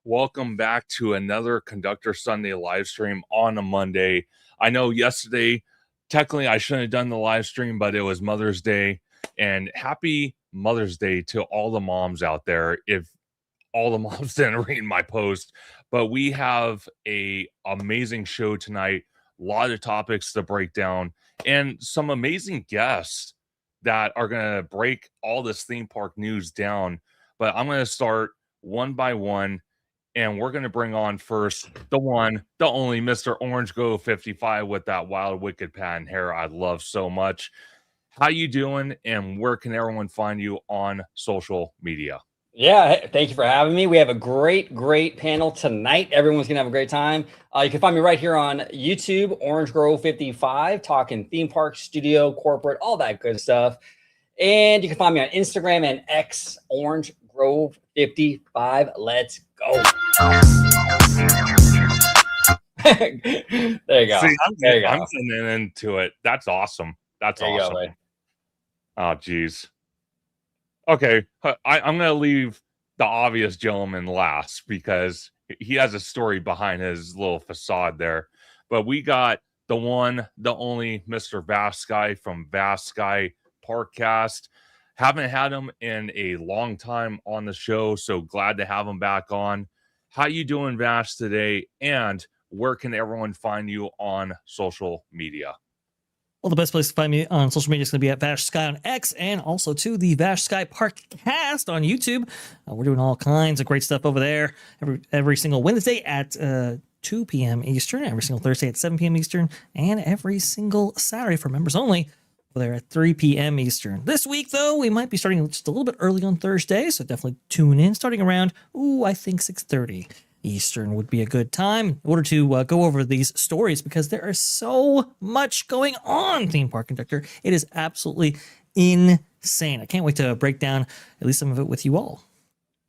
Welcome back to another Conductor Sunday live stream on a Monday. I know yesterday, technically, I shouldn't have done the live stream, but it was Mother's Day. And happy Mother's Day to all the moms out there. If all the moms didn't read my post, but we have a amazing show tonight. A lot of topics to break down and some amazing guests that are going to break all this theme park news down. But I'm going to start one by one. And we're going to bring on first the one, the only Mr. Orange Go 55 with that wild, wicked patent hair I love so much. How you doing, and where can everyone find you on social media? Yeah, thank you for having me. We have a great panel tonight. Everyone's going to have a great time. You can find me right here on YouTube, Orange Grove 55, talking theme park, studio, corporate, all that good stuff. And you can find me on Instagram and X, Orange Grove 55. Let's go. There you go. See, there you go. I'm getting into it. That's awesome. That's there awesome. You go, oh, geez. Okay, I'm going to leave the obvious gentleman last because he has a story behind his little facade there. But we got the one, the only Mr. Vast Sky from Vast Sky Parkcast. Haven't had him in a long time on the show, so glad to have him back on. How you doing, Vash, today? And where can everyone find you on social media? Well, the best place to find me on social media is going to be at Vash Sky on X, and also to the Vash Sky Parkcast on YouTube. We're doing all kinds of great stuff over there every single Wednesday at 2 p.m. Eastern, every single Thursday at 7 p.m. Eastern, and every single Saturday for members only over there at 3 p.m. Eastern. This week, though, we might be starting just a little bit early on Thursday, so definitely tune in, starting around, I think 6:30. Eastern would be a good time in order to go over these stories, because there is so much going on, Theme Park Conductor. It is absolutely insane. I can't wait to break down at least some of it with you all.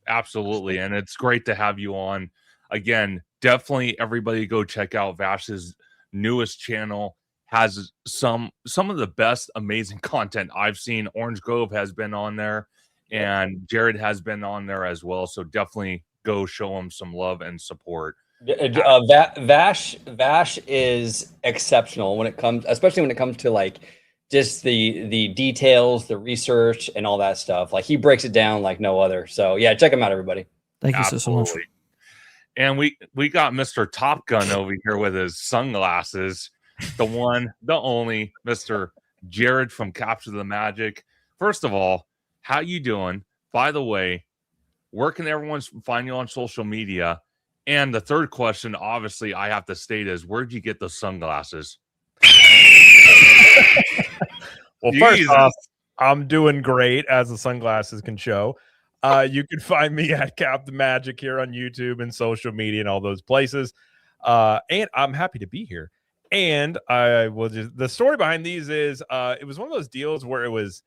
Absolutely, and it's great to have you on. Again, definitely everybody go check out Vash's newest channel. Has some of the best amazing content I've seen. Orange Grove has been on there, and Jared has been on there as well, so definitely go show him some love and support. Vash is exceptional when it comes, especially when it comes to like just the details, the research, and all that stuff. Like, he breaks it down like no other. So yeah, check him out, everybody. Thank you so much. And we got Mr. Top Gun over here with his sunglasses. The one, the only Mr. Jared from Capture the Magic. First of all, how you doing? By the way, where can everyone find you on social media? And the third question, obviously, I have to state is, where'd you get those sunglasses? Well, first off, I'm doing great, as the sunglasses can show. You can find me at Cap the Magic here on YouTube and social media and all those places. And I'm happy to be here. And I will the story behind these is it was one of those deals where it was,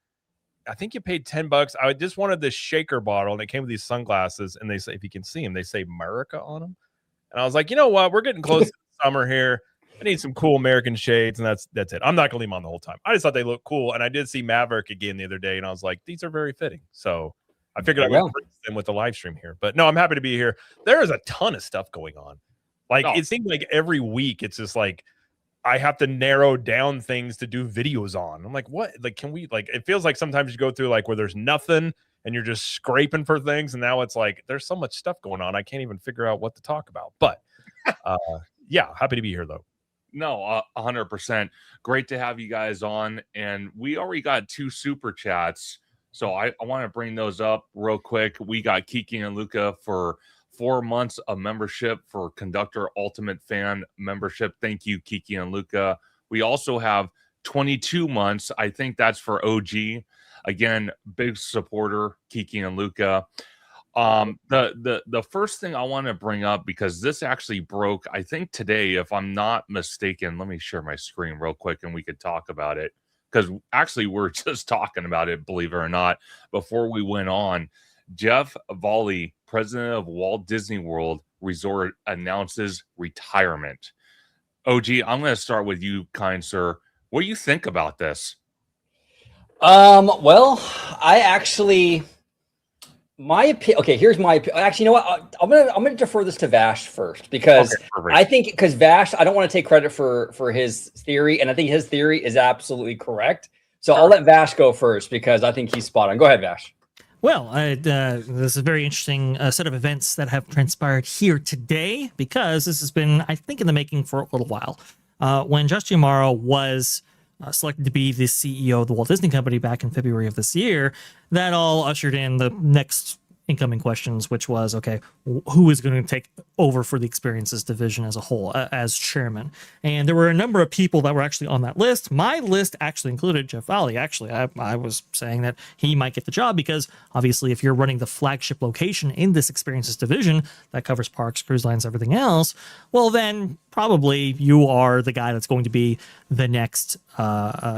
I think you paid $10. I just wanted this shaker bottle, and it came with these sunglasses, and they say, if you can see them, they say America on them. And I was like, you know what? We're getting close to summer here. I need some cool American shades, and that's it. I'm not going to leave them on the whole time. I just thought they looked cool, and I did see Maverick again the other day, and I was like, these are very fitting. So I figured I would bring them with the live stream here. But no, I'm happy to be here. There is a ton of stuff going on. Like, it seems like every week it's just like, I have to narrow down things to do videos on. I'm like, what? Like, can we, like, it feels like sometimes you go through like where there's nothing and you're just scraping for things. And now it's like, there's so much stuff going on. I can't even figure out what to talk about, but yeah, happy to be here though. No, 100%. Great to have you guys on. And we already got 2 super chats. So I want to bring those up real quick. We got Kiki and Luca for 4 months of membership for Conductor Ultimate Fan membership. Thank you, Kiki and Luca. We also have 22 months. I think that's for OG. Again, big supporter, Kiki and Luca. The first thing I want to bring up, because this actually broke, I think today, if I'm not mistaken. Let me share my screen real quick and we could talk about it. Because actually we're just talking about it, believe it or not, before we went on. Jeff Volley, president of Walt Disney World Resort, announces retirement. OG, I'm going to start with you, kind sir. What do you think about this? Well, I actually My opinion. Okay, here's my opinion. Actually, you know what? I'm gonna defer this to Vash first because I think because Vash, I don't want to take credit for his theory, and I think his theory is absolutely correct. So I'll let Vash go first because I think he's spot on. Go ahead, Vash. Well, this is a very interesting set of events that have transpired here today because this has been, I think, in the making for a little while. When Josh Giamaro was selected to be the CEO of the Walt Disney Company back in February of this year, that all ushered in the next incoming questions, which was, okay, who is going to take over for the experiences division as a whole as chairman? And there were a number of people that were actually on that list. My list actually included Jeff Valley. Actually, I was saying that he might get the job because obviously if you're running the flagship location in this experiences division that covers parks, cruise lines, everything else, well, then probably you are the guy that's going to be the next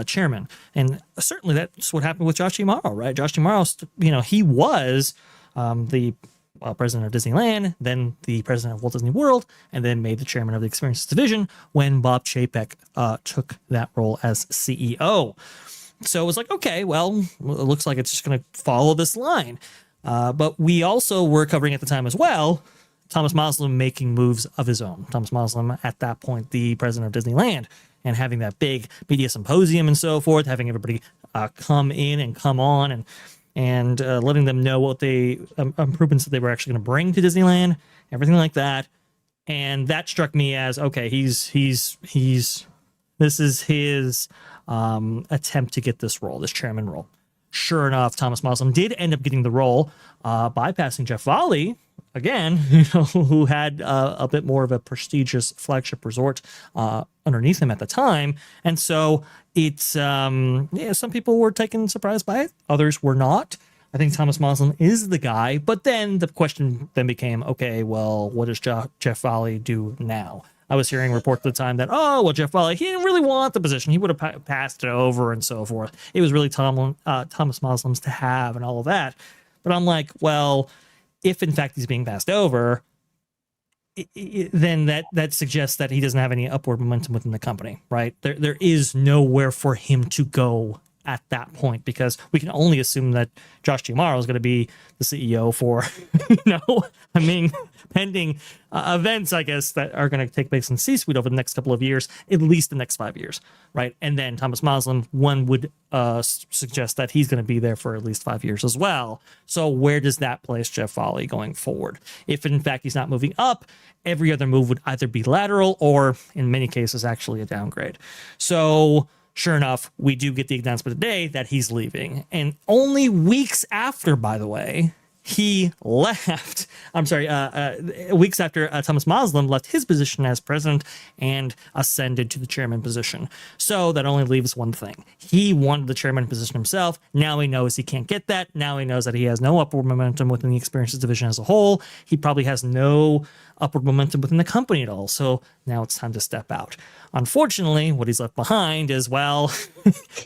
chairman. And certainly that's what happened with Josh Giamaro, right? Josh Giamaro, he was the president of Disneyland, then the president of Walt Disney World, and then made the chairman of the Experiences Division when Bob Chapek took that role as CEO. So it was like, okay, well, it looks like it's just going to follow this line. But we also were covering at the time as well Thomas Moslem making moves of his own. Thomas Moslem, at that point, the president of Disneyland, and having that big media symposium and so forth, having everybody come in and come on and letting them know what they improvements that they were actually going to bring to Disneyland, everything like that. And that struck me as, okay, this is his attempt to get this role, this chairman role. Sure enough, Thomas Moslem did end up getting the role, bypassing Jeff Valley, again, who had a bit more of a prestigious flagship resort underneath him at the time. And so it's, some people were taken surprised by it. Others were not. I think Thomas Moslem is the guy. But then the question then became, okay, well, what does Jeff Valley do now? I was hearing reports at the time that, Jeff Valley, he didn't really want the position. He would have passed it over and so forth. It was really Thomas Moslem's to have and all of that. But I'm like, well, if in fact he's being passed over, then that suggests that he doesn't have any upward momentum within the company, right? There is nowhere for him to go at that point, because we can only assume that Josh Giamaro is going to be the CEO for, pending events, I guess, that are going to take place in C-suite over the next couple of years, at least the next 5 years, right? And then Thomas Moslem, one would suggest that he's going to be there for at least 5 years as well. So where does that place Jeff Valley going forward? If in fact he's not moving up, every other move would either be lateral or in many cases actually a downgrade. So sure enough, we do get the announcement today that he's leaving. And only weeks after, by the way, he left. Weeks after Thomas Moslem left his position as president and ascended to the chairman position. So that only leaves one thing. He wanted the chairman position himself. Now he knows he can't get that. Now he knows that he has no upward momentum within the experiences division as a whole. He probably has no upward momentum within the company at all. So now it's time to step out. Unfortunately, what he's left behind is, well,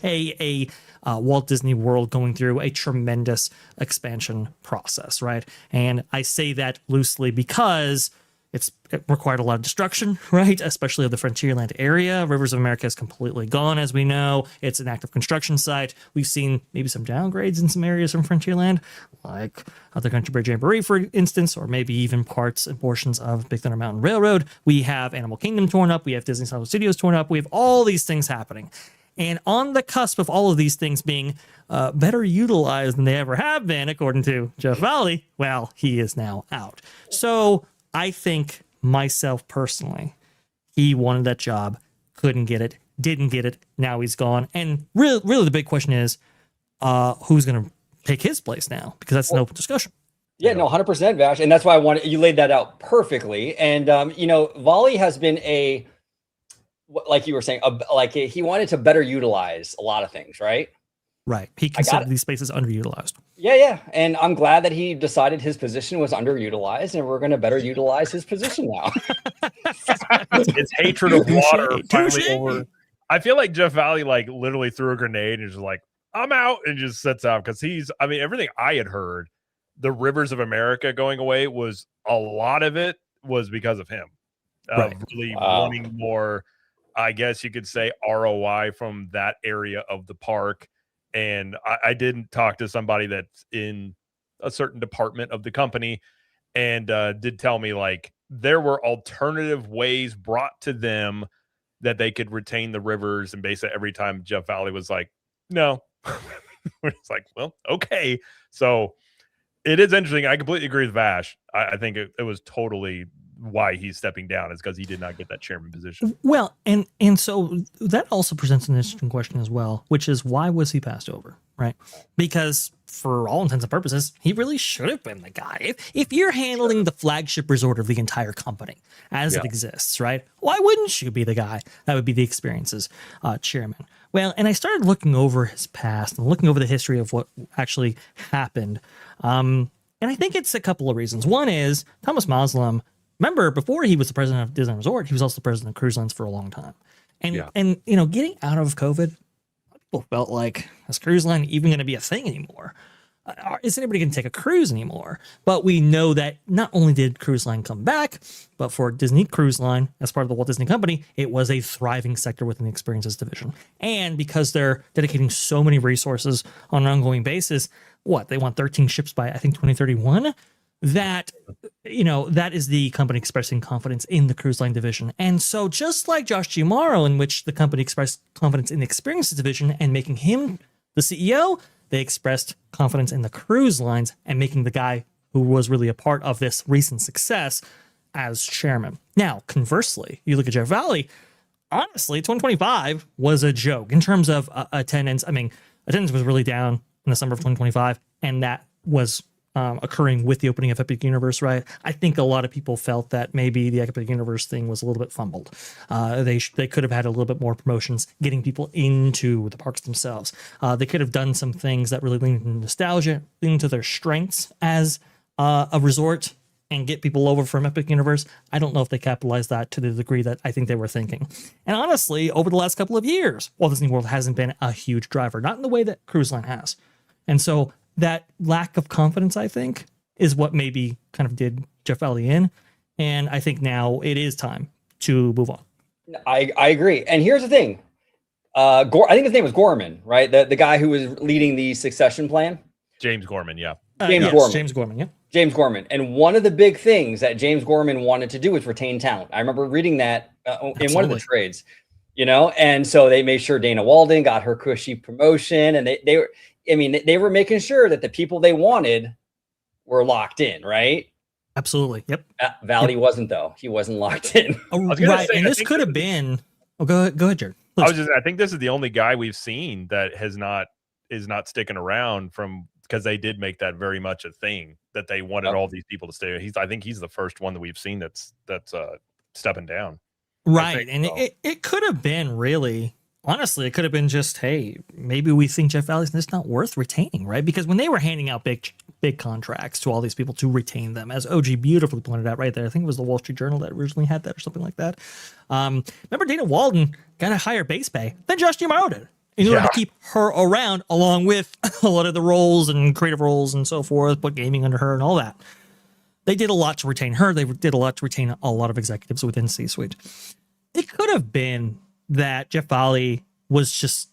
a Walt Disney World going through a tremendous expansion process, right? And I say that loosely because it required a lot of destruction, right? Especially of the Frontierland area. Rivers of America is completely gone, as we know. It's an active construction site. We've seen maybe some downgrades in some areas from Frontierland, like the Country Bridge Jamboree, for instance, or maybe even parts and portions of Big Thunder Mountain Railroad. We have Animal Kingdom torn up. We have Disney Hollywood Studios torn up. We have all these things happening. And on the cusp of all of these things being better utilized than they ever have been, according to Jeff Valley, well, he is now out. So I think myself personally, he wanted that job, couldn't get it, didn't get it, now he's gone. And really the big question is, who's going to take his place now? Because that's an open discussion. Yeah, no, 100%, Vash. And that's why you laid that out perfectly. And, Valley has been like you were saying, he wanted to better utilize a lot of things, right? Right. He considered these spaces underutilized. Yeah. And I'm glad that he decided his position was underutilized, and we're going to better utilize his position now. It's hatred of water finally over. I feel like Jeff Valley literally threw a grenade and just I'm out, and just sets out, because everything I had heard, the Rivers of America going away, was a lot of it was because of him. Right. Really wanting more, I guess you could say, ROI from that area of the park. And I didn't talk to somebody that's in a certain department of the company, and did tell me like there were alternative ways brought to them that they could retain the rivers. And basically every time Jeff Valley was like, no, it's like, well, okay. So it is interesting. I completely agree with Vash. I think it was totally why he's stepping down, is because he did not get that chairman position. Well, and so that also presents an interesting question as well, which is why was he passed over, right? Because for all intents and purposes, he really should have been the guy. If you're handling the flagship resort of the entire company as it exists, right? Why wouldn't you be the guy that would be the experiences chairman? Well, and I started looking over his past and looking over the history of what actually happened. And I think it's a couple of reasons. One is Thomas Muslim. Remember, before he was the president of Disneyland Resort, he was also the president of cruise lines for a long time. And you know, getting out of COVID, people felt like, is cruise line even going to be a thing anymore? Is anybody going to take a cruise anymore? But we know that not only did cruise line come back, but for Disney Cruise Line, as part of the Walt Disney Company, it was a thriving sector within the experiences division. And because they're dedicating so many resources on an ongoing basis, they want 13 ships by, I think, 2031? That, you know, that is the company expressing confidence in the cruise line division. And so just like Josh Giamaro, in which the company expressed confidence in the experiences division and making him the CEO, they expressed confidence in the cruise lines and making the guy who was really a part of this recent success as chairman. Now, conversely, you look at Jeff Valley, honestly, 2025 was a joke in terms of attendance. I mean, attendance was really down in the summer of 2025, and that was occurring with the opening of Epic Universe, right? I think a lot of people felt that maybe the Epic Universe thing was a little bit fumbled. They could have had a little bit more promotions, getting people into the parks themselves. They could have done some things that really lean into nostalgia, lean into their strengths as a resort, and get people over from Epic Universe. I don't know if they capitalized that to the degree that I think they were thinking. And honestly, over the last couple of years, Walt Disney World hasn't been a huge driver, not in the way that Cruise Line has. And so that lack of confidence, I think, is what maybe kind of did Jeff Valley in. And I think now it is time to move on. I agree. And here's the thing. I think his name was Gorman, right? The guy who was leading the succession plan. James Gorman, yeah. James Gorman. James Gorman, yeah. James Gorman. And one of the big things that James Gorman wanted to do was retain talent. I remember reading that in one of the trades, you know, and so they made sure Dana Walden got her cushy promotion, and they were making sure that the people they wanted were locked in, right? Absolutely. Yep. Valley wasn't, though. He wasn't locked in. Right. And this could have been. Oh, go ahead, Jared. I think this is the only guy we've seen that is not sticking around because they did make that very much a thing that they wanted all these people to stay. I think he's the first one that we've seen that's stepping down. Right. And it could have been really. Honestly, it could have been just, hey, maybe we think Jeff Valley's just not worth retaining, right? Because when they were handing out big contracts to all these people to retain them, as OG beautifully pointed out right there, I think it was the Wall Street Journal that originally had that or something like that. Remember, Dana Walden got a higher base pay than Josh Giamaro did in order to keep her around, along with a lot of the roles and creative roles and so forth, put gaming under her and all that. They did a lot to retain her. They did a lot to retain a lot of executives within C-suite. It could have been that Jeff Valley was just,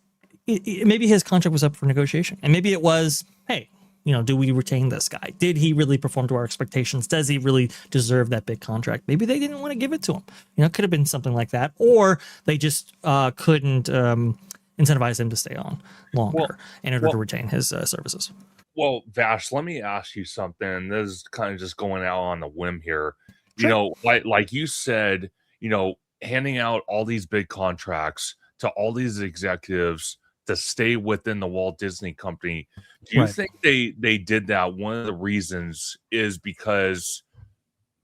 maybe his contract was up for negotiation. And maybe it was, hey, you know, do we retain this guy? Did he really perform to our expectations? Does he really deserve that big contract? Maybe they didn't want to give it to him. You know, it could have been something like that. Or they just couldn't incentivize him to stay on longer in order to retain his services. Well, Vash, let me ask you something. This is kind of just going out on a whim here. Sure. You know, like you said, you know, handing out all these big contracts to all these executives to stay within the Walt Disney Company. Do you think they did that? One of the reasons is because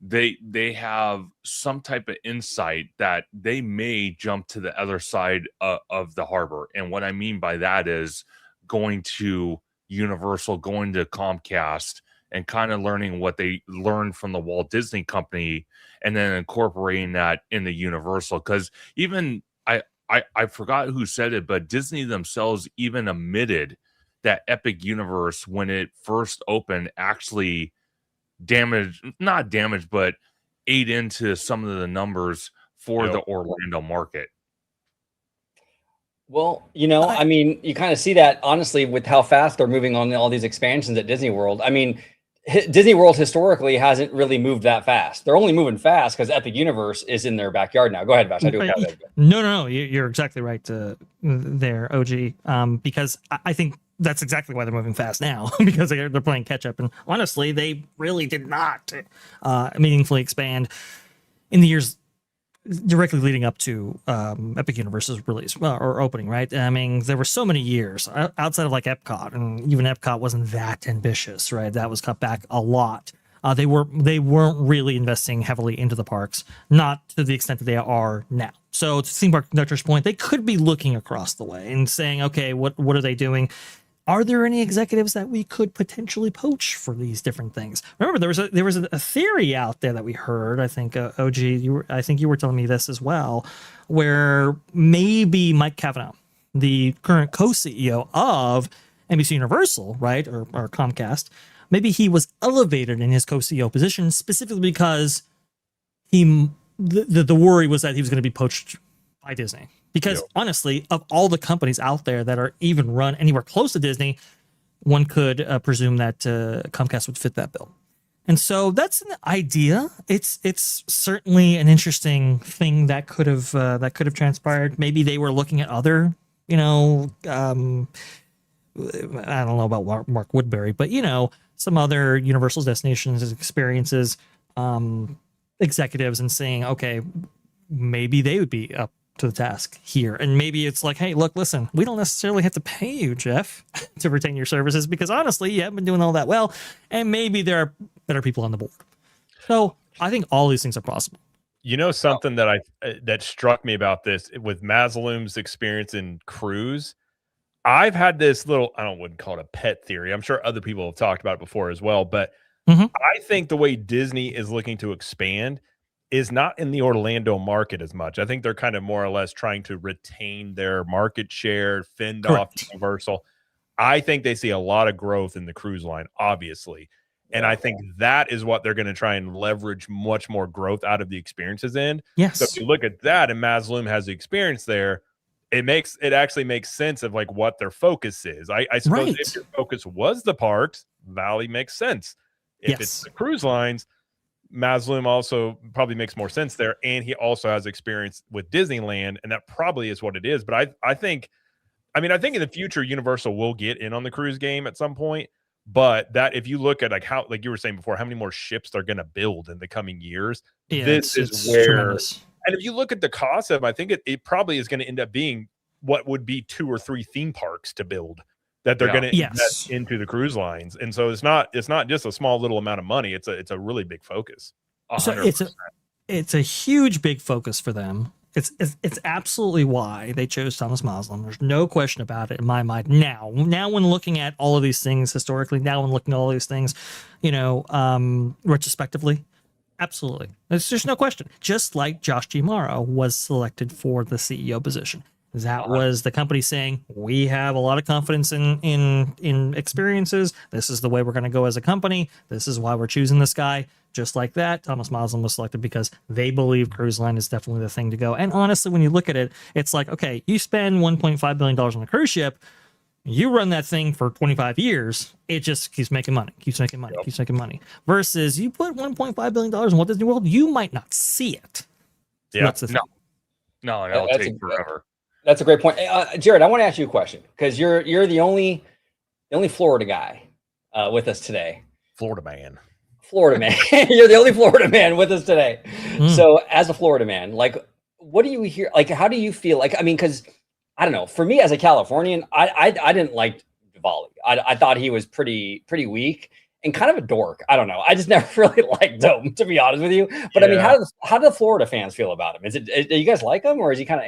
they have some type of insight that they may jump to the other side of the harbor. And what I mean by that is going to Universal, going to Comcast, and kind of learning what they learned from the Walt Disney Company and then incorporating that in the Universal. Because even I forgot who said it, but Disney themselves even admitted that Epic Universe, when it first opened, actually not damaged, but ate into some of the numbers for the Orlando market. Well, you know, you kind of see that, honestly, with how fast they're moving on all these expansions at Disney World. I mean, Disney World historically hasn't really moved that fast. They're only moving fast because Epic Universe is in their backyard now. Go ahead, Vash. I do apologize. No. You're exactly right there, OG. Because I think that's exactly why they're moving fast now, because they're playing catch up. And honestly, they really did not meaningfully expand in the years directly leading up to Epic Universe's release or opening, right? I mean, there were so many years outside of like Epcot, and even Epcot wasn't that ambitious, right? That was cut back a lot. They weren't really investing heavily into the parks, not to the extent that they are now. So to Theme Park Conductor's point, they could be looking across the way and saying, okay, what are they doing? Are there any executives that we could potentially poach for these different things? Remember, there was a theory out there that we heard. I think OG, I think you were telling me this as well, where maybe Mike Cavanaugh, the current co-CEO of NBC Universal, right, or Comcast, maybe he was elevated in his co-CEO position specifically because the worry was that he was going to be poached by Disney. Because honestly, of all the companies out there that are even run anywhere close to Disney, one could presume that Comcast would fit that bill. And so that's an idea. It's certainly an interesting thing that could have transpired. Maybe they were looking at other, I don't know about Mark Woodbury, but some other Universal destinations, experiences, executives, and saying, okay, maybe they would be up to the task here. And maybe it's like, hey, look, listen, we don't necessarily have to pay you, Jeff, to retain your services, because honestly, you haven't been doing all that well, and maybe there are better people on the board. So I think all these things are possible. Something that struck me about this with Masloom's experience in cruise, I've had this little, wouldn't call it a pet theory. I'm sure other people have talked about it before as well, but I think the way Disney is looking to expand is not in the Orlando market as much. I think they're kind of more or less trying to retain their market share, fend off Universal. I think they see a lot of growth in the cruise line, obviously. And I think that is what they're going to try and leverage much more growth out of the experiences end. Yes. So if you look at that and Masloom has the experience there, it actually makes sense of like what their focus is. I suppose if your focus was the parks, Valley makes sense. If it's the cruise lines, Masloom also probably makes more sense there, and he also has experience with Disneyland, and that probably is what it is. But I think in the future Universal will get in on the cruise game at some point. But that if you look at like you were saying before, how many more ships they're going to build in the coming years, this is where. Tremendous. And if you look at the cost of them, I think it probably is going to end up being what would be 2 or 3 theme parks to build that they're going to invest into the cruise lines. And so it's not just a small little amount of money. It's a really big focus. 100%. So it's a huge big focus for them. It's absolutely why they chose Thomas Masloom. There's no question about it in my mind. Now when looking at all of these things historically, now when looking at all these things, retrospectively, absolutely. There's no question. Just like Josh G. Morrow was selected for the CEO position. That was the company saying, we have a lot of confidence in experiences. This is the way we're going to go as a company. This is why we're choosing this guy. Just like that, Thomas Masloom was selected because they believe cruise line is definitely the thing to go. And honestly, when you look at it, it's like, okay, you spend $1.5 billion on a cruise ship. You run that thing for 25 years. It just keeps making money, keeps making money. Versus you put $1.5 billion in Walt Disney World, you might not see it. Yeah. No, it'll take forever. That's a great point. Jared, I want to ask you a question because you're the only Florida guy with us today. Florida man. You're the only Florida man with us today. So as a Florida man, like, what do you hear? Like, how do you feel? Like, I mean, because I don't know. For me as a Californian, I didn't like Diwali. I thought he was pretty weak and kind of a dork. I don't know. I just never really liked him, to be honest with you. But I mean, how do the Florida fans feel about him? Do you guys like him, or is he kind of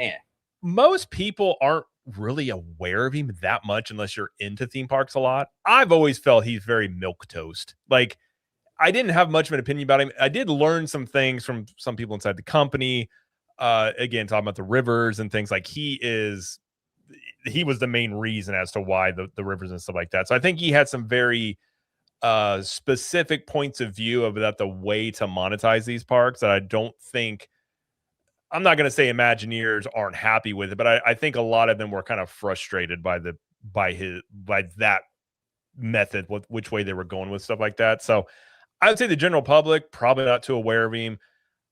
Most people aren't really aware of him that much unless you're into theme parks a lot. I've always felt he's very milquetoast. Like, I didn't have much of an opinion about him. I did learn some things from some people inside the company. Again, talking about the rivers and things, like he was the main reason as to why the rivers and stuff like that. So I think he had some very specific points of view about the way to monetize these parks that I don't think, I'm not going to say Imagineers aren't happy with it, but I think a lot of them were kind of frustrated by that method with which way they were going with stuff like that. So I would say the general public probably not too aware of him.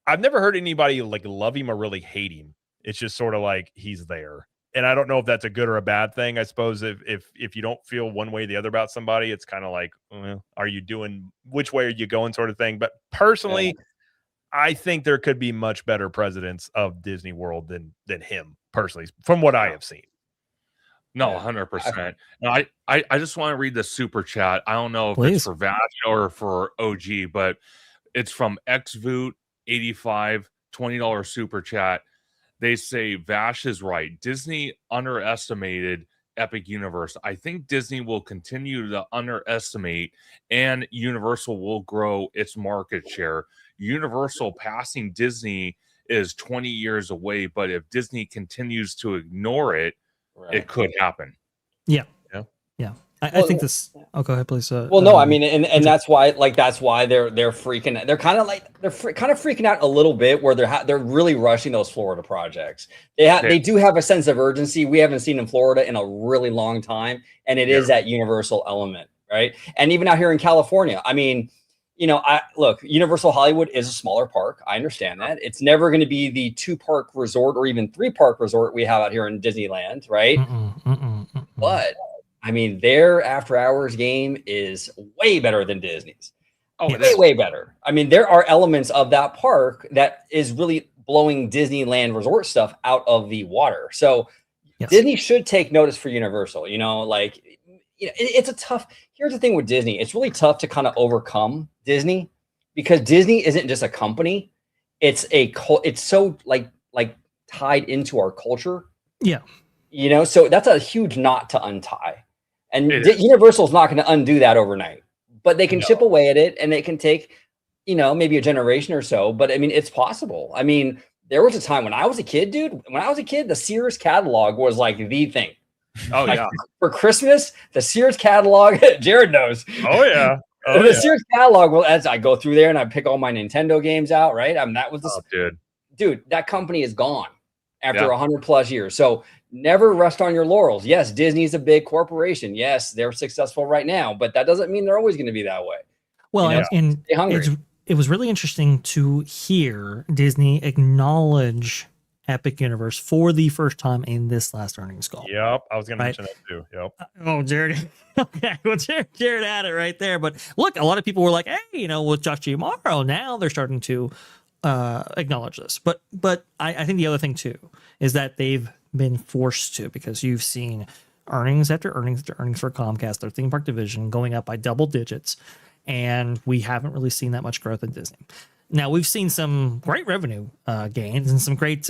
I've never heard anybody like love him or really hate him. It's just sort of like he's there. And I don't know if that's a good or a bad thing. I suppose if you don't feel one way or the other about somebody, it's kind of like, well, are you doing, which way are you going sort of thing. But personally, I think there could be much better presidents of Disney World than him personally, from what I have seen. No, 100%. No, I just want to read the super chat. I don't know if Please. it's for Vash or for OG, but it's from XVoot85, $20 super chat. They say Vash is right. Disney underestimated Epic Universe. I think Disney will continue to underestimate, and Universal will grow its market share. Universal passing Disney is 20 years away, but if Disney continues to ignore it, it could happen. Yeah. I think this. Oh, go ahead, please. Well, no, I mean, and that's why, like, that's why they're freaking. They're kind of like kind of freaking out a little bit, where they're really rushing those Florida projects. They do have a sense of urgency we haven't seen in Florida in a really long time, and it is that Universal element, right? And even out here in California, I mean, you know, look, Universal Hollywood is a smaller park. I understand that it's never going to be the 2-park resort or even 3-park resort we have out here in Disneyland, right? But I mean, their after-hours game is way better than Disney's. Way better. I mean, there are elements of that park that is really blowing Disneyland resort stuff out of the water. So Disney should take notice for Universal. You know, like, you know, it's a tough. Here's the thing with Disney: it's really tough to kind of overcome Disney, because Disney isn't just a company; it's so like tied into our culture. Yeah, you know, so that's a huge knot to untie, and Universal's not going to undo that overnight. But they can chip away at it, and it can take, you know, maybe a generation or so. But I mean, it's possible. I mean, there was a time when I was a kid, dude. When I was a kid, the Sears catalog was like the thing. Oh, like, for Christmas, the Sears catalog, Jared knows. Oh, yeah. The Sears catalog, well, as I go through there and I pick all my Nintendo games out, right? I mean, that was dude, that company is gone after 100+ years. So never rest on your laurels. Yes, Disney's a big corporation. Yes, they're successful right now, but that doesn't mean they're always going to be that way. Well, you know? and it was really interesting to hear Disney acknowledge Epic Universe for the first time in this last earnings call. Yep, I was going to mention that too. Yep. Jared. Okay, well, Jared had it right there. But look, a lot of people were like, "Hey, you know, with Josh Giamaro, now they're starting to acknowledge this." But I think the other thing too is that they've been forced to, because you've seen earnings after earnings after earnings for Comcast, their theme park division, going up by double digits, and we haven't really seen that much growth in Disney. Now, we've seen some great revenue gains and some great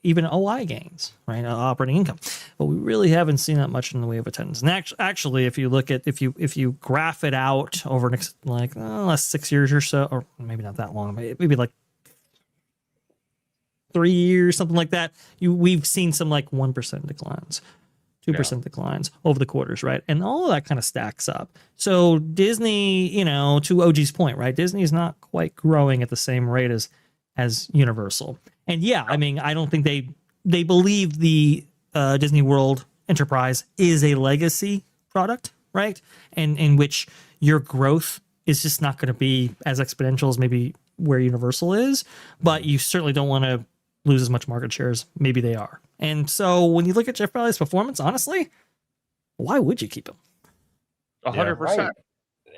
even OI gains, right? Operating income, but we really haven't seen that much in the way of attendance. And actually, if you look at if you graph it out over next last 6 years or so, or maybe not that long, maybe like 3 years, something like that, we've seen some like 1% declines. 2% declines over the quarters, right? And all of that kind of stacks up. So Disney, you know, to OG's point, right? Disney is not quite growing at the same rate as Universal. And yeah, I mean, I don't think they believe the Disney World Enterprise is a legacy product, right? And in which your growth is just not going to be as exponential as maybe where Universal is, but you certainly don't want to lose as much market share as maybe they are. And so when you look at Jeff Bradley's performance, honestly, why would you keep him? 100%.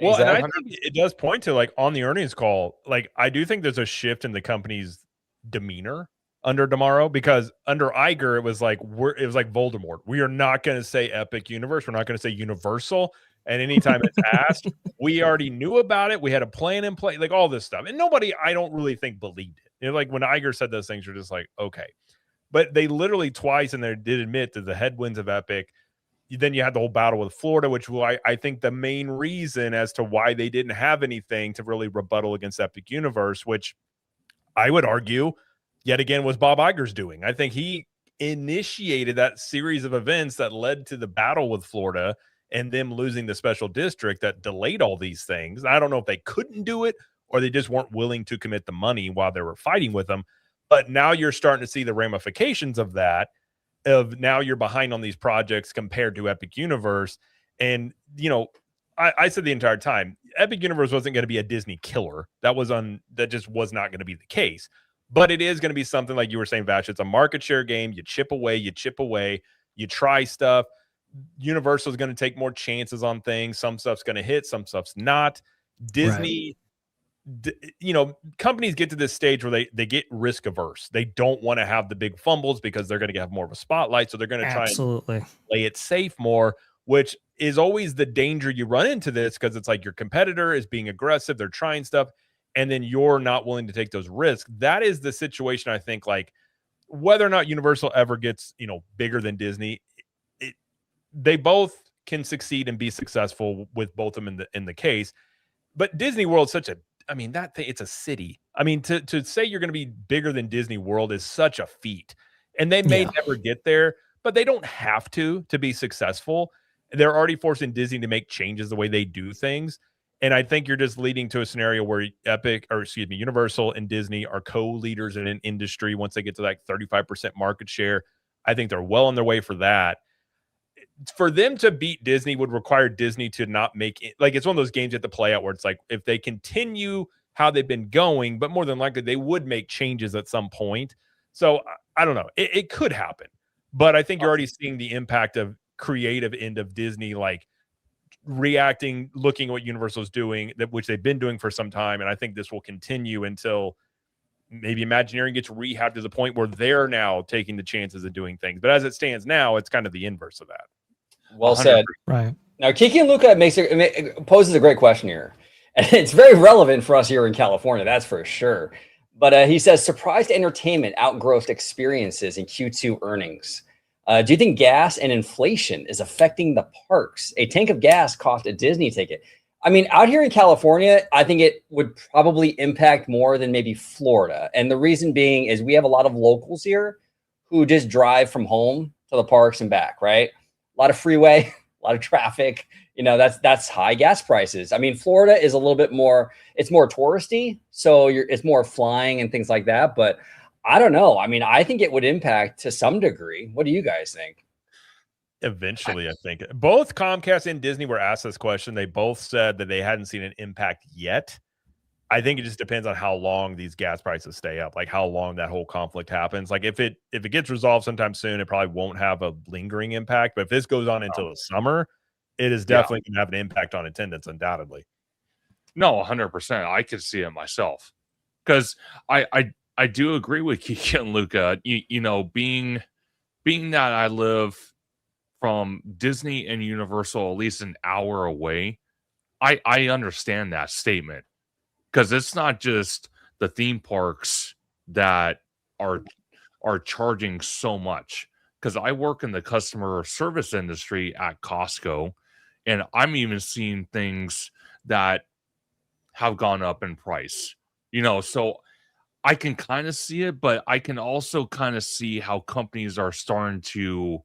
Well, and I think it does point to, like, on the earnings call, like, I do think there's a shift in the company's demeanor under Damaro, because under Iger, it was like Voldemort. We are not going to say Epic Universe. We're not going to say Universal. And anytime it's asked, we already knew about it. We had a plan in place, like all this stuff. And nobody, I don't really think, believed it. You know, like when Iger said those things, you're just like, okay. But they literally twice in there did admit to the headwinds of Epic. Then you had the whole battle with Florida, which I think the main reason as to why they didn't have anything to really rebuttal against Epic Universe, which I would argue yet again was Bob Iger's doing. I think he initiated that series of events that led to the battle with Florida and them losing the special district that delayed all these things. I don't know if they couldn't do it or they just weren't willing to commit the money while they were fighting with them. But now you're starting to see the ramifications of that, of now you're behind on these projects compared to Epic Universe. And, you know, I said the entire time, Epic Universe wasn't going to be a Disney killer. That just was not going to be the case. But it is going to be something like you were saying, Vash. It's a market share game. You chip away, you try stuff. Universal is going to take more chances on things. Some stuff's going to hit, some stuff's not. Disney, companies get to this stage where they get risk averse. They don't want to have the big fumbles because they're going to have more of a spotlight. So they're going to try and play it safe more, which is always the danger you run into this, because it's like your competitor is being aggressive. They're trying stuff, and then you're not willing to take those risks. That is the situation, I think, like whether or not Universal ever gets, bigger than Disney, they both can succeed and be successful with both of them in the case. But Disney World's it's a city. I mean, to say you're going to be bigger than Disney World is such a feat. And they may never get there, but they don't have to be successful. They're already forcing Disney to make changes the way they do things. And I think you're just leading to a scenario where Universal and Disney are co-leaders in an industry. Once they get to like 35% market share, I think they're well on their way for that. For them to beat Disney would require Disney to not make it. Like, it's one of those games you have to play out where it's like, if they continue how they've been going, but more than likely they would make changes at some point. So I don't know. It could happen, but I think you're already seeing the impact of creative end of Disney, like reacting, looking at what Universal's doing, which they've been doing for some time. And I think this will continue until maybe Imagineering gets rehabbed to the point where they're now taking the chances of doing things. But as it stands now, it's kind of the inverse of that. Well said. Right. Now, Kiki and Luca poses a great question here. And it's very relevant for us here in California, that's for sure. But he says, surprised entertainment outgrossed experiences in Q2 earnings. Do you think gas and inflation is affecting the parks? A tank of gas cost a Disney ticket. I mean, out here in California, I think it would probably impact more than maybe Florida. And the reason being is we have a lot of locals here who just drive from home to the parks and back, right? A lot of freeway, a lot of traffic. That's high gas prices. I mean, Florida is a little bit more, it's more touristy. So it's more flying and things like that. But I don't know. I mean, I think it would impact to some degree. What do you guys think? Eventually, I think both Comcast and Disney were asked this question. They both said that they hadn't seen an impact yet. I think it just depends on how long these gas prices stay up, like how long that whole conflict happens. Like if it gets resolved sometime soon, it probably won't have a lingering impact. But if this goes on until the summer, it is definitely going to have an impact on attendance, undoubtedly. No, 100%. I could see it myself, because I do agree with Kiki and Luca. Being that I live from Disney and Universal at least an hour away, I understand that statement, because it's not just the theme parks that are charging so much. Because I work in the customer service industry at Costco, and I'm even seeing things that have gone up in price. So I can kind of see it, but I can also kind of see how companies are starting to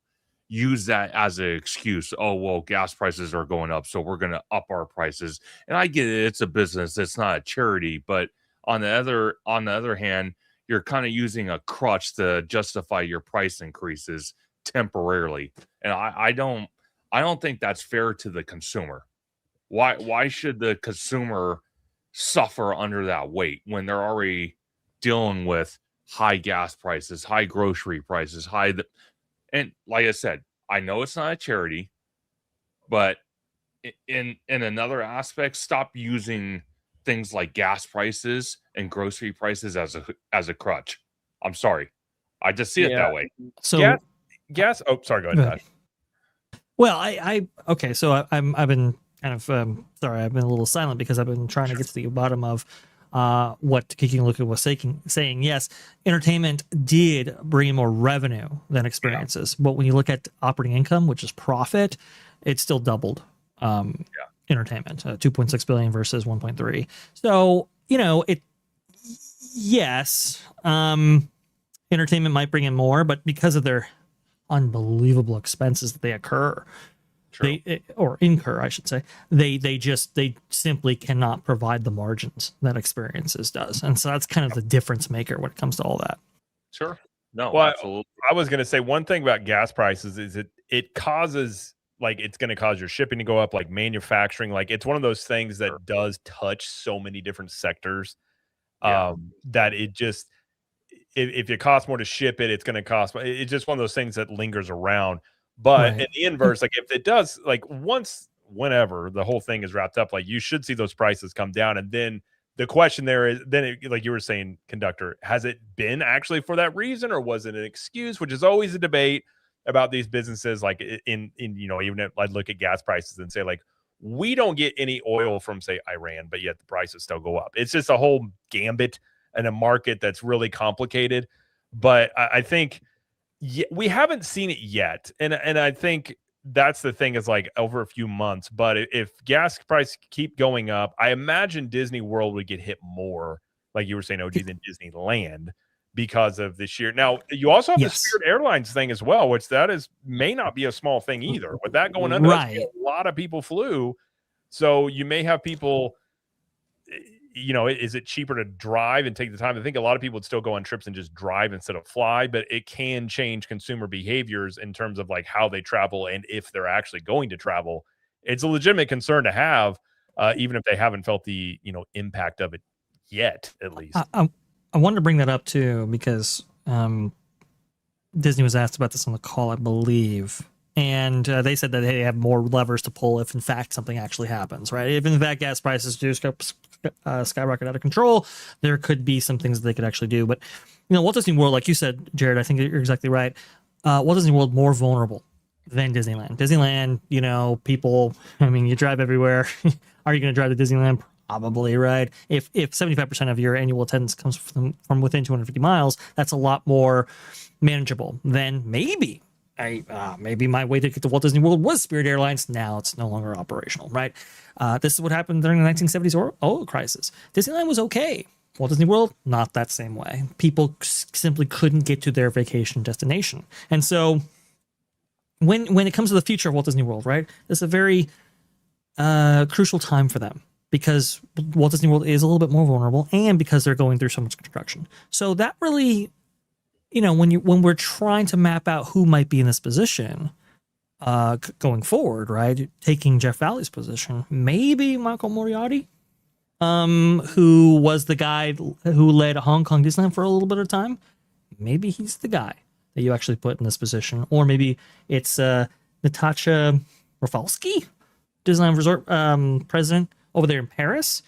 use that as an excuse. Oh, well, gas prices are going up, so we're going to up our prices. And I get it. It's a business. It's not a charity. But on the other hand, you're kind of using a crutch to justify your price increases temporarily. And I don't think that's fair to the consumer. Why should the consumer suffer under that weight when they're already dealing with high gas prices, high grocery prices, and like I said, I know it's not a charity, but in another aspect, stop using things like gas prices and grocery prices as a crutch. I'm sorry. I just see it that way. So gas. Oh, sorry. Go ahead. Well, okay. So I've been kind of sorry. I've been a little silent because I've been trying to get to the bottom of what Kiki and Luca was saying. Yes, entertainment did bring in more revenue than experiences, but when you look at operating income, which is profit, it still doubled. Entertainment, 2.6 billion versus 1.3. So entertainment might bring in more, but because of their unbelievable expenses that they incur, I should say, they simply cannot provide the margins that experiences does. And so that's kind of the difference maker when it comes to all that. Sure. No, well, absolutely. I was going to say one thing about gas prices is it causes like it's going to cause your shipping to go up, like manufacturing. Like it's one of those things that does touch so many different sectors that it just, if it costs more to ship it, it's going to cost. It's just one of those things that lingers around. But in the inverse, like if it does, like whenever the whole thing is wrapped up, like you should see those prices come down. And then the question there is, like you were saying, Conductor, has it been actually for that reason, or was it an excuse? Which is always a debate about these businesses. Like in even if I'd look at gas prices and say, like, we don't get any oil from, say, Iran, but yet the prices still go up. It's just a whole gambit and a market that's really complicated. But I think we haven't seen it yet. And I think that's the thing, is like over a few months. But if gas prices keep going up, I imagine Disney World would get hit more, like you were saying, OG, than Disneyland, because of this year. Now, you also have the Spirit Airlines thing as well, which may not be a small thing either. With that going under, a lot of people flew. So you may have people, is it cheaper to drive and take the time? I think a lot of people would still go on trips and just drive instead of fly, but it can change consumer behaviors in terms of like how they travel and if they're actually going to travel. It's a legitimate concern to have, even if they haven't felt the, impact of it yet, at least. I wanted to bring that up too, because Disney was asked about this on the call, I believe. And they said that they have more levers to pull if, in fact, something actually happens, right? If, in fact, gas prices do skyrocket out of control, there could be some things that they could actually do. But, Walt Disney World, like you said, Jared, I think you're exactly right. Walt Disney World more vulnerable than Disneyland. Disneyland, people, you drive everywhere. Are you going to drive to Disneyland? Probably, right? If 75% of your annual attendance comes from within 250 miles, that's a lot more manageable than maybe my way to get to Walt Disney World was Spirit Airlines. Now it's no longer operational, right? This is what happened during the 1970s oil crisis. Disneyland was okay. Walt Disney World, not that same way. People simply couldn't get to their vacation destination. And so when it comes to the future of Walt Disney World, right, it's a very crucial time for them, because Walt Disney World is a little bit more vulnerable, and because they're going through so much construction. So that really, when we're trying to map out who might be in this position going forward, right, taking Jeff Valley's position, maybe Michael Moriarty, who was the guy who led Hong Kong Disneyland for a little bit of time. Maybe he's the guy that you actually put in this position. Or maybe it's Natasha Rafalski, Disneyland Resort president over there in Paris.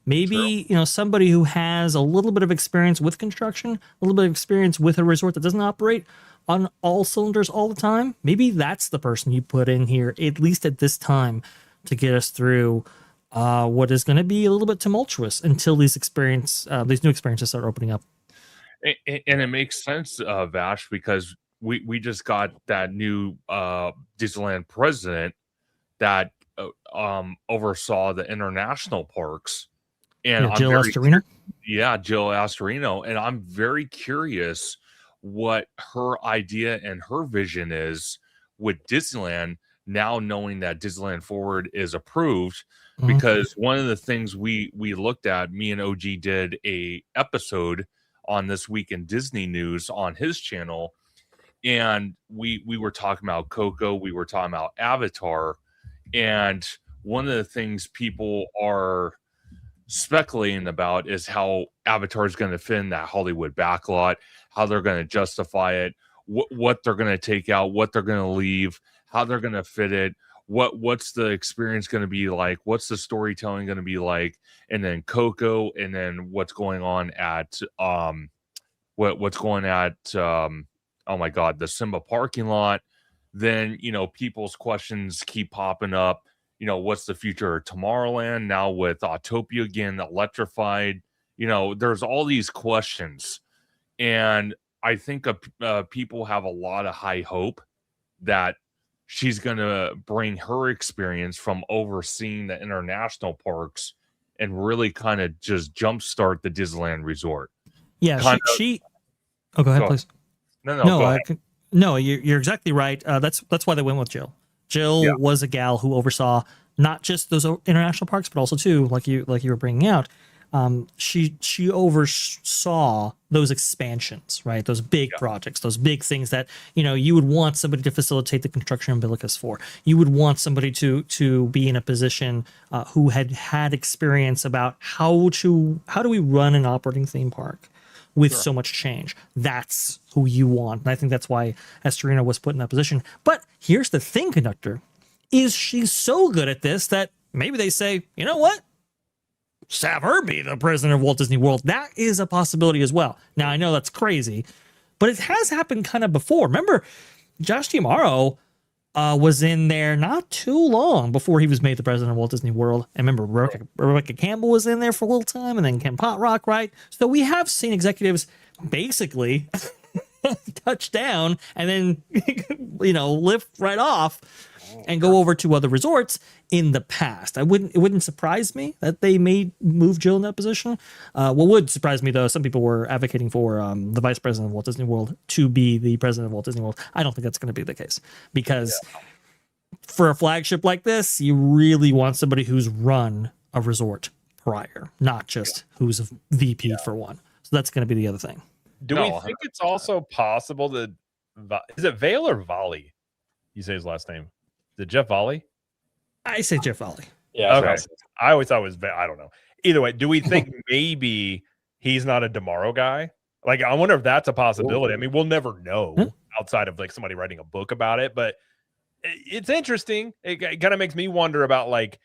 Maybe, somebody who has a little bit of experience with construction, a little bit of experience with a resort that doesn't operate on all cylinders all the time. Maybe that's the person you put in here, at least at this time, to get us through what is going to be a little bit tumultuous until these new experiences start opening up. And it makes sense, Vash, because we just got that new Disneyland president that oversaw the international parks, and Jill Astorino. Yeah, Jill Astorino, and I'm very curious what her idea and her vision is with Disneyland now, knowing that Disneyland Forward is approved. Because one of the things we looked at, me and OG did a episode on This Week in Disney News on his channel, and we were talking about Coco, we were talking about Avatar. And one of the things people are speculating about is how Avatar is going to fit in that Hollywood backlot, how they're going to justify it, what they're going to take out, what they're going to leave, how they're going to fit it, what's the experience going to be like, what's the storytelling going to be like, and then Coco, and then what's going on at oh my God, the Simba parking lot. Then, people's questions keep popping up. What's the future of Tomorrowland now with Autopia again, electrified? There's all these questions. And I think people have a lot of high hope that she's going to bring her experience from overseeing the international parks and really kind of just jumpstart the Disneyland Resort. Yeah, Oh, go ahead, please. No, go ahead. No, you're exactly right. That's why they went with Jill. Jill was a gal who oversaw not just those international parks, but also too, like you were bringing out, she oversaw those expansions, right? Those big projects, those big things that you would want somebody to facilitate the construction umbilicus for. You would want somebody to be in a position who had experience about how do we run an operating theme park with so much change. That's who you want, and I think that's why Estorina was put in that position. But here's the thing, Conductor, is she's so good at this that maybe they say, you know what? Just have her be the president of Walt Disney World. That is a possibility as well. Now, I know that's crazy, but it has happened kind of before. Remember, Josh D'Amaro was in there not too long before he was made the president of Walt Disney World. And remember, Rebecca Campbell was in there for a little time, and then Ken Potrock, right? So we have seen executives basically touch down and then, lift right off and go over to other resorts in the past. It wouldn't surprise me that they may move Jill in that position. What would surprise me, though, some people were advocating for the vice president of Walt Disney World to be the president of Walt Disney World. I don't think that's going to be the case, because for a flagship like this, you really want somebody who's run a resort prior, not just who's a VP for one. So that's going to be the other thing. Do we think it's also possible that is it Vale or Volley? You say his last name. Is it Jeff Volley? I say Jeff Volley. Yeah. Okay. I always thought it was. I don't know. Either way, do we think maybe he's not a DeMauro guy? Like, I wonder if that's a possibility. I mean, we'll never know outside of like somebody writing a book about it, but it's interesting. It kind of makes me wonder about like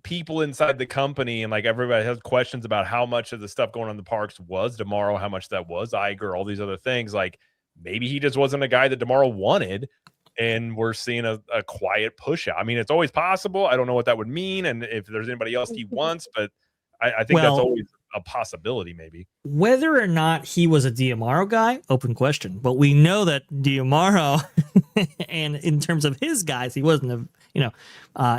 people inside the company, and like everybody has questions about how much of the stuff going on in the parks was DeMauro, how much that was Iger, all these other things. Like, maybe he just wasn't a guy that DeMauro wanted, and we're seeing a quiet push out. I mean, it's always possible. I don't know what that would mean, and if there's anybody else he wants, but I think that's always a possibility, maybe. Whether or not he was a D'Amaro guy, open question. But we know that D'Amaro, and in terms of his guys, he wasn't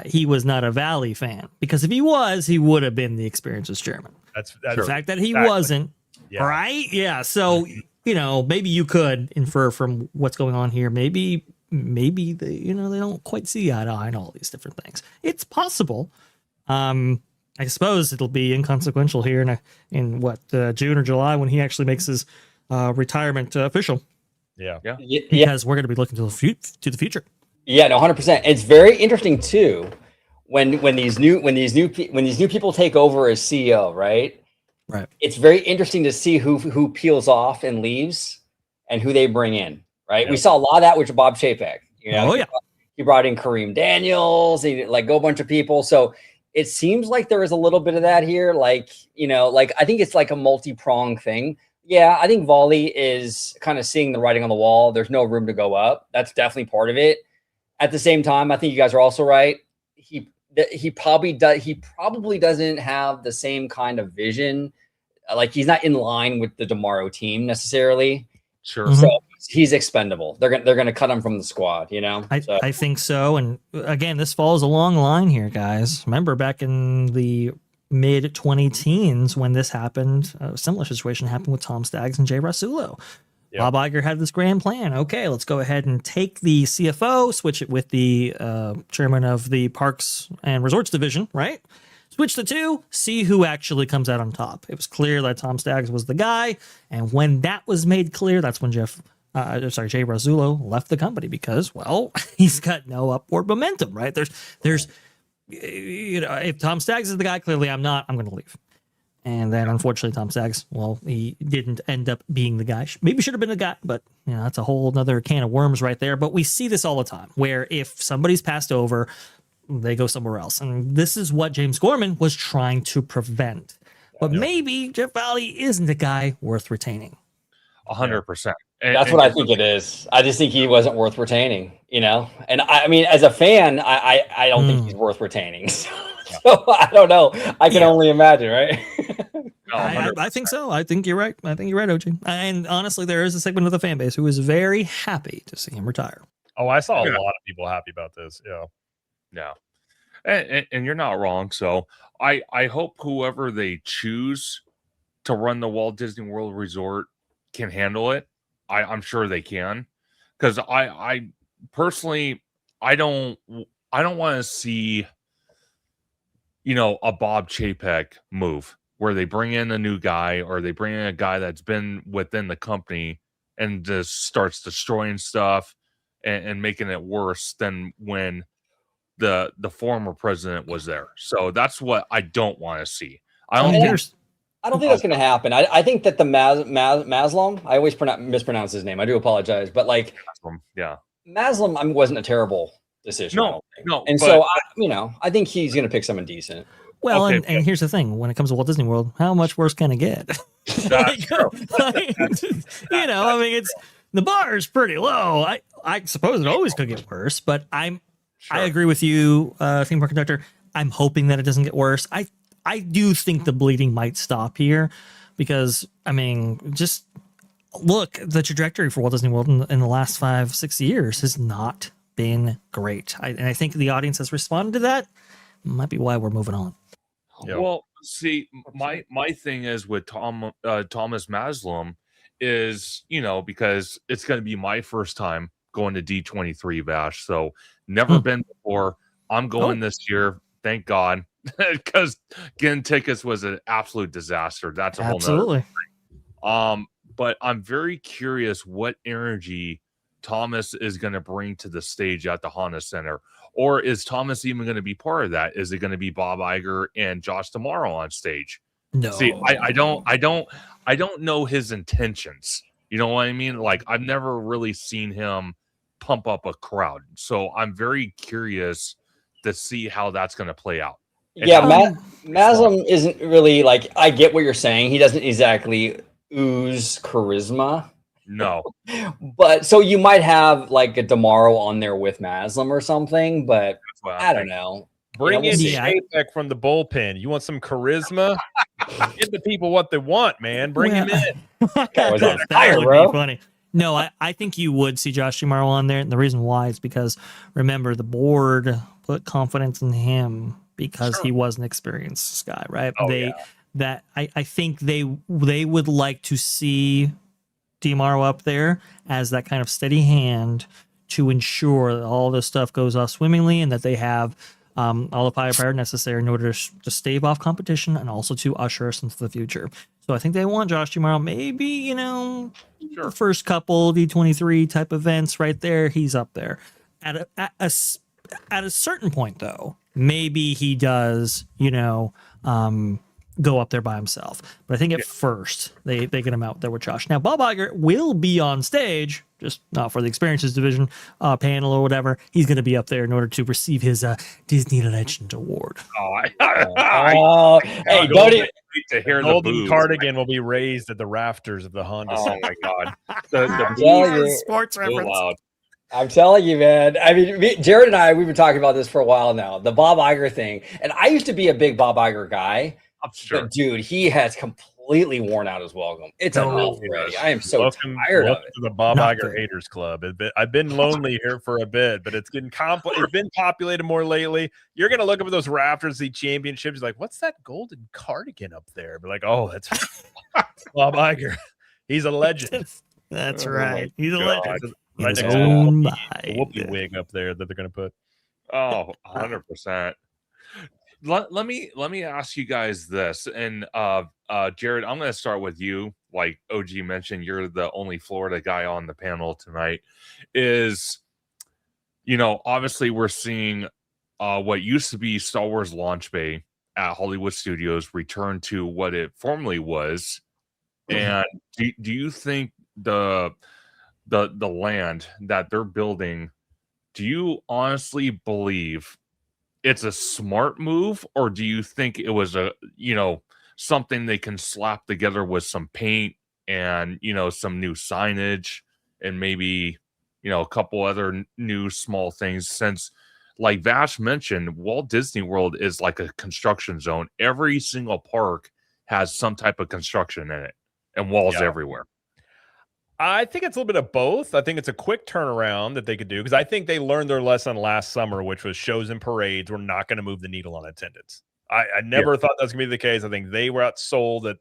he was not a Valley fan, because if he was, he would have been the experiences chairman. That's the fact that he wasn't, right? Yeah. So maybe you could infer from what's going on here. Maybe they they don't quite see eye to eye on all these different things. It's possible. I suppose it'll be inconsequential here in June or July, when he actually makes his retirement official. Yeah. Because we're going to be looking to the future. Yeah, no, 100%. It's very interesting too when these new people take over as CEO, right? Right. It's very interesting to see who peels off and leaves and who they bring in. Right. Yep. We saw a lot of that with Bob Chapek. He brought in Kareem Daniels, he go a bunch of people. So it seems like there is a little bit of that here. I think it's like a multi-pronged thing. Yeah, I think Volley is kind of seeing the writing on the wall. There's no room to go up. That's definitely part of it. At the same time, I think you guys are also right. He probably doesn't have the same kind of vision. Like, he's not in line with the DeMauro team necessarily. Sure. So he's expendable. They're gonna cut him from the squad. I think so. And again, this follows a long line here, guys. Remember back in the mid 2010s when this happened, a similar situation happened with Tom Staggs and Jay Rasulo. Yep. Bob Iger had this grand plan. Okay, let's go ahead and take the CFO, switch it with the chairman of the Parks and Resorts Division, right? Switch the two, see who actually comes out on top. It was clear that Tom Staggs was the guy, and when that was made clear, that's when Jay Rasulo left the company, because, well, he's got no upward momentum, right? There's if Tom Staggs is the guy, clearly I'm not. I'm going to leave. And then, unfortunately, Tom Staggs, well, he didn't end up being the guy. Maybe should have been the guy, but that's a whole other can of worms right there. But we see this all the time, where if somebody's passed over, they go somewhere else. And this is what James Gorman was trying to prevent. But maybe Jeff Volley isn't a guy worth retaining. 100%. That's what I think it is. I just think he wasn't worth retaining, And I mean, as a fan, I don't think he's worth retaining. So I don't know. I can only imagine, right? I think so. I think you're right. OG. And honestly, there is a segment of the fan base who is very happy to see him retire. Oh, I saw a lot of people happy about this. Yeah. And you're not wrong. So I hope whoever they choose to run the Walt Disney World Resort can handle it. I'm sure they can, because I personally, I don't want to see a Bob Chapek move. where they bring in a new guy or they bring in a guy that's been within the company and just starts destroying stuff and making it worse than when the former president was there. So that's what I don't want to see. I don't think that's going to happen. I think that the Maslam, I always mispronounce his name. I do apologize, but like Maslam wasn't a terrible decision. No. And so I think he's going to pick someone decent. Well, and here's the thing: when it comes to Walt Disney World, how much worse can it get? That's true. I mean, the bar is pretty low. I suppose it always could get worse, but I agree with you, theme park conductor. I'm hoping that it doesn't get worse. I do think the bleeding might stop here because, I mean, just look, the trajectory for Walt Disney World in the last 5-6 years has not been great. And I think the audience has responded to that. Might be why we're moving on. Yep. Well, see, my thing is with Thomas Maslam is, because it's going to be my first time going to D23 Vash. So never been before. I'm going this year. Thank God. Because getting tickets was an absolute disaster. That's a whole nother thing. But I'm very curious what energy Thomas is going to bring to the stage at the Honda Center. Or is Thomas even going to be part of that? Is it going to be Bob Iger and Josh Tomorrow on stage? No. See, I don't know his intentions. You know what I mean? Like, I've never really seen him pump up a crowd. So I'm very curious to see how that's going to play out. Maslam isn't really like, I get what you're saying. He doesn't exactly ooze charisma. No. But so you might have like a Tomorrow on there with Maslam or something, but I don't know. Bring in Shapek from the bullpen. You want some charisma? Give the people what they want, man. Bring him in. That would be funny. No, I think you would see Josh Tomorrow on there. And the reason why is because, remember, the board put confidence in him because he was an experienced guy, right? I think they would like to see DeMaro up there as that kind of steady hand to ensure that all this stuff goes off swimmingly and that they have all the firepower necessary in order to stave off competition and also to usher us into the future. So I think they want Josh tomorrow. Maybe, the first couple D23 type events right there, he's up there. At a certain point, though, maybe he does, go up there by himself. But I think at first they get him out there with Josh. Now, Bob Iger will be on stage, just not for the Experiences Division panel or whatever. He's going to be up there in order to receive his Disney Legend Award. Hey, don't to hear the golden cardigan will be raised at the rafters of the Honda. Oh my God! The sports reference. I'm telling you, man. I mean, Jared and I, we've been talking about this for a while now. The Bob Iger thing, and I used to be a big Bob Iger guy. I'm sure. But dude, he has completely worn out his welcome. It's enough already. I am so tired of it. To the Bob Iger Haters Club. I've been lonely here for a bit, but it's getting it's been populated more lately. You're gonna look up at those rafters, the championships, like, what's that golden cardigan up there? But like, oh, that's Bob Iger. He's a legend. That's right. He's a legend. Right next to the whoopee wig up there that they're gonna put. Oh, 100%. Let me ask you guys this, and Jared, I'm going to start with you. Like OG mentioned, you're the only Florida guy on the panel tonight. Obviously we're seeing what used to be Star Wars Launch Bay at Hollywood Studios return to what it formerly was. And do you think the land that they're building, do you honestly believe it's a smart move, or do you think it was something they can slap together with some paint and some new signage and maybe a couple other new small things? Since, like Vash mentioned, Walt Disney World is like a construction zone. Every single park has some type of construction in it and walls everywhere. I think it's a little bit of both. I think it's a quick turnaround that they could do because I think they learned their lesson last summer, which was shows and parades were not going to move the needle on attendance. I never thought that was going to be the case. I think they were outsold that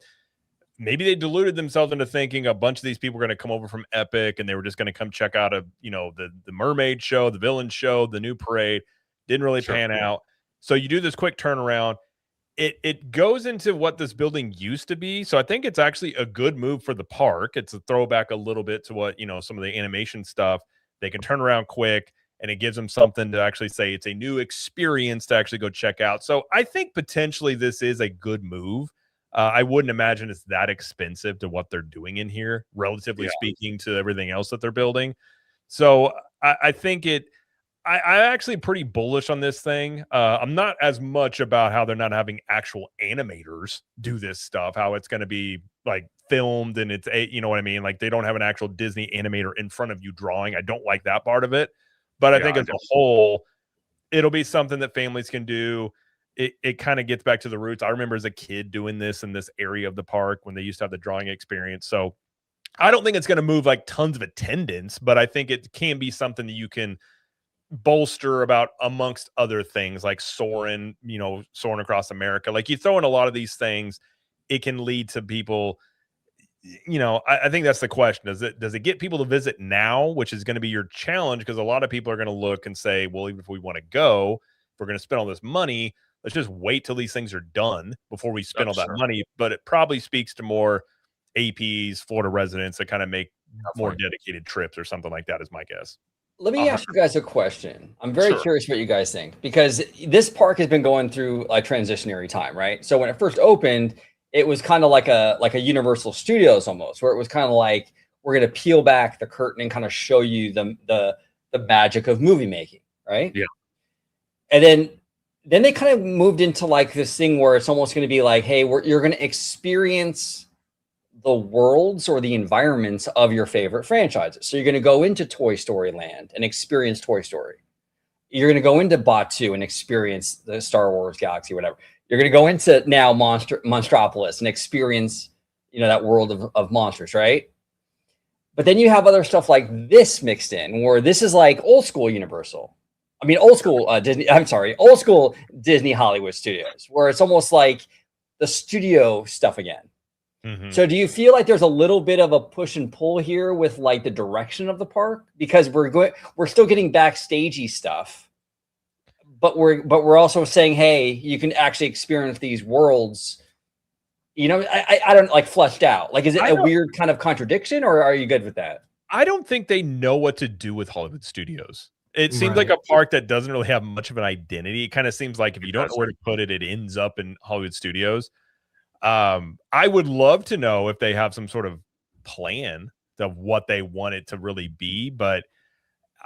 maybe they deluded themselves into thinking a bunch of these people were going to come over from Epic and they were just going to come check out the mermaid show, the villain show, the new parade. Didn't really pan out. So you do this quick turnaround. it goes into what this building used to be. So I think it's actually a good move for the park. It's a throwback a little bit to what, some of the animation stuff. They can turn around quick, and it gives them something to actually say it's a new experience to actually go check out. So I think potentially this is a good move. I wouldn't imagine it's that expensive to what they're doing in here, relatively speaking to everything else that they're building. So I think I'm actually pretty bullish on this thing. I'm not as much about how they're not having actual animators do this stuff, how it's going to be like filmed and it's you know what I mean? Like they don't have an actual Disney animator in front of you drawing. I don't like that part of it. But I think as a whole, it'll be something that families can do. It kind of gets back to the roots. I remember as a kid doing this in this area of the park when they used to have the drawing experience. So I don't think it's going to move like tons of attendance, but I think it can be something that you can bolster about amongst other things like soaring across America. Like you throw in a lot of these things, it can lead to people, I think that's the question. Does it get people to visit now, which is going to be your challenge? Because a lot of people are going to look and say, well, even if we want to go, if we're going to spend all this money, let's just wait till these things are done before we spend all that money. But it probably speaks to more APs, Florida residents that kind of make more dedicated trips or something like that is my guess. Let me ask you guys a question. I'm very curious what you guys think, because this park has been going through a transitionary time, right? So when it first opened, it was kind of like a Universal Studios almost, where it was kind of like, we're going to peel back the curtain and kind of show you the magic of movie making, right? Yeah. And then they kind of moved into like this thing where it's almost going to be like, hey, you're going to experience the worlds or the environments of your favorite franchises. So you're going to go into Toy Story Land and experience Toy Story. You're going to go into Batuu and experience the Star Wars Galaxy, whatever. You're going to go into now Monstropolis and experience, that world of monsters, right? But then you have other stuff like this mixed in, where this is like old school Universal. I mean, old school Disney. I'm sorry, old school Disney Hollywood Studios, where it's almost like the studio stuff again. Mm-hmm. So do you feel like there's a little bit of a push and pull here with like the direction of the park? Because we're still getting backstagey stuff, but we're also saying, hey, you can actually experience these worlds. I don't like fleshed out. Like, is it a weird kind of contradiction, or are you good with that? I don't think they know what to do with Hollywood Studios. It seems like a park that doesn't really have much of an identity. It kind of seems like if you don't know where to put it, it ends up in Hollywood Studios. I would love to know if they have some sort of plan of what they want it to really be. But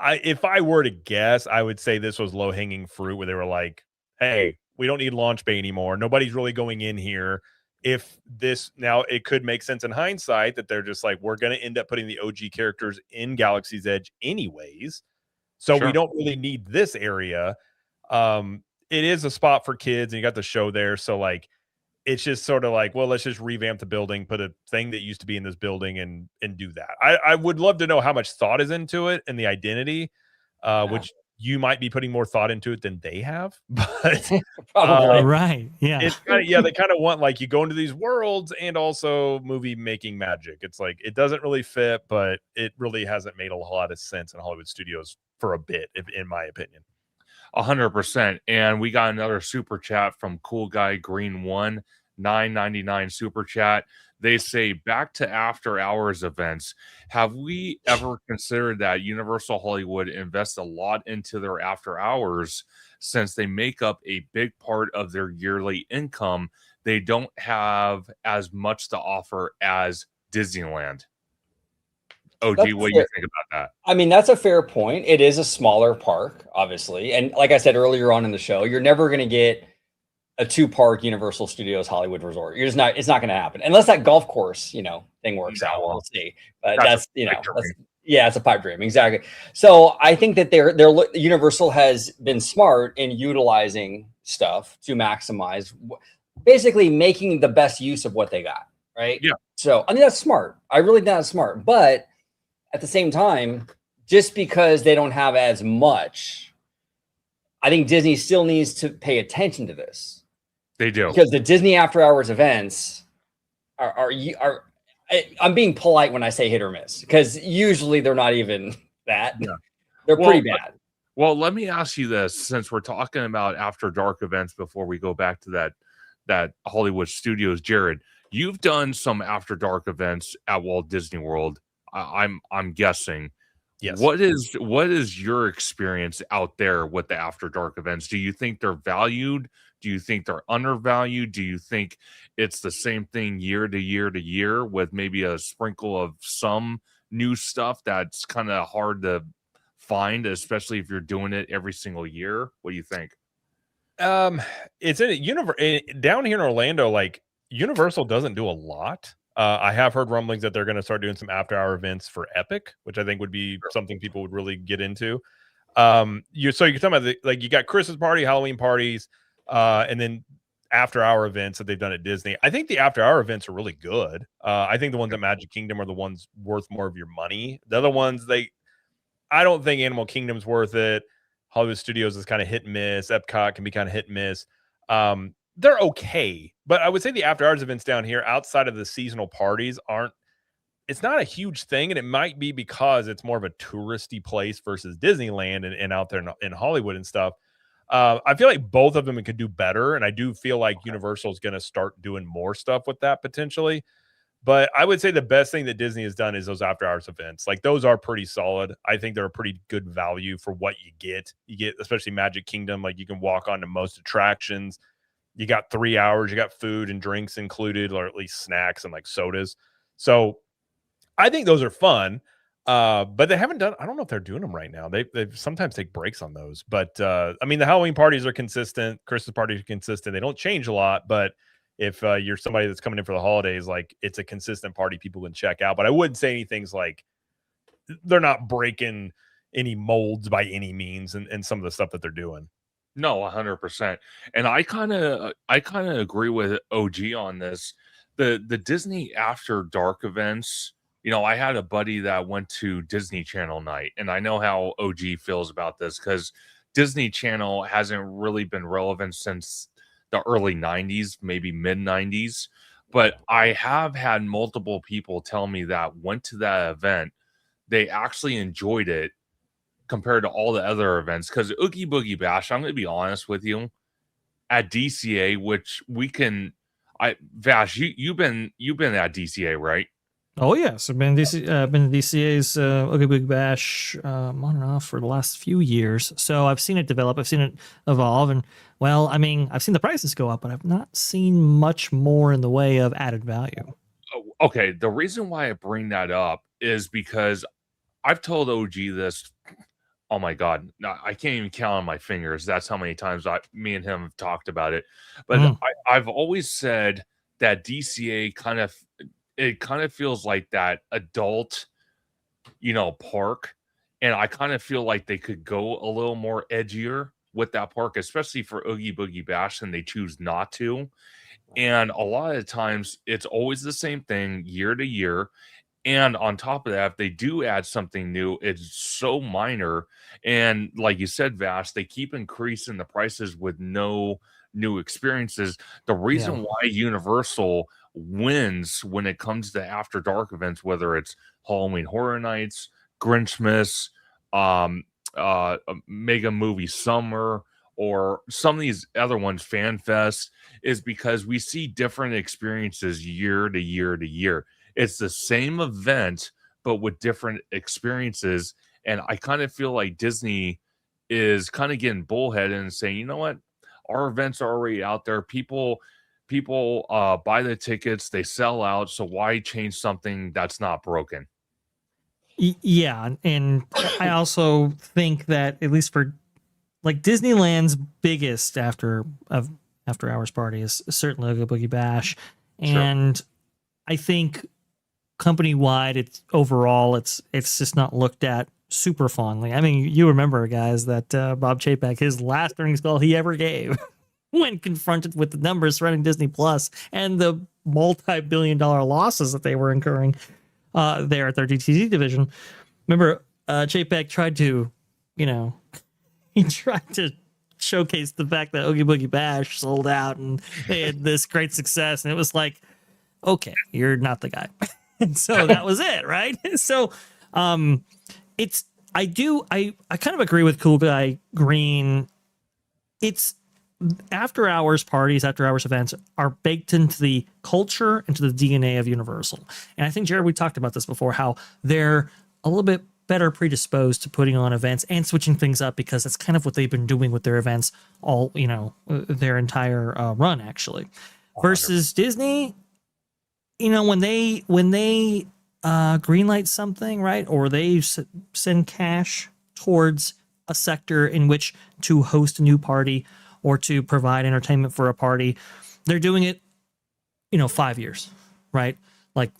if I were to guess, I would say this was low-hanging fruit where they were like, hey, we don't need Launch Bay anymore. Nobody's really going in here. If this now, it could make sense in hindsight that they're just like, we're going to end up putting the OG characters in Galaxy's Edge anyways. So we don't really need this area. It is a spot for kids and you got the show there. So like, it's just sort of like, well, let's just revamp the building, put a thing that used to be in this building and do that. I would love to know how much thought is into it and the identity, which you might be putting more thought into it than they have. But probably right. Yeah. It's kinda, they kind of want like you go into these worlds and also movie making magic. It's like it doesn't really fit, but it really hasn't made a lot of sense in Hollywood Studios for a bit, in my opinion. 100%. And we got another super chat from Cool Guy Green 1, $9.99 super chat. They say, back to after hours events. Have we ever considered that Universal Hollywood invests a lot into their after hours since they make up a big part of their yearly income? They don't have as much to offer as Disneyland. OG, what do you think about that? I mean, that's a fair point. It is a smaller park, obviously. And like I said earlier on in the show, you're never going to get a 2-park Universal Studios Hollywood Resort. It's not going to happen unless that golf course, thing works out. We'll see. But it's a pipe dream. Exactly. So I think that Universal has been smart in utilizing stuff to maximize, basically making the best use of what they got. Right. Yeah. So I mean, that's smart. I really think that's smart. But at the same time, just because they don't have as much, I think Disney still needs to pay attention to this. They do. Because the Disney after hours events are I'm being polite when I say hit or miss, because usually they're not even that. Yeah. They're pretty bad. Well, let me ask you this, since we're talking about after dark events before we go back to that Hollywood Studios. Jared, you've done some After Dark events at Walt Disney World. I'm guessing. Yes. What is your experience out there with the After Dark events? Do you think they're valued? Do you think they're undervalued? Do you think it's the same thing year to year to year with maybe a sprinkle of some new stuff that's kind of hard to find, especially if you're doing it every single year? What do you think? It's down here in Orlando, like Universal doesn't do a lot. I have heard rumblings that they're going to start doing some after-hour events for Epic, which I think would be something people would really get into. You're talking about you got Christmas party, Halloween parties, and then after-hour events that they've done at Disney. I think the after-hour events are really good. I think the ones at Magic Kingdom are the ones worth more of your money. The other ones, I don't think Animal Kingdom's worth it. Hollywood Studios is kind of hit and miss. Epcot can be kind of hit and miss. They're okay, but I would say the after hours events down here outside of the seasonal parties it's not a huge thing. And it might be because it's more of a touristy place versus Disneyland and out there in Hollywood and stuff. I feel like both of them could do better. And I do feel like Universal is going to start doing more stuff with that potentially. But I would say the best thing that Disney has done is those after hours events. Like those are pretty solid. I think they're a pretty good value for what you get. You get, especially Magic Kingdom, like you can walk onto most attractions. You got 3 hours, you got food and drinks included, or at least snacks and like sodas. So I think those are fun. But they haven't done, I don't know if they're doing them right now. They sometimes take breaks on those. But I mean, the Halloween parties are consistent, Christmas parties are consistent. They don't change a lot, but if you're somebody that's coming in for the holidays, like it's a consistent party people can check out. But I wouldn't say anything's like they're not breaking any molds by any means and some of the stuff that they're doing. No, 100%. And I kind of agree with OG on this. The Disney After Dark events, I had a buddy that went to Disney Channel night, and I know how OG feels about this because Disney Channel hasn't really been relevant since the early 90s, maybe mid 90s. But I have had multiple people tell me that went to that event, they actually enjoyed it compared to all the other events. Because Oogie Boogie Bash, I'm going to be honest with you, at DCA, which Vash, you've been at DCA, right? Oh yes, I've been to DCA's Oogie Boogie Bash on and off for the last few years. So I've seen it develop, I've seen it evolve, and well, I mean, I've seen the prices go up, but I've not seen much more in the way of added value. Okay, the reason why I bring that up is because I've told OG this. Oh my God, I can't even count on my fingers. That's how many times me and him have talked about it. But I've always said that DCA kind of feels like that adult, park. And I kind of feel like they could go a little more edgier with that park, especially for Oogie Boogie Bash, and they choose not to. And a lot of times it's always the same thing year to year. And on top of that, if they do add something new, it's so minor. And like you said, Vash, they keep increasing the prices with no new experiences. The reason why Universal wins when it comes to After Dark events, whether it's Halloween Horror Nights, Grinchmas, Mega Movie Summer, or some of these other ones, Fan Fest, is because we see different experiences year to year to year. It's the same event, but with different experiences. And I kind of feel like Disney is kind of getting bullheaded and saying, you know what? Our events are already out there. People buy the tickets, they sell out. So why change something that's not broken? Yeah. And I also think that at least for like Disneyland's biggest after hours party is certainly Oogie Boogie Bash. And I think company wide, it's just not looked at super fondly. I mean, you remember, guys, that Bob Chapek, his last earnings call he ever gave, when confronted with the numbers surrounding Disney Plus and the multi-billion-dollar losses that they were incurring there at their DTC division. Remember, Chapek tried to, he tried to showcase the fact that Oogie Boogie Bash sold out and they had this great success, and it was like, okay, you're not the guy. And so that was it, right? So I kind of agree with Cool Guy Green. It's after hours parties, after hours events are baked into the culture, into the DNA of Universal. And I think, Jared, we talked about this before, how they're a little bit better predisposed to putting on events and switching things up, because that's kind of what they've been doing with their events all, their entire run, actually. Versus 100%. Disney, when they greenlight something, right, or they send cash towards a sector in which to host a new party or to provide entertainment for a party, they're doing it, 5 years, right? Like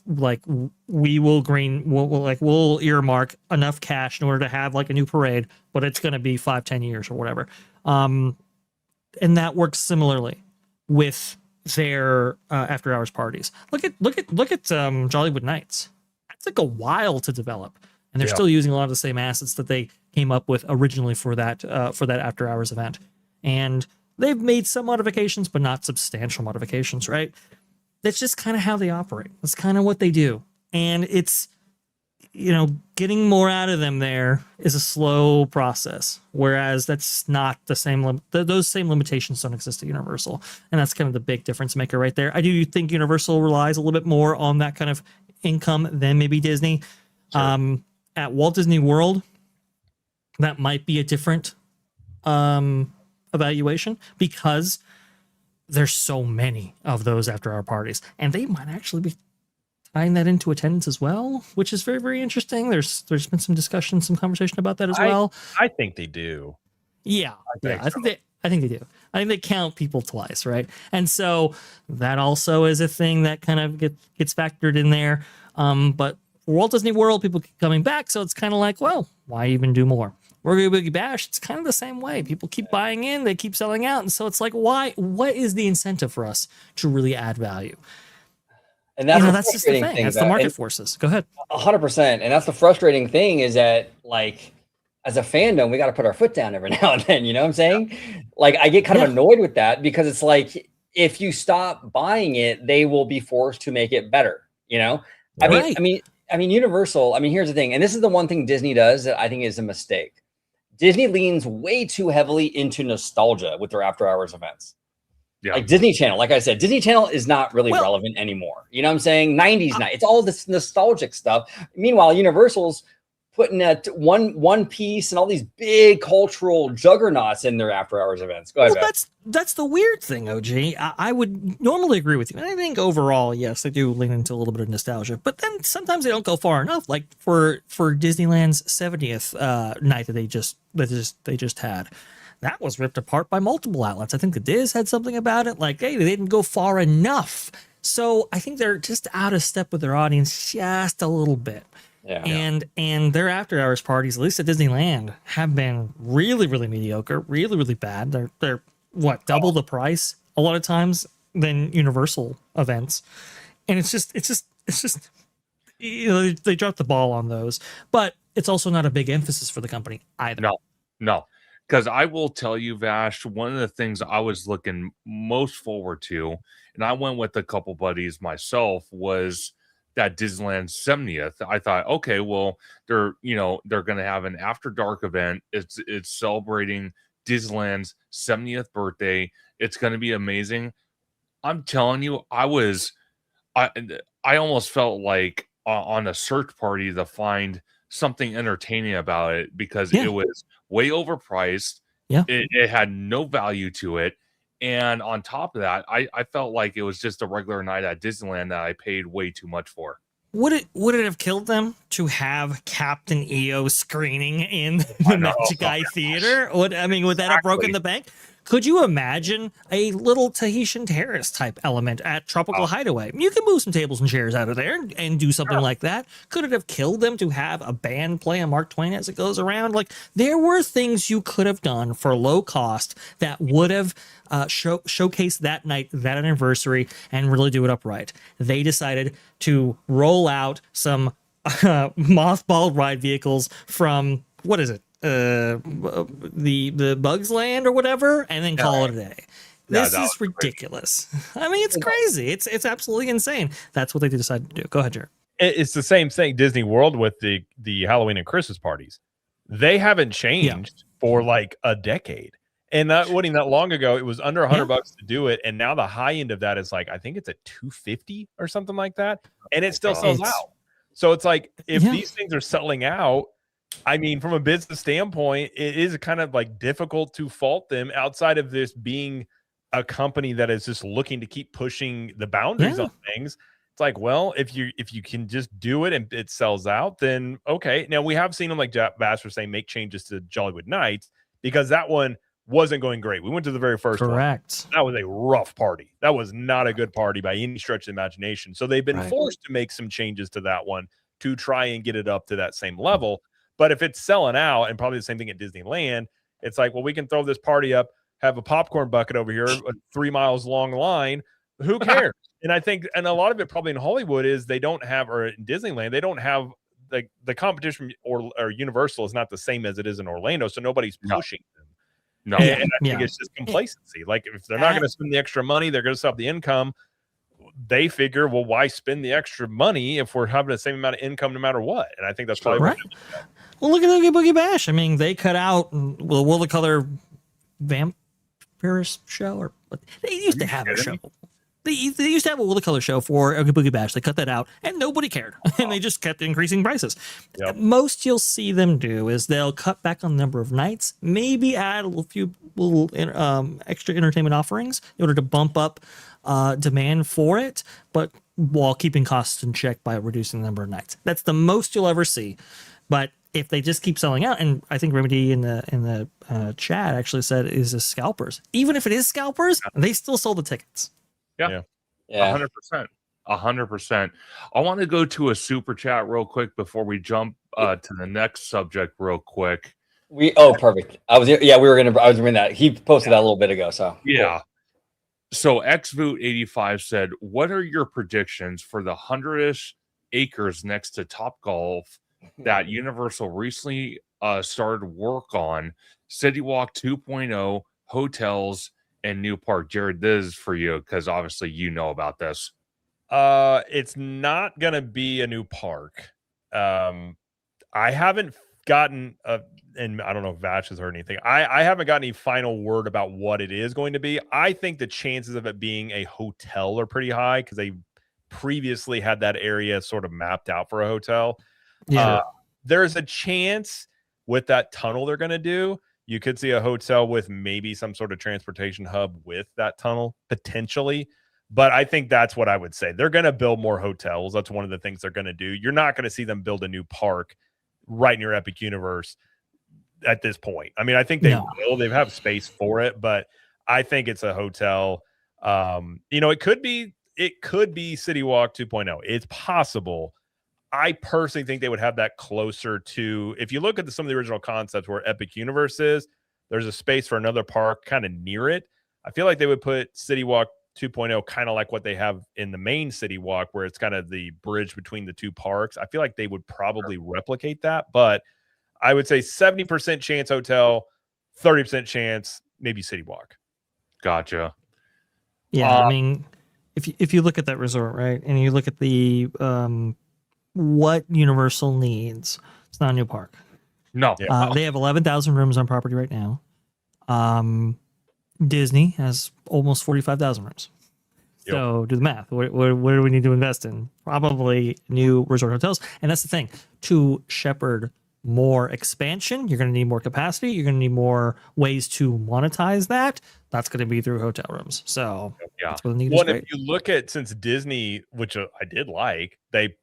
we'll earmark enough cash in order to have like a new parade, but it's going to be 5-10 years or whatever. And that works similarly with their after hours parties. Look at Jollywood Nights. That took a while to develop, and they're still using a lot of the same assets that they came up with originally for that after hours event. And they've made some modifications, but not substantial modifications, right? That's just kind of how they operate. That's kind of what they do. And it's, getting more out of them there is a slow process. Whereas that's not the same, those same limitations don't exist at Universal. And that's kind of the big difference maker right there. I do think Universal relies a little bit more on that kind of income than maybe Disney. Sure. At Walt Disney World, that might be a different evaluation, because there's so many of those after hour parties, and they might actually be tying that into attendance as well, which is very, very interesting. There's been some discussion, some conversation about that as well. I think they do. Yeah, I think they do. I think they count people twice, right? And so that also is a thing that kind of gets factored in there. But for Walt Disney World, people keep coming back, so it's kind of like, well, why even do more? Oogie Boogie Bash, it's kind of the same way. People keep buying in, they keep selling out, and so it's like, why? What is the incentive for us to really add value? And that's just the thing. That's the market forces. Go ahead. 100%. And that's the frustrating thing, is that, like, as a fandom, we got to put our foot down every now and then. You know what I'm saying? Like, I get kind of annoyed with that, because it's like, if you stop buying it, they will be forced to make it better. I mean, Universal. I mean, here's the thing, and this is the one thing Disney does that I think is a mistake. Disney leans way too heavily into nostalgia with their after hours events. Yeah. Like Disney Channel, like I said, Disney Channel is not really relevant anymore. You know what I'm saying? 90s night. It's all this nostalgic stuff. Meanwhile, Universal's putting that One Piece and all these big cultural juggernauts in their after hours events. Go ahead. Well, that's the weird thing, OG. I would normally agree with you. And I think overall, yes, they do lean into a little bit of nostalgia, but then sometimes they don't go far enough. Like for Disneyland's 70th night that they just had. That was ripped apart by multiple outlets. I think the Diz had something about it. Like, hey, they didn't go far enough. So I think they're just out of step with their audience just a little bit. Yeah. And their after hours parties, at least at Disneyland, have been really, really mediocre, really, really bad. They're double the price a lot of times than Universal events. And it's just they dropped the ball on those. But it's also not a big emphasis for the company either. No. Because I will tell you, Vash, one of the things I was looking most forward to, and I went with a couple buddies myself, was that Disneyland 70th. I thought, okay, well, they're going to have an after dark event. It's celebrating Disneyland's 70th birthday. It's going to be amazing. I'm telling you, I almost felt like on a search party to find something entertaining about it, because it was way overpriced. Yeah, it had no value to it. And on top of that, I felt like it was just a regular night at Disneyland that I paid way too much for. Would it have killed them to have Captain EO screening in the Magic Eye Theater? Would that have broken the bank? Could you imagine a little Tahitian Terrace type element at Tropical Hideaway? You can move some tables and chairs out of there and do something like that. Could it have killed them to have a band play on Mark Twain as it goes around? Like, there were things you could have done for low cost that would have showcased that night, that anniversary, and really do it upright. They decided to roll out some mothballed ride vehicles from, what is it? The Bugs Land or whatever, and then call it a day. This is ridiculous. Crazy. I mean, it's crazy. It's absolutely insane. That's what they decided to do. Go ahead, Jared. It's the same thing Disney World with the Halloween and Christmas parties. They haven't changed for like a decade. And that wasn't that long ago. It was under $100 to do it, and now the high end of that is like I think it's at $250 or something like that, and it still sells out. So it's like if these things are selling out, I mean, from a business standpoint, it is kind of like difficult to fault them outside of this being a company that is just looking to keep pushing the boundaries on things. It's like, well, if you can just do it and it sells out, then okay. Now we have seen them, like Bass was saying, make changes to Jollywood Nights because that one wasn't going great. We went to the very first one. That was a rough party. That was not a good party by any stretch of the imagination. So they've been forced to make some changes to that one to try and get it up to that same level. But if it's selling out, and probably the same thing at Disneyland, it's like, well, we can throw this party up, have a popcorn bucket over here, a 3 miles long line. Who cares? And I think, and a lot of it probably in Hollywood is they don't have, or in Disneyland, they don't have like the competition or Universal is not the same as it is in Orlando. So nobody's pushing them. No, and I think it's just complacency. Like if they're not going to spend the extra money, they're going to stop the income. They figure, well, why spend the extra money if we're having the same amount of income no matter what? And I think that's probably right. Well, look at Oogie Boogie Bash. I mean, they cut out the Will the Color Vampires show, or they used to have a show. They used to have a Will the Color show for Oogie Boogie Bash. They cut that out, and nobody cared, and they just kept increasing prices. Most you'll see them do is they'll cut back on the number of nights, maybe add a few little extra entertainment offerings in order to bump up demand for it, but while keeping costs in check by reducing the number of nights. That's the most you'll ever see. But if they just keep selling out, and I think Remedy in the chat actually said is scalpers. Even if it is scalpers, they still sold the tickets. Yeah. 100%. 100%. I want to go to a super chat real quick before we jump to the next subject real quick. Perfect. I was reading that. He posted that a little bit ago. So yeah. Cool. So XVoot85 said, what are your predictions for the 100-ish acres next to Topgolf that Universal recently started work on? City Walk 2.0, hotels, and new park. Jared, this is for you because obviously you know about this. It's not going to be a new park. I haven't gotten and I don't know if Vash has heard anything. I haven't got any final word about what it is going to be. I think the chances of it being a hotel are pretty high because they previously had that area sort of mapped out for a hotel. There's a chance with that tunnel they're going to do, you could see a hotel with maybe some sort of transportation hub with that tunnel potentially. But I think that's what I would say. They're going to build more hotels. That's one of the things they're going to do. You're not going to see them build a new park right near Epic Universe at this point. I mean, I think they will. They have space for it, but I think it's a hotel. It could be City Walk 2.0. It's possible. I personally think they would have that closer to, if you look at some of the original concepts where Epic Universe is, there's a space for another park kind of near it. I feel like they would put City Walk 2.0 kind of like what they have in the main City Walk, where it's kind of the bridge between the two parks. I feel like they would probably replicate that, but I would say 70% chance hotel, 30% chance maybe City Walk. Gotcha. Yeah, I mean, if you look at that resort, right, and you look at the what Universal needs, it's not a new park. No. They have 11,000 rooms on property right now. Disney has almost 45,000 rooms. So do the math. What do we need to invest in? Probably new resort hotels. And that's the thing. To shepherd more expansion, you're going to need more capacity. You're going to need more ways to monetize that. That's going to be through hotel rooms. So that's what the need is. If you look at, since Disney, which I did like, they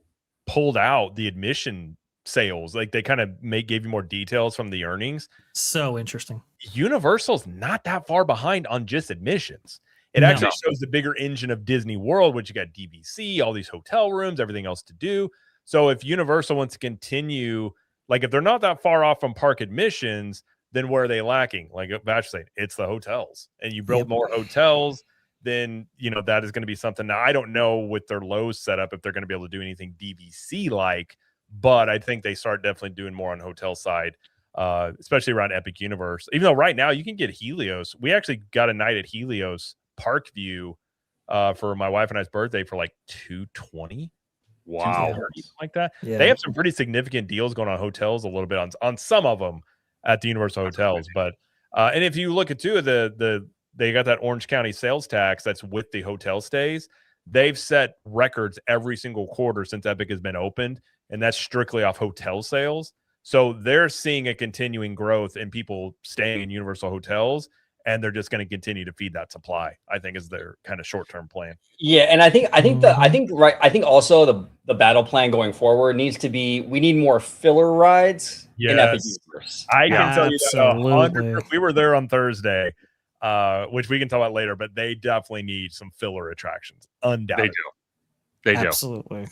pulled out the admission sales. Like they kind of gave you more details from the earnings. So interesting. Universal's not that far behind on just admissions. It actually shows the bigger engine of Disney World, which you got DVC, all these hotel rooms, everything else to do. So if Universal wants to continue, like if they're not that far off from park admissions, then where are they lacking? Like Batch saying, it's the hotels. And you build more hotels, then that is going to be something. Now I don't know with their Lowe's setup if they're going to be able to do anything DVC like, but I think they start definitely doing more on hotel side, especially around Epic Universe. Even though right now you can get Helios. We actually got a night at Helios Parkview for my wife and I's birthday for like $220. Wow, like that. They have some pretty significant deals going on hotels a little bit on some of them at the Universal hotels. But And if you look at too, they got that Orange County sales tax that's with the hotel stays. They've set records every single quarter since Epic has been opened, and that's strictly off hotel sales. So they're seeing a continuing growth in people staying in Universal hotels, and they're just going to continue to feed that supply, I think, is their kind of short-term plan. Yeah, and I think also the battle plan going forward needs to be, we need more filler rides in Epic Universe. I can tell you that we were there on Thursday, which we can talk about later, but they definitely need some filler attractions. Undoubtedly. They do. Absolutely.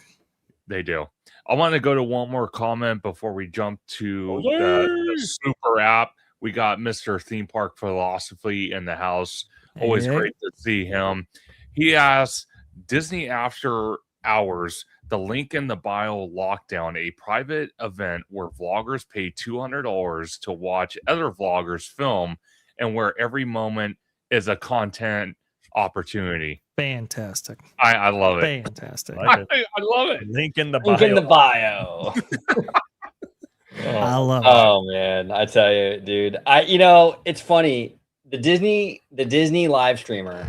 They do. I want to go to one more comment before we jump to the super app. We got Mr. Theme Park Philosophy in the house. Always great to see him. He asks, Disney After Hours, the link in the bio lockdown, a private event where vloggers pay $200 to watch other vloggers film and where every moment is a content opportunity. Fantastic. I love it. Fantastic. I love it. Link in the bio. Link in the bio. I love it. Oh man, I tell you, dude. It's funny. The Disney live streamer,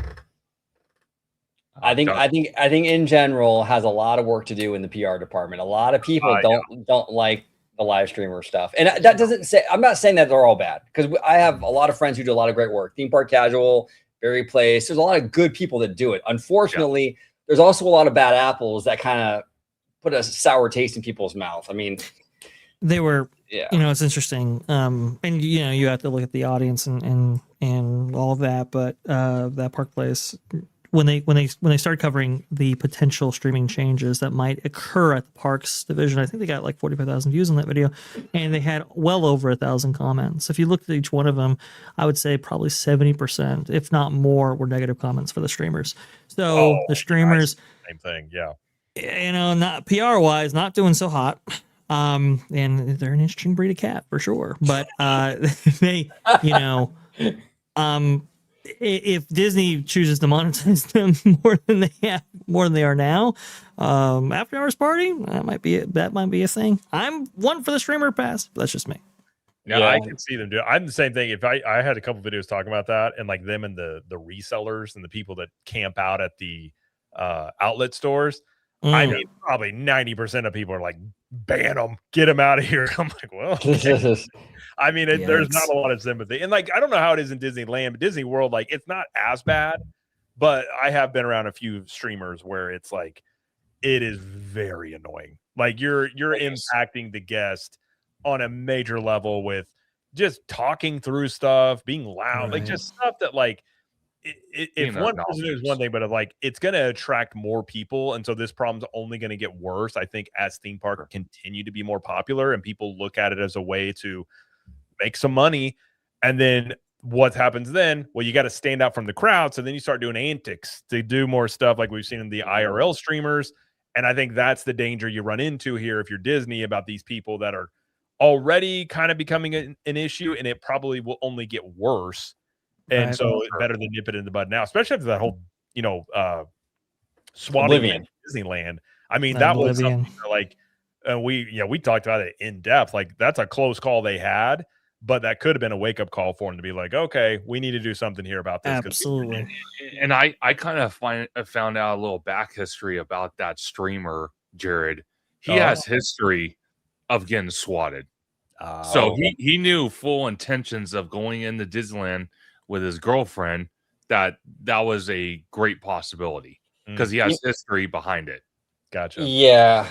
I think in general has a lot of work to do in the PR department. A lot of people don't like the live streamer stuff. And that doesn't say, I'm not saying that they're all bad, because I have a lot of friends who do a lot of great work. Theme Park Casual, Very Place. There's a lot of good people that do it. Unfortunately, there's also a lot of bad apples that kind of put a sour taste in people's mouth. I mean, they were, it's interesting. And you have to look at the audience and all of that, but that Park Place, when they started covering the potential streaming changes that might occur at the parks division, I think they got like 45,000 views on that video, and they had well over 1,000 comments. If you looked at each one of them, I would say probably 70%, if not more, were negative comments for the streamers. So the streamers, same thing, not PR wise, not doing so hot. And they're an interesting breed of cat for sure. But they, if Disney chooses to monetize them more than they are now, After Hours Party, that might be a thing. I'm one for the streamer pass. That's just me. Yeah, I can see them do it. I'm the same thing. If I had a couple videos talking about that, and like them and the resellers and the people that camp out at the outlet stores. I mean, probably 90% of people are like, ban them, get them out of here. I'm like, well, okay. I mean, there's not a lot of sympathy. And like, I don't know how it is in Disneyland, but Disney World, like, it's not as bad. But I have been around a few streamers where it's like, it is very annoying. Like, you're impacting the guest on a major level with just talking through stuff, being loud, like just stuff that like, if one person is one thing, but like it's going to attract more people, and so this problem's only going to get worse, I think, as theme parks continue to be more popular and people look at it as a way to make some money. And then what happens then? Well, you got to stand out from the crowd, so then you start doing antics to do more stuff like we've seen in the IRL streamers. And I think that's the danger you run into here if you're Disney, about these people that are already kind of becoming an issue, and it probably will only get worse. And so it's better than nip it in the bud now, especially after that whole, swatting in Disneyland. I mean, that was something like, we talked about it in depth. Like, that's a close call they had, but that could have been a wake up call for them to be like, okay, we need to do something here about this. Absolutely. And I kind of found out a little back history about that streamer, Jared. He has history of getting swatted. So he knew full intentions of going into Disneyland with his girlfriend, that was a great possibility because he has history behind it. Gotcha. Yeah.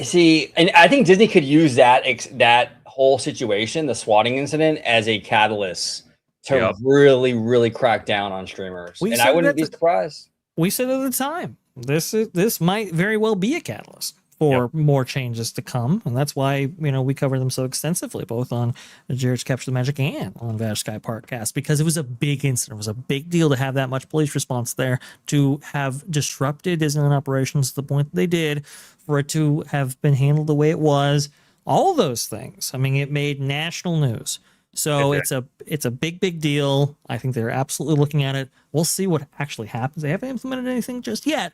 See, and I think Disney could use that whole situation, the swatting incident, as a catalyst to really, really crack down on streamers. And I wouldn't be surprised. We said at the time, this might very well be a catalyst for more changes to come, and that's why we cover them so extensively, both on Jared's Capture the Magic and on Vash Sky Parkcast, because it was a big incident. It was a big deal to have that much police response there, to have disrupted Disneyland operations to the point that they did, for it to have been handled the way it was. All those things. I mean, it made national news. So it's a big deal. I think they're absolutely looking at it. We'll see what actually happens. They haven't implemented anything just yet.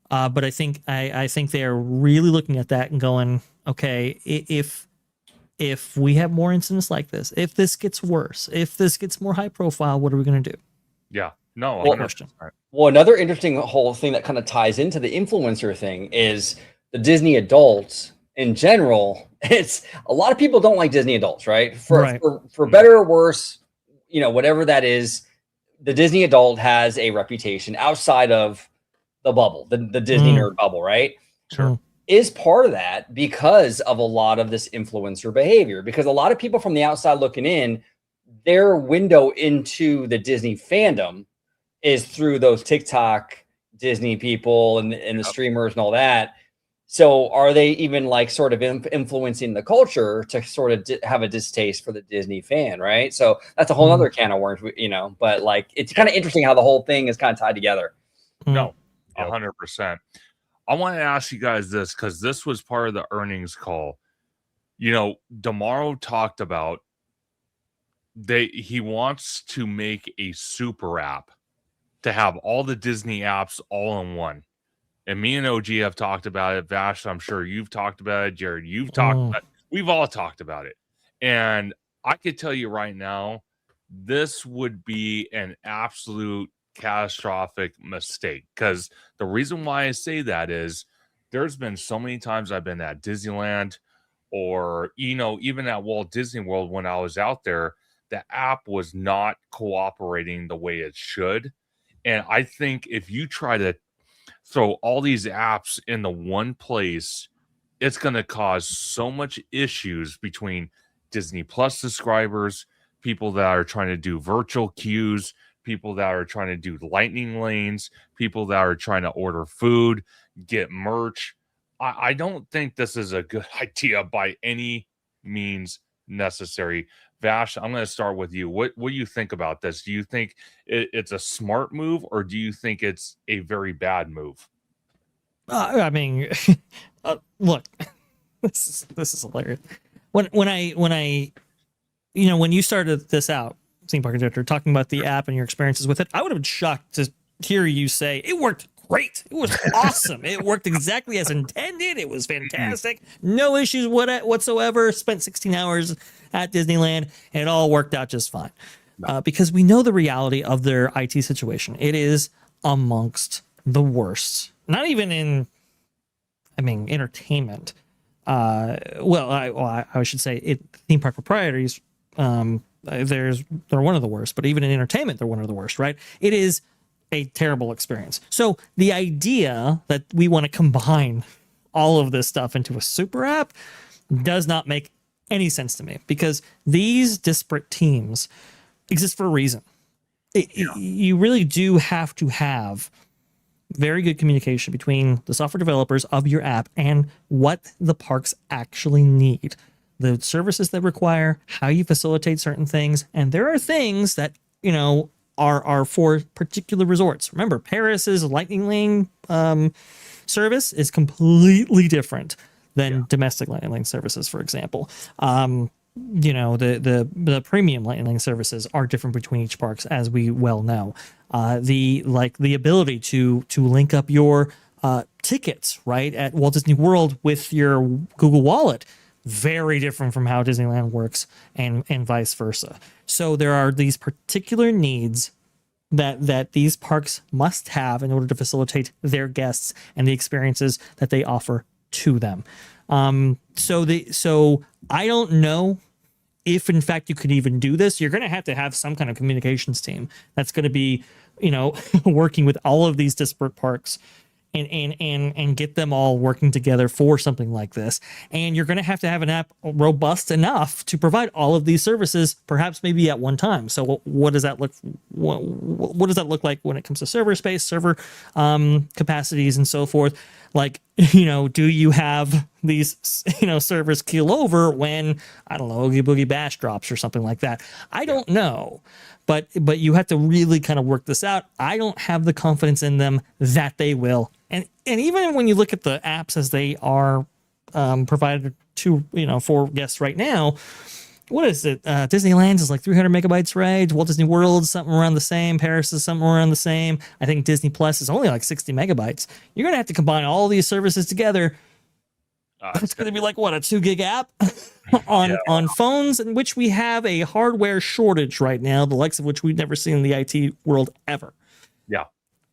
But I think they're really looking at that and going, okay, if if we have more incidents like this, if this gets worse, if this gets more high profile, what are we going to do? Yeah. No, Well, 100%. Well, another interesting whole thing that kind of ties into the influencer thing is the Disney adults in general. It's a lot of people don't like Disney adults, right? For better or worse, you know, whatever that is, the Disney adult has a reputation outside of the bubble, the Disney nerd bubble, right? Sure. Is part of that because of a lot of this influencer behavior, because a lot of people from the outside looking in, their window into the Disney fandom is through those TikTok Disney people and the streamers and all that. So are they even like sort of influencing the culture to sort of have a distaste for the Disney fan, right? So that's a whole other can of worms, you know, but like, it's kind of interesting how the whole thing is kind of tied together. No, 100%. I want to ask you guys this, because this was part of the earnings call. You know, DeMauro talked about he wants to make a super app to have all the Disney apps all in one. And me and OG have talked about it. Vash, I'm sure you've talked about it. Jared, you've talked about it. We've all talked about it. And I could tell you right now, this would be an absolute catastrophic mistake. Because the reason why I say that is there's been so many times I've been at Disneyland or, you know, even at Walt Disney World when I was out there, the app was not cooperating the way it should. And I think if you try to throw all these apps in the one place, it's going to cause so much issues between Disney Plus subscribers, people that are trying to do virtual queues, people that are trying to do lightning lanes, people that are trying to order food, get merch. I don't think this is a good idea by any means necessary. Vash, I'm going to start with you. What do you think about this? Do you think it's a smart move, or do you think it's a very bad move? I mean, look, this is hilarious. When I, you know, when you started this out, Theme Park Conductor, talking about the app and your experiences with it, I would have been shocked to hear you say it worked great. It was awesome. It worked exactly as intended. It was fantastic. No issues whatsoever. Spent 16 hours at Disneyland, and it all worked out just fine. Because we know the reality of their IT situation. It is amongst the worst. Not even in, I mean, entertainment. I should say theme park proprietaries. They're one of the worst, but even in entertainment, they're one of the worst, right? It is a terrible experience. So the idea that we want to combine all of this stuff into a super app does not make any sense to me, because these disparate teams exist for a reason. You really do have to have very good communication between the software developers of your app and what the parks actually need, the services that require, how you facilitate certain things. And there are things that, you know, are for particular resorts. Remember, Paris's Lightning Lane service is completely different than domestic Lightning Lane services, for example. You know, the premium Lightning Lane services are different between each parks, as we well know. The ability to link up your tickets, right, at Walt Disney World with your Google Wallet, very different from how Disneyland works, and vice versa. So there are these particular needs that these parks must have in order to facilitate their guests and the experiences that they offer to them. So I don't know if in fact you could even do this. You're going to have some kind of communications team that's going to be, you know, working with all of these disparate parks and get them all working together for something like this. And you're going to have an app robust enough to provide all of these services, perhaps maybe at one time. So what does that look? What does that look like when it comes to server space, server capacities, and so forth? Like, you know, do you have these, you know, servers keel over when, I don't know, Oogie Boogie Bash drops or something like that? I don't know. But you have to really kind of work this out. I don't have the confidence in them that they will. And even when you look at the apps as they are provided to, you know, for guests right now, what is it? Disneyland's is like 300 megabytes, right? Walt Disney World, something around the same. Paris is something around the same. I think Disney Plus is only like 60 megabytes. You're going to have to combine all these services together. It's going to be like what, a 2 gig app on phones, in which we have a hardware shortage right now, the likes of which we've never seen in the IT world ever. Yeah.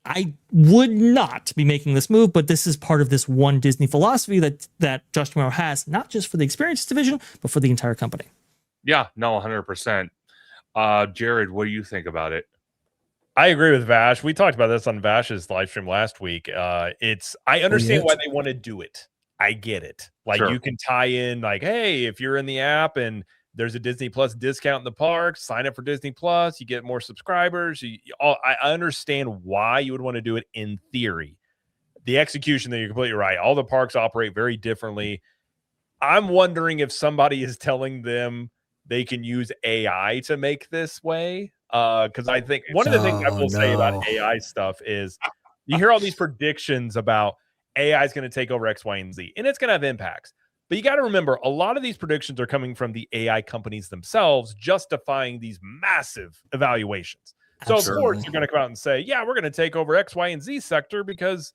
I would not be making this move, but this is part of this one Disney philosophy that Josh Tomorrow has, not just for the experiences division, but for the entire company. Yeah, no, 100%. Jared, what do you think about it? I agree with Vash. We talked about this on Vash's live stream last week. I understand why they want to do it. I get it. Like, you can tie in, like, hey, if you're in the app and there's a Disney Plus discount in the park, sign up for Disney Plus, you get more subscribers. I understand why you would want to do it in theory. The execution, that you're completely right. All the parks operate very differently. I'm wondering if somebody is telling them they can use AI to make this way. Because I think one of the things I will say about AI stuff is you hear all these predictions about AI is going to take over X, Y, and Z, and it's going to have impacts. But you got to remember, a lot of these predictions are coming from the AI companies themselves, justifying these massive evaluations. So, of course, you're going to come out and say, yeah, we're going to take over X, Y, and Z sector because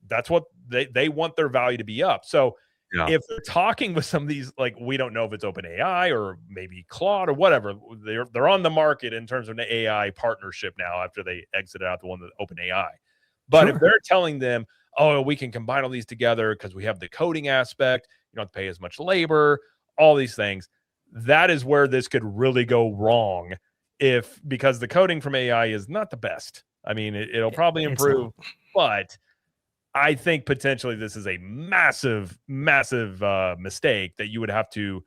that's what they want their value to be up. So, if they're talking with some of these, like, we don't know if it's OpenAI or maybe Claude or whatever, they're on the market in terms of an AI partnership now after they exited out the one with OpenAI. But if they're telling them, oh, we can combine all these together because we have the coding aspect, you don't have to pay as much labor, all these things, that is where this could really go wrong, because the coding from AI is not the best. I mean, it'll probably improve, but I think potentially this is a massive, massive mistake that you would have to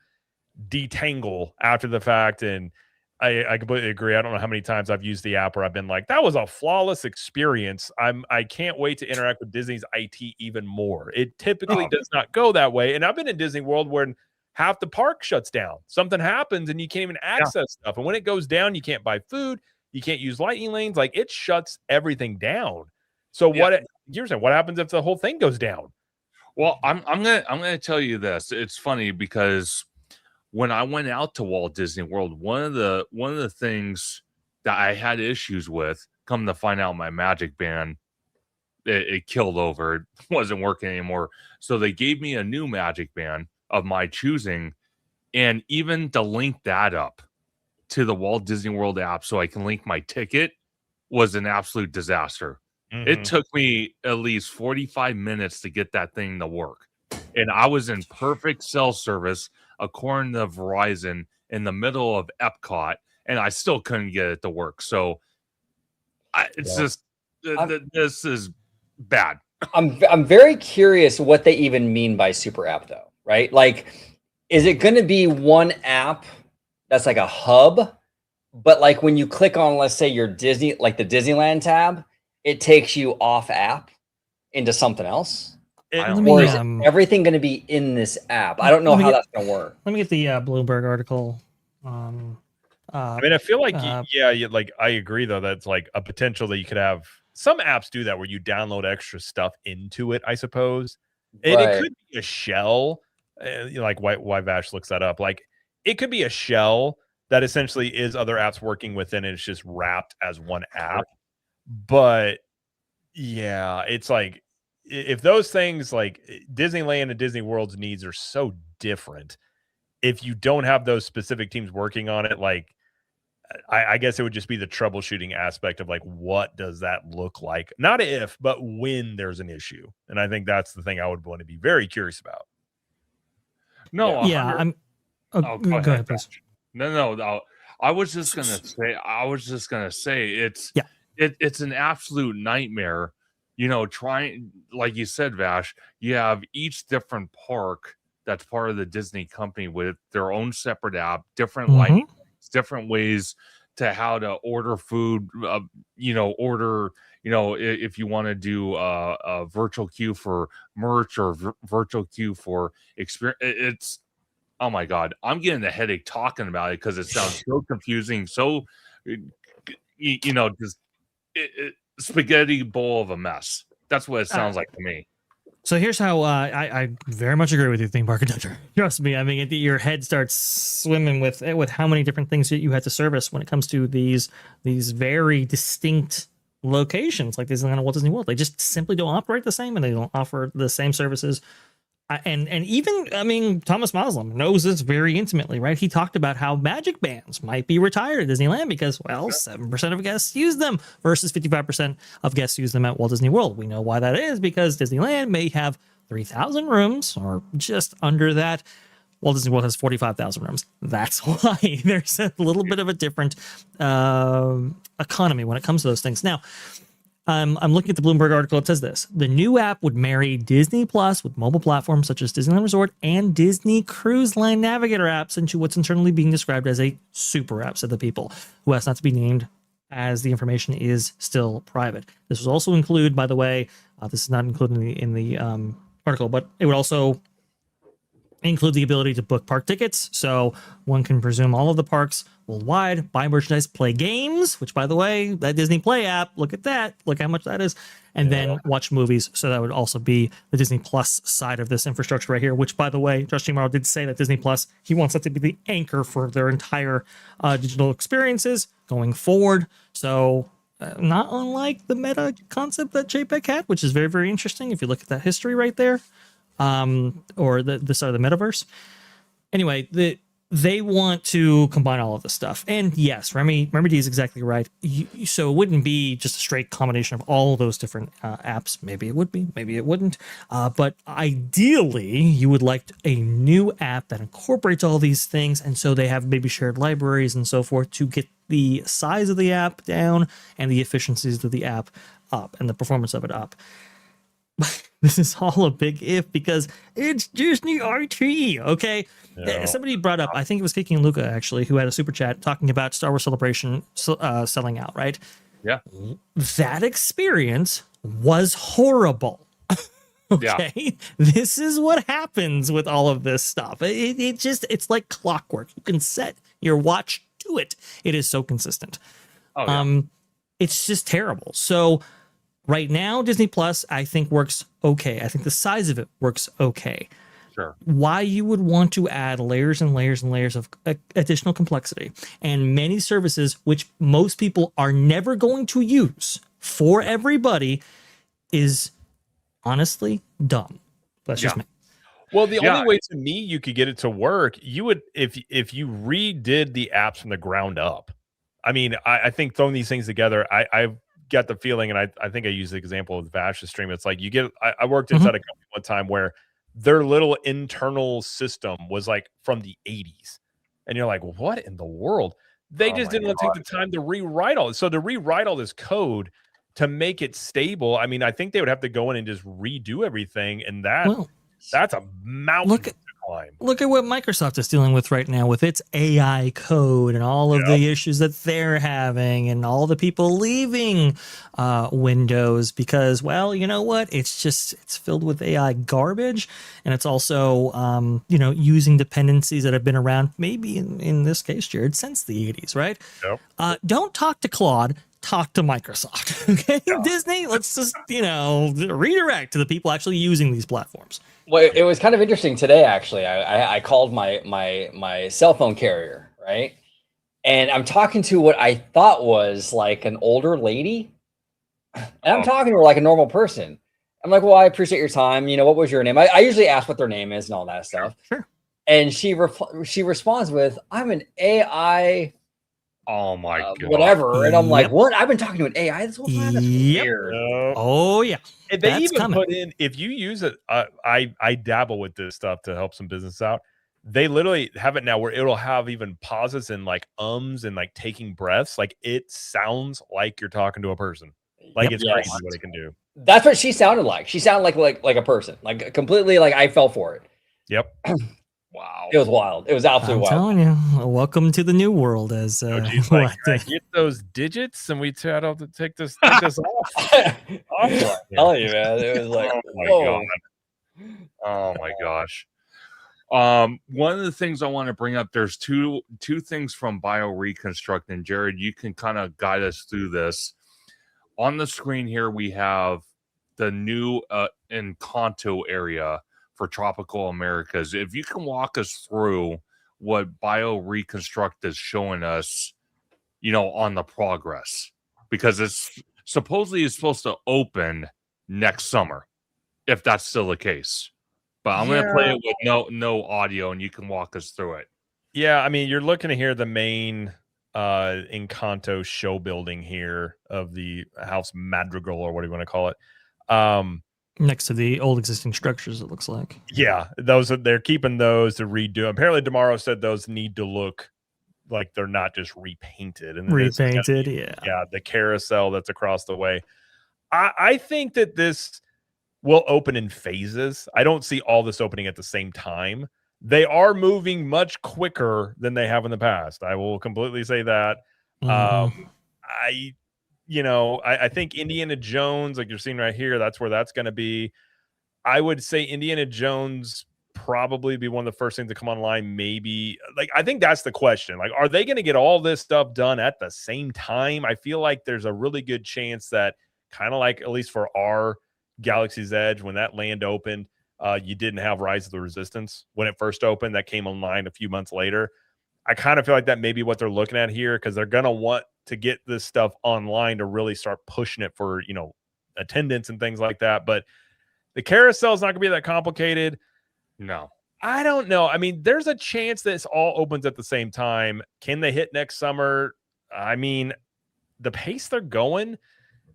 detangle after the fact. And I completely agree. I don't know how many times I've used the app where I've been like, that was a flawless experience. I can't wait to interact with Disney's IT even more. It typically does not go that way. And I've been in Disney World where half the park shuts down. Something happens and you can't even access stuff. And when it goes down, you can't buy food. You can't use lightning lanes. Like, it shuts everything down. So what happens if the whole thing goes down? Well, I'm gonna tell you this. It's funny because when I went out to Walt Disney World, one of the things that I had issues with, come to find out, my Magic Band, it killed over. It wasn't working anymore. So they gave me a new Magic Band of my choosing, and even to link that up to the Walt Disney World app so I can link my ticket was an absolute disaster. It took me at least 45 minutes to get that thing to work. And I was in perfect cell service, according to Verizon, in the middle of Epcot, and I still couldn't get it to work. So this is bad. I'm very curious what they even mean by super app, though, right? Like, is it going to be one app that's like a hub, but like when you click on, let's say, your Disney, like the Disneyland tab, it takes you off app into something else? Or is everything going to be in this app? I don't know how that's going to work. Let me get the Bloomberg article. I mean, I feel like, I agree, though, that's like a potential that you could have. Some apps do that where you download extra stuff into it, I suppose. And it could be a shell, like why Vash looks that up. Like, it could be a shell that essentially is other apps working within it. It's just wrapped as one app. But yeah, it's like, if those things, like Disneyland and Disney World's needs are so different, if you don't have those specific teams working on it, like, I guess it would just be the troubleshooting aspect of, like, what does that look like? Not if, but when there's an issue. And I think that's the thing I would want to be very curious about. No, I'm. Go ahead, please. No. I was just gonna say it's an absolute nightmare. You know, trying, like you said, Vash, you have each different park that's part of the Disney company with their own separate app, different lighting, different ways to how to order food, if you want to do a virtual queue for merch or virtual queue for experience. It's, oh my God, I'm getting a headache talking about it because it sounds so confusing. So, just spaghetti bowl of a mess. That's what it sounds like to me. So here's how I very much agree with you, theme park conductor. Trust me, I mean, your head starts swimming with how many different things that you had to service when it comes to these very distinct locations like Disneyland and Walt Disney World. They just simply don't operate the same, and they don't offer the same services. And even, I mean, Thomas Muslim knows this very intimately, right? He talked about how magic bands might be retired at Disneyland because, well, 7% of guests use them versus 55% of guests use them at Walt Disney World. We know why that is, because Disneyland may have 3,000 rooms or just under that. Walt Disney World has 45,000 rooms. That's why there's a little bit of a different economy when it comes to those things. Now, I'm looking at the Bloomberg article. It says this: the new app would marry Disney Plus with mobile platforms such as Disneyland Resort and Disney Cruise Line Navigator apps into what's internally being described as a super app, said the people, who has not to be named as the information is still private. This was also include, by the way, this is not included in the article, but it would also include the ability to book park tickets. So one can presume all of the parks worldwide, buy merchandise, play games, which, by the way, that Disney Play app, look at that. Look how much that is. And then watch movies. So that would also be the Disney Plus side of this infrastructure right here, which, by the way, Josh Morrow did say that Disney Plus, he wants that to be the anchor for their entire digital experiences going forward. So not unlike the meta concept that JPEG had, which is very, very interesting if you look at that history right there. Or the side of the metaverse. Anyway, they want to combine all of this stuff. And yes, Remy D is exactly right. So it wouldn't be just a straight combination of all those different apps. Maybe it would be, maybe it wouldn't. But ideally, you would like a new app that incorporates all these things. And so they have maybe shared libraries and so forth to get the size of the app down and the efficiencies of the app up and the performance of it up. This is all a big if because it's Disney RT, okay? Yeah. Somebody brought up, I think it was Kiki and Luca, actually, who had a super chat talking about Star Wars Celebration selling out, right? Yeah. That experience was horrible. Okay? Yeah. This is what happens with all of this stuff. It's like clockwork. You can set your watch to it. It is so consistent. Oh, yeah. It's just terrible. So right now, Disney Plus, I think, works okay. I think the size of it works okay. Sure. Why you would want to add layers and layers and layers of additional complexity and many services, which most people are never going to use for everybody, is honestly dumb. That's just me. Well, the only way to me you could get it to work, you would if you redid the apps from the ground up. I mean, I think throwing these things together, I've got the feeling, and I think I used the example of the Vash stream. It's like I worked inside a company one time where their little internal system was like from the 80s. And you're like, what in the world? They just didn't want to take the time to rewrite all this. So to rewrite all this code to make it stable, I mean, I think they would have to go in and just redo everything. And that's a mountain to climb. Look at what Microsoft is dealing with right now with its AI code and all of the issues that they're having and all the people leaving Windows because, well, you know what? It's filled with AI garbage. And it's also, using dependencies that have been around, maybe in this case, Jared, since the 80s, right? Yep. Don't talk to Claude. Talk to Microsoft. Okay, Disney, let's just, redirect to the people actually using these platforms. Well, it was kind of interesting today, actually. I called my cell phone carrier, right? And I'm talking to what I thought was like an older lady. And I'm talking to her like a normal person. I'm like, well, I appreciate your time. What was your name? I usually ask what their name is and all that stuff. Sure. And she responds with, I'm an AI. Oh my god! Whatever, and I'm like, what? I've been talking to an AI this whole time. That's weird. Oh yeah, they even put in, if you use it. I dabble with this stuff to help some business out. They literally have it now where it'll have even pauses and like ums and like taking breaths. Like it sounds like you're talking to a person. Like it's crazy what it can do. That's what she sounded like. She sounded like a person, like completely. Like I fell for it. Yep. Wow. It was wild. It was absolutely wild. I'm telling you, welcome to the new world. As get those digits, and we try to take this off. I'm telling you, man, it was like, oh my gosh. One of the things I want to bring up, there's two things from BioReconstruct, and Jared, you can kind of guide us through this. On the screen here, we have the new Encanto area for Tropical Americas. If you can walk us through what BioReconstruct is showing us, on the progress, because it's supposedly supposed to open next summer, if that's still the case. but I'm going to play it with no audio, and you can walk us through it. Yeah, I mean, you're looking to hear the main Encanto show building here of the House Madrigal, or what do you want to call it? Next to the old existing structures, it looks like. Yeah, they're keeping those to redo. Apparently, Demaro said those need to look like they're not just repainted. And Repainted, yeah, the carousel that's across the way. I think that this will open in phases. I don't see all this opening at the same time. They are moving much quicker than they have in the past. I will completely say that. Mm-hmm. I think Indiana Jones, like you're seeing right here, that's where that's going to be. I would say Indiana Jones probably be one of the first things to come online. Maybe, like, I think that's the question. Like, are they going to get all this stuff done at the same time? I feel like there's a really good chance that, kind of like, at least for our Galaxy's Edge, when that land opened, you didn't have Rise of the Resistance when it first opened. That came online a few months later. I kind of feel like that may be what they're looking at here, because they're going to want to get this stuff online to really start pushing it for, attendance and things like that. But the carousel is not going to be that complicated. No. I don't know. I mean, there's a chance this all opens at the same time. Can they hit next summer? I mean, the pace they're going,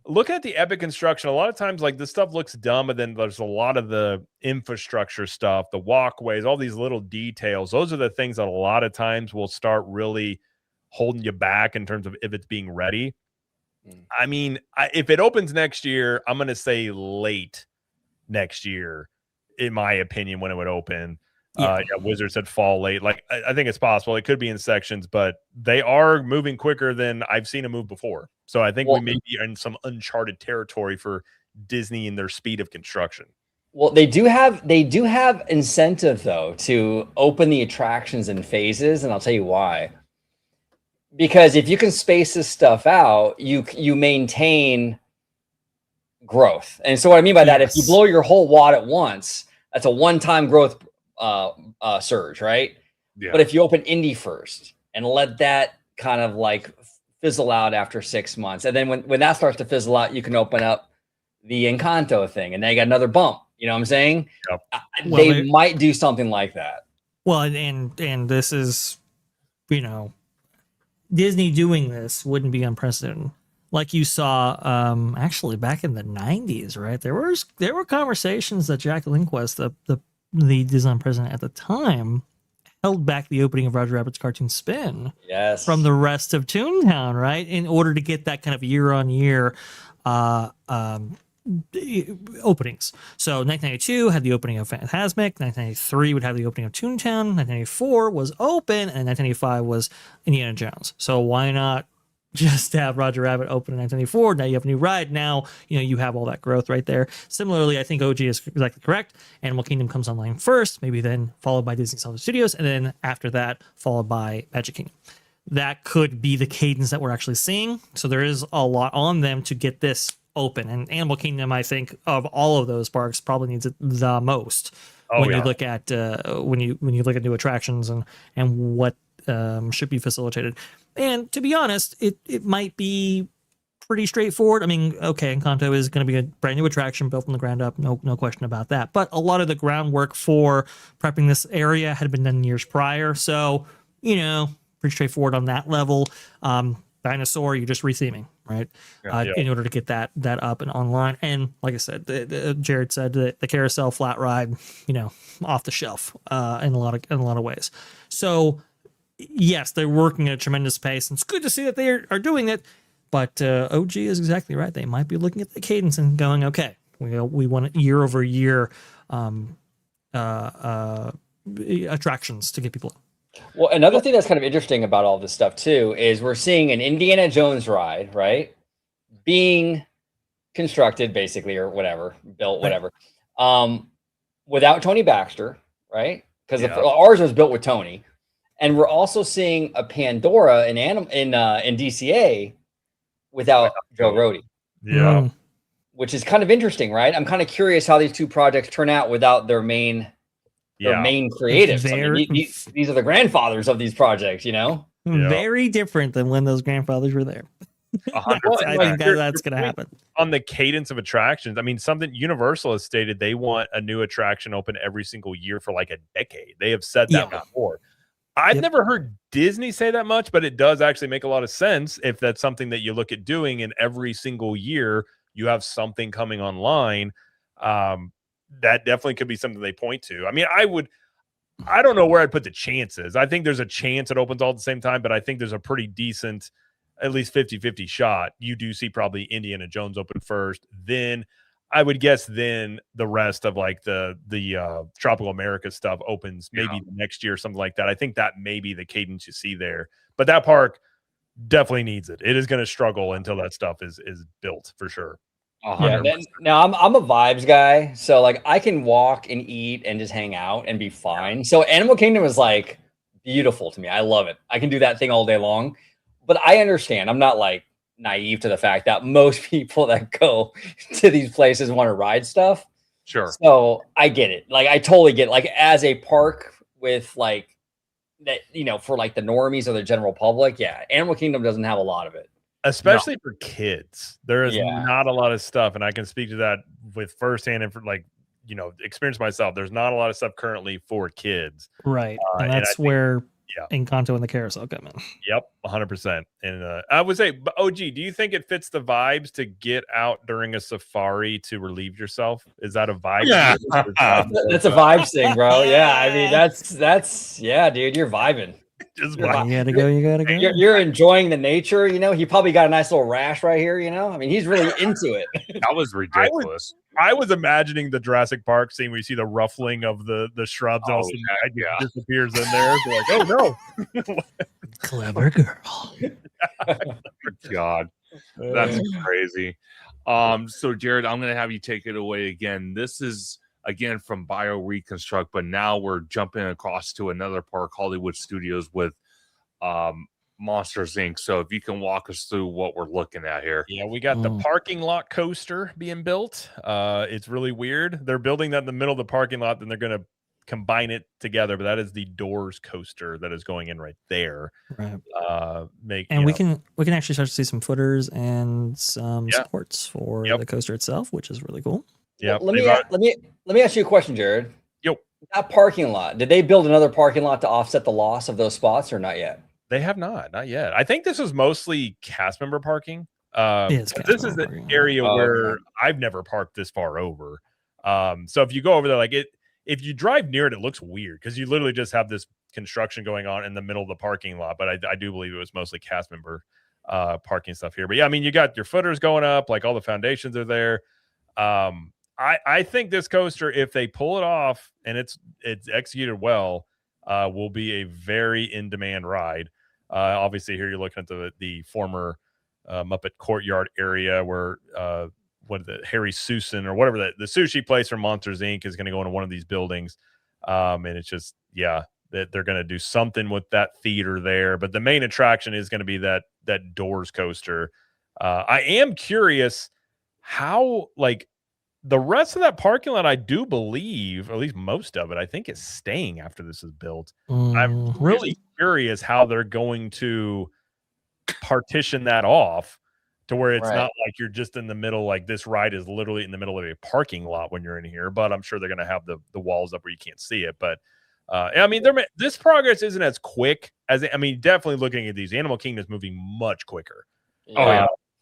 look at the Epic construction. A lot of times, like, this stuff looks dumb, and then there's a lot of the infrastructure stuff, the walkways, all these little details. Those are the things that a lot of times will start really holding you back in terms of if it's being ready. I mean, if it opens next year, I'm going to say late next year, in my opinion, when it would open. Yeah, Wizards said fall late. Like, I think it's possible. It could be in sections, but they are moving quicker than I've seen them move before. So I think we may be in some uncharted territory for Disney and their speed of construction. Well, they do have incentive, though, to open the attractions in phases, and I'll tell you why. Because if you can space this stuff out, you maintain growth. And so what I mean by that, if you blow your whole wad at once, that's a one-time growth surge, right? Yeah. But if you open Indy first and let that kind of like fizzle out after 6 months, and then when that starts to fizzle out, you can open up the Encanto thing, and then you got another bump. You know what I'm saying? Yep. They might do something like that. Well, and this is, Disney doing this wouldn't be unprecedented. Like you saw, actually back in the 90s, right? There were conversations that Jack Lindquist, the design president at the time, held back the opening of Roger Rabbit's Cartoon Spin from the rest of Toontown, right? In order to get that kind of year-on-year openings. So 1992 had the opening of Fantasmic, 1993 would have the opening of Toontown, 1994 was open, and 1995 was Indiana Jones. So why not just have Roger Rabbit open in 1994? Now you have a new ride. Now, you have all that growth right there. Similarly, I think OG is exactly correct. Animal Kingdom comes online first, maybe then followed by Disney Hollywood Studios, and then after that, followed by Magic Kingdom. That could be the cadence that we're actually seeing. So there is a lot on them to get this open. And Animal Kingdom, I think, of all of those parks, probably needs it the most when you look at when you look at new attractions and what should be facilitated. And to be honest, it might be pretty straightforward. I mean, okay, Encanto is going to be a brand new attraction built from the ground up, no question about that. But a lot of the groundwork for prepping this area had been done years prior, so pretty straightforward on that level. Dinosaur, you're just retheming, right? In order to get that up and online. And like I said, Jared said, the carousel flat ride, off the shelf in a lot of ways. So yes, they're working at a tremendous pace, and it's good to see that they are doing it. But OG is exactly right. They might be looking at the cadence and going, okay, we want year over year attractions to get people in. Well, another thing that's kind of interesting about all this stuff too is we're seeing an Indiana Jones ride, right, being constructed basically, or whatever, built, whatever, without Tony Baxter, right? Because ours was built with Tony, and we're also seeing a Pandora in DCA without Joe Rohde, which is kind of interesting, right? I'm kind of curious how these two projects turn out without their main creatives. I mean, these are the grandfathers of these projects, Very different than when those grandfathers were there. 100%. I think that's going to happen. On the cadence of attractions, I mean, something Universal has stated they want a new attraction open every single year for like a decade. They have said that before. I've never heard Disney say that much, but it does actually make a lot of sense if that's something that you look at doing, and every single year you have something coming online. That definitely could be something they point to. I mean, I don't know where I'd put the chances. I think there's a chance it opens all at the same time, but I think there's a pretty decent, at least 50-50 shot. You do see probably Indiana Jones open first. Then I would guess then the rest of like the Tropical America stuff opens maybe the next year or something like that. I think that may be the cadence you see there. But that park definitely needs it. It is going to struggle until that stuff is built for sure. Yeah, now I'm a vibes guy, so like I can walk and eat and just hang out and be fine. So Animal Kingdom is like beautiful to me. I love it. I can do that thing all day long. But I understand. I'm not like naive to the fact that most people that go to these places want to ride stuff. Sure. So I get it. Like I totally get it. Like as a park with like that, you know, for like the normies or the general public, yeah, Animal Kingdom doesn't have a lot of it. Especially for kids. There is not a lot of stuff, and I can speak to that with firsthand and for like, you know, experience myself. There's not a lot of stuff currently for kids. Right. And that's where Encanto and the Carousel come in. Yep, 100%. And I would say, OG, do you think it fits the vibes to get out during a safari to relieve yourself? Is that a vibe? Yeah. That's a vibes thing, bro. Yeah, I mean that's yeah, dude, you're vibing. You gotta go. You're enjoying the nature, you know. He probably got a nice little rash right here, you know. I mean, he's really into it. That was ridiculous. I was imagining the Jurassic Park scene where you see the ruffling of the shrubs and all of a sudden disappears in there. So like, oh no, clever girl. God, that's crazy. So Jared, I'm gonna have you take it away again. This is again from Bio Reconstruct, but now we're jumping across to another park, Hollywood Studios, with Monsters Inc. So if you can walk us through what we're looking at here. Yeah, we got the parking lot coaster being built. It's really weird. They're building that in the middle of the parking lot, then they're going to combine it together. But that is the Doors coaster that is going in right there. Right. We can actually start to see some footers and some supports for the coaster itself, which is really cool. Yeah. Let me ask you a question, Jared. Yep. That parking lot, did they build another parking lot to offset the loss of those spots or not yet? They have not yet. I think this was mostly cast member parking. This is the area where I've never parked this far over. So if you go over there, like if you drive near it, it looks weird because you literally just have this construction going on in the middle of the parking lot. But I do believe it was mostly cast member parking stuff here. But yeah, I mean, you got your footers going up, like all the foundations are there. I think this coaster, if they pull it off and it's executed well, will be a very in-demand ride. Obviously, here you're looking at the former Muppet Courtyard area where Harry Susan or whatever the sushi place from Monsters Inc. is going to go into one of these buildings. And it's just, that they're going to do something with that theater there. But the main attraction is going to be that Doors coaster. I am curious how, like, the rest of that parking lot, I do believe, or at least most of it, I think is staying after this is built. I'm really curious how they're going to partition that off to where it's not like you're just in the middle, like this ride is literally in the middle of a parking lot when you're in here, but I'm sure they're going to have the walls up where you can't see it. But I mean, this progress isn't as quick as, I mean, definitely looking at these, Animal Kingdom is moving much quicker.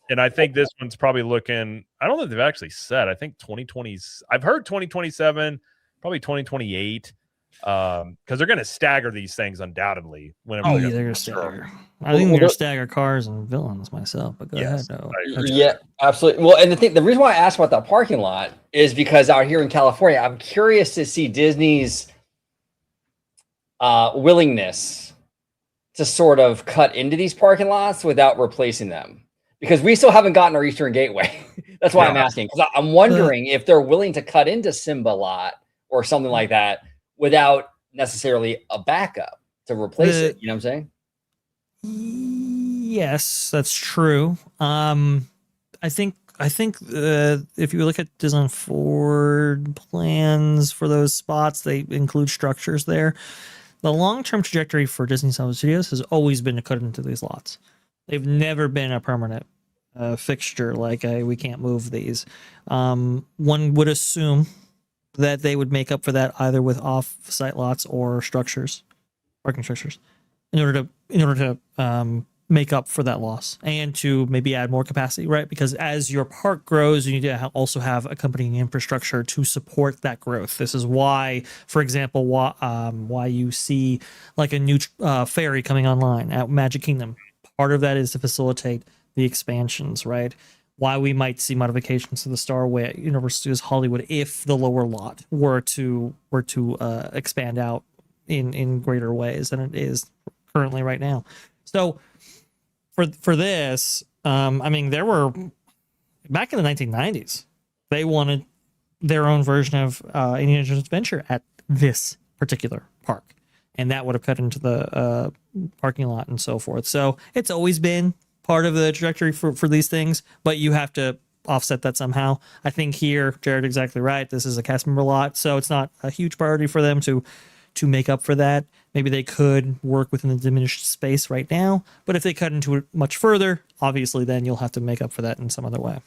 And I think this one's probably looking, I don't know if they've actually said, I think 2020, I've heard 2027, probably 2028, because they're going to stagger these things undoubtedly. Whenever they're going to stagger. I think they're going to stagger cars and villains myself, but go ahead. No. Yeah, absolutely. Well, and the reason why I asked about that parking lot is because out here in California, I'm curious to see Disney's willingness to sort of cut into these parking lots without replacing them. Because we still haven't gotten our Eastern Gateway. That's why I'm asking. Because I'm wondering if they're willing to cut into Simba lot or something like that without necessarily a backup to replace it. You know what I'm saying? Yes, that's true. I think if you look at Disneyland Forward plans for those spots, they include structures there. The long-term trajectory for Disney Hollywood Studios has always been to cut into these lots. They've never been a permanent fixture, like we can't move these. One would assume that they would make up for that either with off-site lots or structures, parking structures, in order to make up for that loss and to maybe add more capacity, right? Because as your park grows, you need to also have accompanying infrastructure to support that growth. This is why, for example, why you see like a new ferry coming online at Magic Kingdom. Part of that is to facilitate the expansions, right? Why we might see modifications to the Starway at Universal Studios Hollywood if the lower lot were to expand out in greater ways than it is currently right now. So for this, I mean, there were back in the 1990s, they wanted their own version of Indiana Jones Adventure at this particular park, and that would have cut into the parking lot and so forth. So it's always been part of the trajectory for these things, but you have to offset that somehow. I think here, Jared, exactly right. This is a cast member lot, so it's not a huge priority for them to make up for that. Maybe they could work within the diminished space right now, but if they cut into it much further, obviously then you'll have to make up for that in some other way.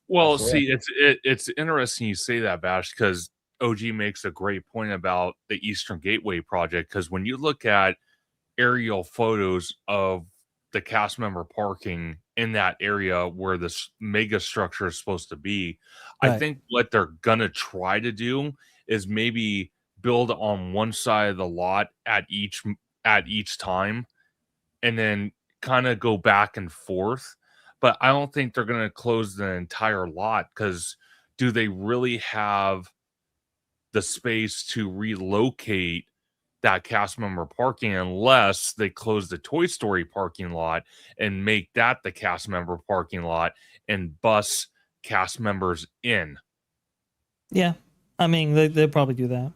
Well, see, it's interesting you say that, Bash, because OG makes a great point about the Eastern Gateway project, because when you look at aerial photos of the cast member parking in that area where this mega structure is supposed to be, right. I think what they're gonna try to do is maybe build on one side of the lot at each time, and then kind of go back and forth. But I don't think they're gonna close the entire lot, because do they really have the space to relocate that cast member parking unless they close the Toy Story parking lot and make that the cast member parking lot and bus cast members in? Yeah, I mean, they'll probably do that.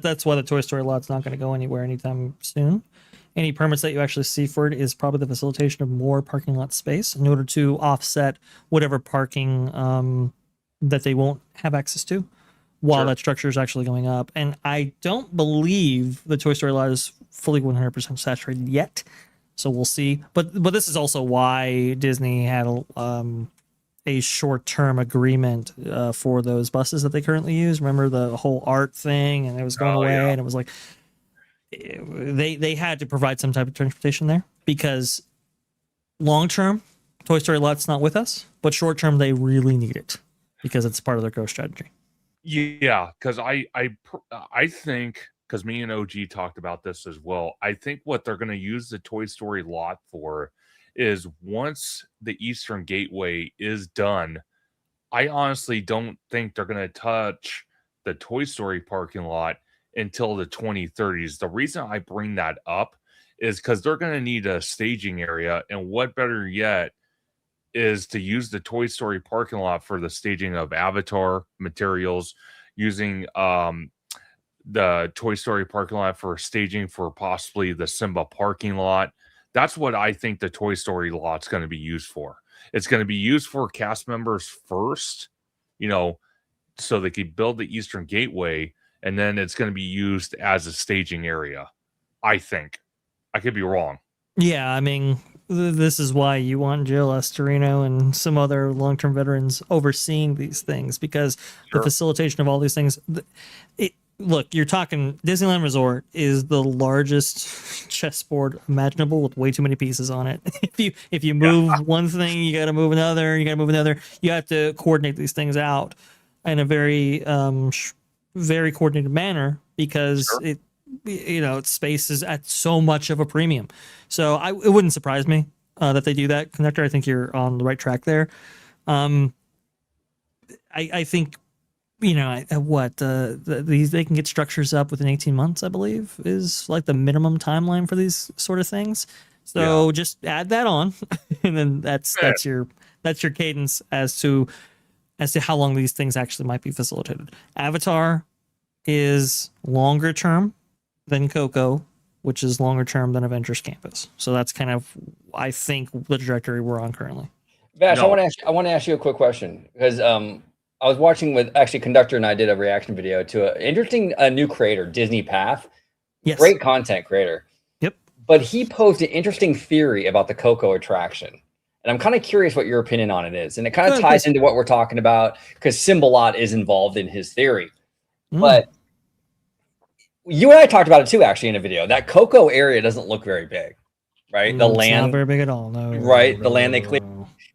That's why the Toy Story lot's not going to go anywhere anytime soon. Any permits that you actually see for it is probably the facilitation of more parking lot space in order to offset whatever parking that they won't have access to while that structure is actually going up. And I don't believe the Toy Story lot is fully 100% saturated yet, so we'll see. But this is also why Disney had a short-term agreement for those buses that they currently use. Remember the whole art thing, and it was going away, and it was like they had to provide some type of transportation there, because long-term Toy Story lot's not with us, but short-term they really need it because it's part of their growth strategy. Yeah, because I think, because me and OG talked about this as well, I think what they're going to use the Toy Story lot for is once the Eastern Gateway is done, I honestly don't think they're going to touch the Toy Story parking lot until the 2030s. The reason I bring that up is because they're going to need a staging area, and what better yet is to use the Toy Story parking lot for the staging of Avatar materials, using the Toy Story parking lot for staging for possibly the Simba parking lot. That's what I think the Toy Story lot's going to be used for. It's going to be used for cast members first, so they can build the Eastern Gateway, and then it's going to be used as a staging area. I think. I could be wrong. Yeah, I mean, this is why you want Jill Astorino and some other long-term veterans overseeing these things, because the facilitation of all these things. Look, you're talking Disneyland Resort is the largest chessboard imaginable with way too many pieces on it. If you move one thing, you got to move another. You got to move another. You have to coordinate these things out in a very very coordinated manner, because space is at so much of a premium. So it wouldn't surprise me that they do that. Conductor, I think you're on the right track there. I think they can get structures up within 18 months, I believe, is like the minimum timeline for these sort of things. So just add that on, and then that's your cadence as to how long these things actually might be facilitated. Avatar is longer term than Coco, which is longer term than Avengers Campus. So that's kind of, I think, the trajectory we're on currently. Vash, I want to ask you a quick question, because I was watching with Conductor, and I did a reaction video to an interesting new creator, Disney Path. Yes. Great content creator. Yep. But he posed an interesting theory about the Coco attraction. And I'm kind of curious what your opinion on it is. And it kind of ties into what we're talking about because Symbolot is involved in his theory. But you and I talked about it too, actually, in a video. That Cocoa area doesn't look very big, right? The land, not very big at all. No, right? The land they cleared.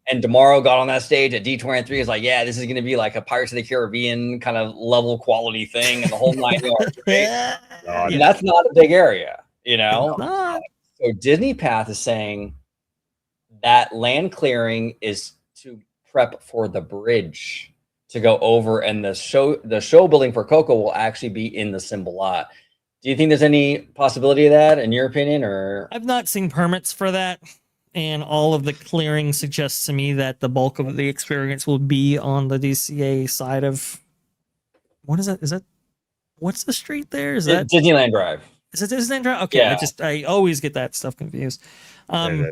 And Demaro got on that stage at D23. Is like, yeah, this is going to be like a Pirates of the Caribbean kind of level quality thing, and the whole 9 yards. Right? And that's not a big area, you know. So Disney Path is saying that land clearing is to prep for the bridge to go over, and the show building for Coco will actually be in the Symbolot. Do you think there's any possibility of that, in your opinion? Or I've not seen permits for that, and all of the clearing suggests to me that the bulk of the experience will be on the DCA side of what is that? Is that what's the street there? Is that Disneyland Drive? Is it Disneyland Drive? Okay, yeah. I always get that stuff confused. I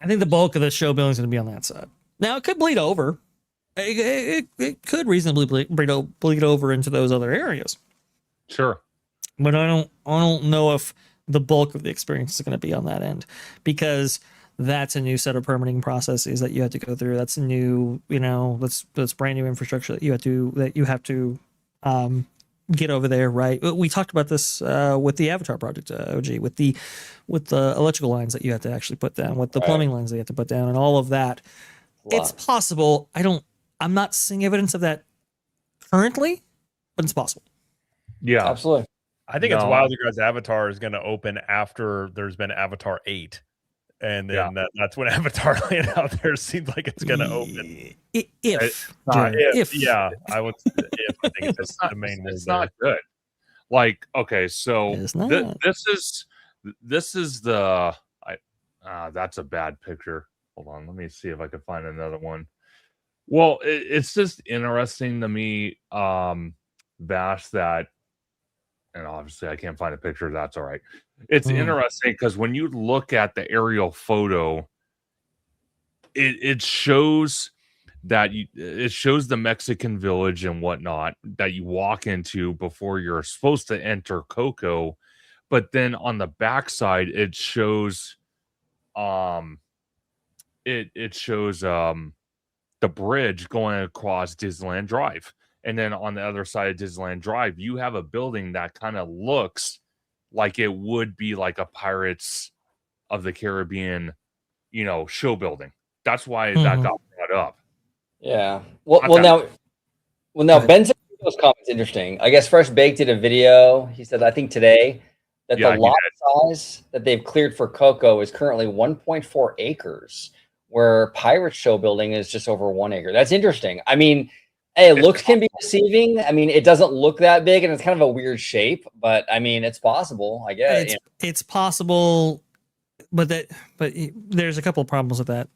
think the bulk of the show building is going to be on that side. Now it could bleed over. It could reasonably bleed over into those other areas. Sure. But I don't know if the bulk of the experience is going to be on that end, because that's a new set of permitting processes that you have to go through. That's a new, that's brand new infrastructure that you have to get over there, right? We talked about this with the Avatar project, OG, with the electrical lines that you have to actually put down, with the plumbing lines that you have to put down, and all of that. It's possible. I'm not seeing evidence of that currently, but it's possible. Yeah, absolutely. I think it's wild because Avatar is going to open after there's been Avatar 8. And then that's when Avatar Land out there seems like it's going to open. If yeah, I would. If I think it's the main word. It's not good. Like, okay, so this is the. That's a bad picture. Hold on, let me see if I can find another one. Well, it's just interesting to me, Vash, that, and obviously I can't find a picture. That's all right. It's interesting because when you look at the aerial photo, it shows that it shows the Mexican village and whatnot that you walk into before you're supposed to enter Coco, but then on the backside it shows, it shows the bridge going across Disneyland Drive. And then on the other side of Disneyland Drive, you have a building that kind of looks like it would be like a Pirates of the Caribbean, show building. That's why that got brought up. Yeah. Well, now Ben's comments interesting. I guess Fresh Baked did a video. He said, I think today, that the lot size that they've cleared for Coco is currently 1.4 acres, where Pirates show building is just over 1 acre. That's interesting. I mean, hey, looks can be deceiving. I mean, it doesn't look that big, and it's kind of a weird shape, but I mean, it's possible, I guess. It's possible, but there's a couple of problems with that.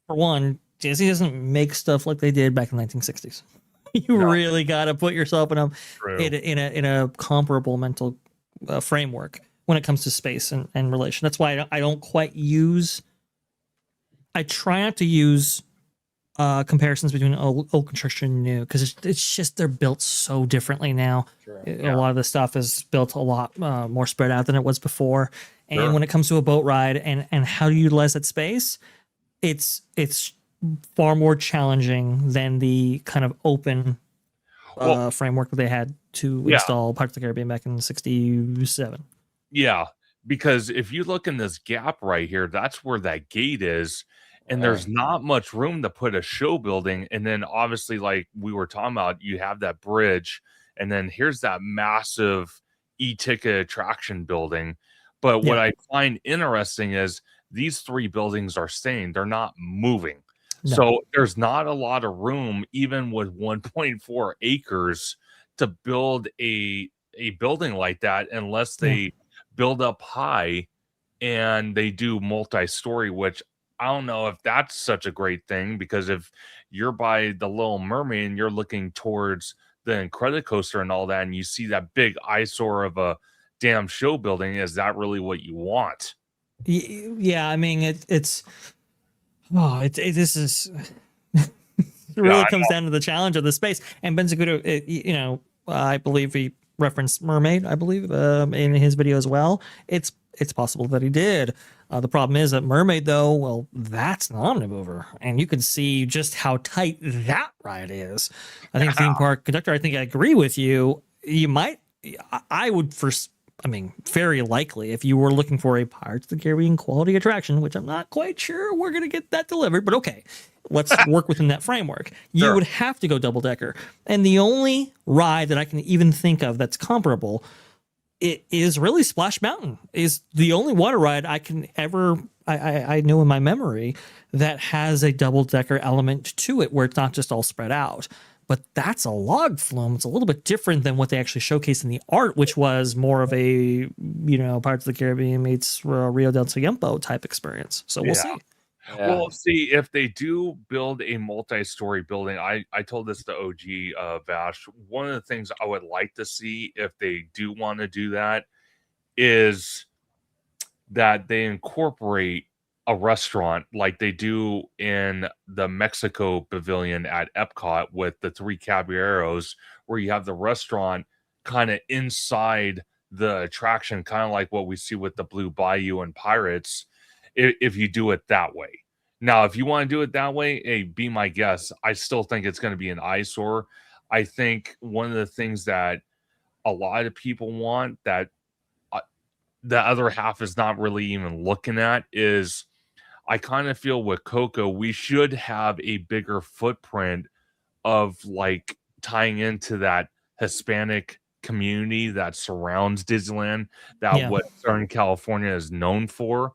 For one, Disney doesn't make stuff like they did back in the 1960s. You really got to put yourself in a comparable mental framework when it comes to space and relation. That's why I don't quite use. I try not to use comparisons between old construction and new, because it's just they're built so differently now. A lot of the stuff is built a lot more spread out than it was before. And when it comes to a boat ride and how to utilize that space, it's far more challenging than the kind of open framework that they had to install Pirates of the Caribbean back in '67. Yeah, because if you look in this gap right here, that's where that gate is. And there's not much room to put a show building. And then obviously, like we were talking about, you have that bridge. And then here's that massive e-ticket attraction building. But what I find interesting is these three buildings are staying. They're not moving. No. So there's not a lot of room, even with 1.4 acres, to build a building like that, unless they build up high and they do multi-story, which I don't know if that's such a great thing, because if you're by the Little Mermaid and you're looking towards the Incredicoaster and all that, and you see that big eyesore of a damn show building, is that really what you want? Yeah, I mean, this is it really comes down to the challenge of the space. And Benzagudo, I believe he referenced Mermaid, I believe, in his video as well. It's it's possible that he did. The problem is that Mermaid, though, well, that's an Omnimover, and you can see just how tight that ride is. I think theme park conductor, I think I agree with you. You might, I would first, I mean, very likely, if you were looking for a Pirates of the Caribbean quality attraction, which I'm not quite sure we're going to get that delivered, but okay, let's work within that framework. You would have to go double decker. And the only ride that I can even think of that's comparable, it is really Splash Mountain, is the only water ride I can ever, I know in my memory that has a double decker element to it where it's not just all spread out. But that's a log flume. It's a little bit different than what they actually showcased in the art, which was more of a, Pirates of the Caribbean meets Rio del Tiempo type experience. So we'll see. Yeah. Well, see, if they do build a multi-story building, I told this to OG Vash, one of the things I would like to see if they do want to do that is that they incorporate a restaurant like they do in the Mexico pavilion at Epcot with the 3 Caballeros, where you have the restaurant kind of inside the attraction, kind of like what we see with the Blue Bayou and Pirates, if you do it that way. Now, if you want to do it that way, hey, be my guest. I still think it's going to be an eyesore. I think one of the things that a lot of people want that the other half is not really even looking at is, I kind of feel with Coco, we should have a bigger footprint of like tying into that Hispanic community that surrounds Disneyland, that what Southern California is known for.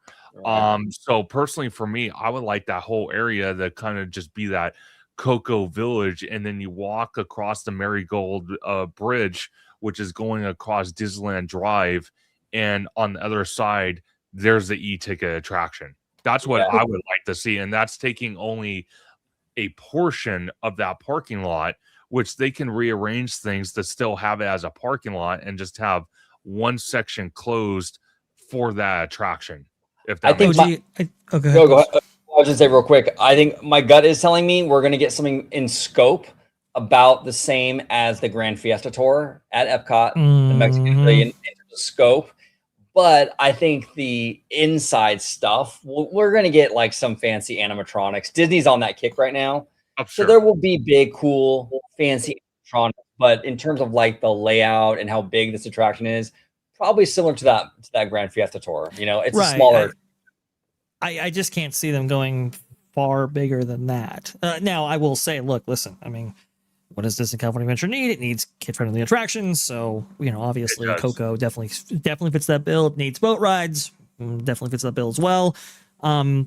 So personally for me, I would like that whole area to kind of just be that Coco Village, and then you walk across the Marigold Bridge, which is going across Disneyland Drive, and on the other side there's the e-ticket attraction. That's what I would like to see, and that's taking only a portion of that parking lot, which they can rearrange things to still have it as a parking lot and just have one section closed for that attraction. If that go ahead. I'll just say real quick, I think my gut is telling me we're going to get something in scope about the same as the Grand Fiesta Tour at Epcot, the Mexican Pavilion, in terms of scope. But I think the inside stuff, we're going to get like some fancy animatronics. Disney's on that kick right now. So there will be big, cool, fancy animatronics. But in terms of like the layout and how big this attraction is, probably similar to that Grand Fiesta Tour. It's a smaller. I just can't see them going far bigger than that. Now, I will say, look, listen, I mean, what does Disney California Adventure need? It needs kid-friendly attractions. So, obviously Coco definitely fits that bill. It needs boat rides. Definitely fits that bill as well. I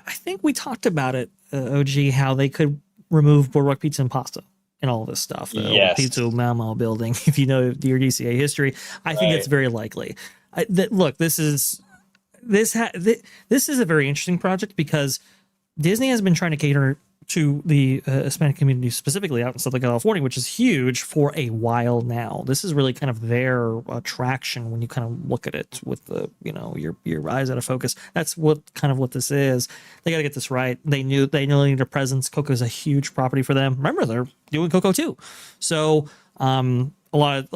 think we talked about it, OG, how they could remove Boardwalk Pizza and Pasta and all this stuff. The Pizza Mama building, if you know your DCA history. I think it's very likely. Look, this is a very interesting project because Disney has been trying to cater to the Hispanic community, specifically out in Southern California, which is huge, for a while now. This is really kind of their attraction when you kind of look at it with the your eyes out of focus. That's what this is. They got to get this right. They know they need a presence. Coco's a huge property for them. Remember, they're doing Coco too. So a lot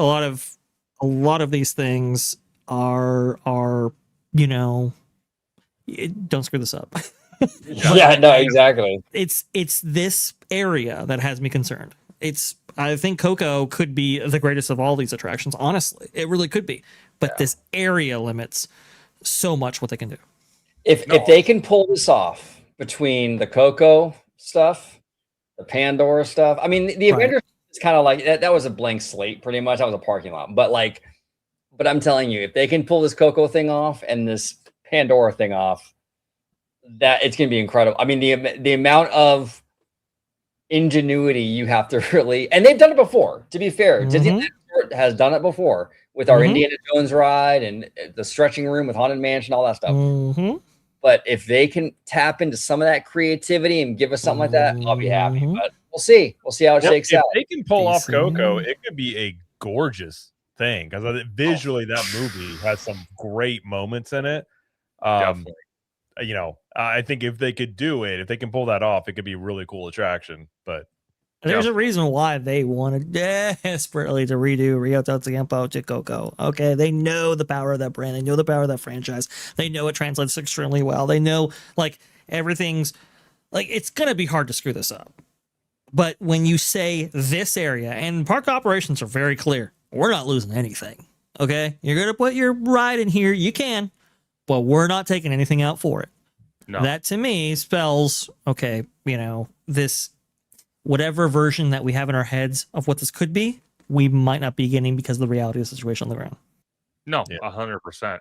of these things are don't screw this up. Exactly. It's this area that has me concerned. I think Coco could be the greatest of all these attractions. Honestly, it really could be. But this area limits so much what they can do. If they can pull this off between the Coco stuff, the Pandora stuff. I mean, the Avengers is kind of like that was a blank slate, pretty much. That was a parking lot. But I'm telling you, if they can pull this Coco thing off and this Pandora thing off, that it's going to be incredible. I mean, the amount of ingenuity you have to really, and they've done it before, to be fair. Disney has done it before with our Indiana Jones ride and the stretching room with Haunted Mansion, all that stuff. But if they can tap into some of that creativity and give us something like that, I'll be happy. But we'll see how it shakes out. If they can pull off Coco, it could be a gorgeous thing, because visually that movie has some great moments in it. Definitely. I think if they could do it, if they can pull that off, it could be a really cool attraction. But There's a reason why they wanted desperately to redo Rio del Tiempo to Coco. Okay, they know the power of that brand. They know the power of that franchise. They know it translates extremely well. They know like everything's like it's gonna be hard to screw this up. But when you say this area, and park operations are very clear, we're not losing anything. Okay, you're gonna put your ride in here, you can, but we're not taking anything out for it. No. That to me spells okay. You know this. Whatever version that we have in our heads of what this could be, we might not be getting because of the reality of the situation on the ground. No, 100%.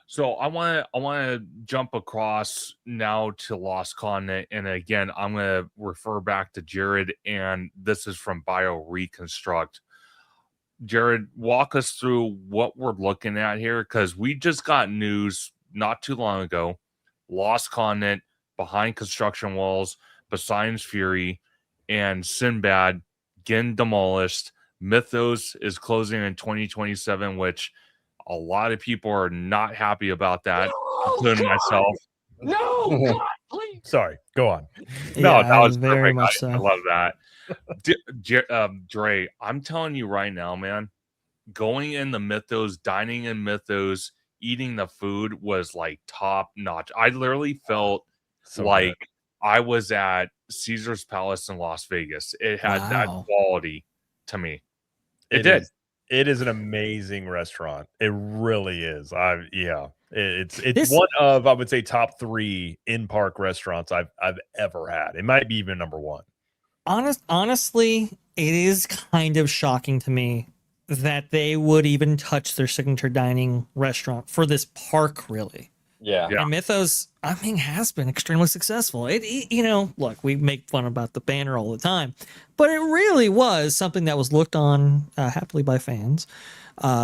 So I want to jump across now to Lost Continent, and again, I'm going to refer back to Jared, and this is from Bio Reconstruct. Jared, walk us through what we're looking at here, because we just got news not too long ago. Lost Continent, behind construction walls, Poseidon's Fury, and Sinbad getting demolished. Mythos is closing in 2027, which a lot of people are not happy about that, including myself. No, God, please. Sorry, go on. No, Yeah, that was very perfect. much I so. love that. Dre, I'm telling you right now, man, going in the Mythos, dining in Mythos, eating the food was like top notch. I literally felt like good. I was at Caesar's Palace in Las Vegas. It had that quality to me. It did. It is an amazing restaurant. It really is. It's one of, I would say, top 3 in-park restaurants I've ever had. It might be even number 1. Honestly, it is kind of shocking to me that they would even touch their signature dining restaurant for this park, really. Yeah. And Mythos, I mean, has been extremely successful. It you know, look, we make fun about the banner all the time, but it really was something that was looked on happily by fans,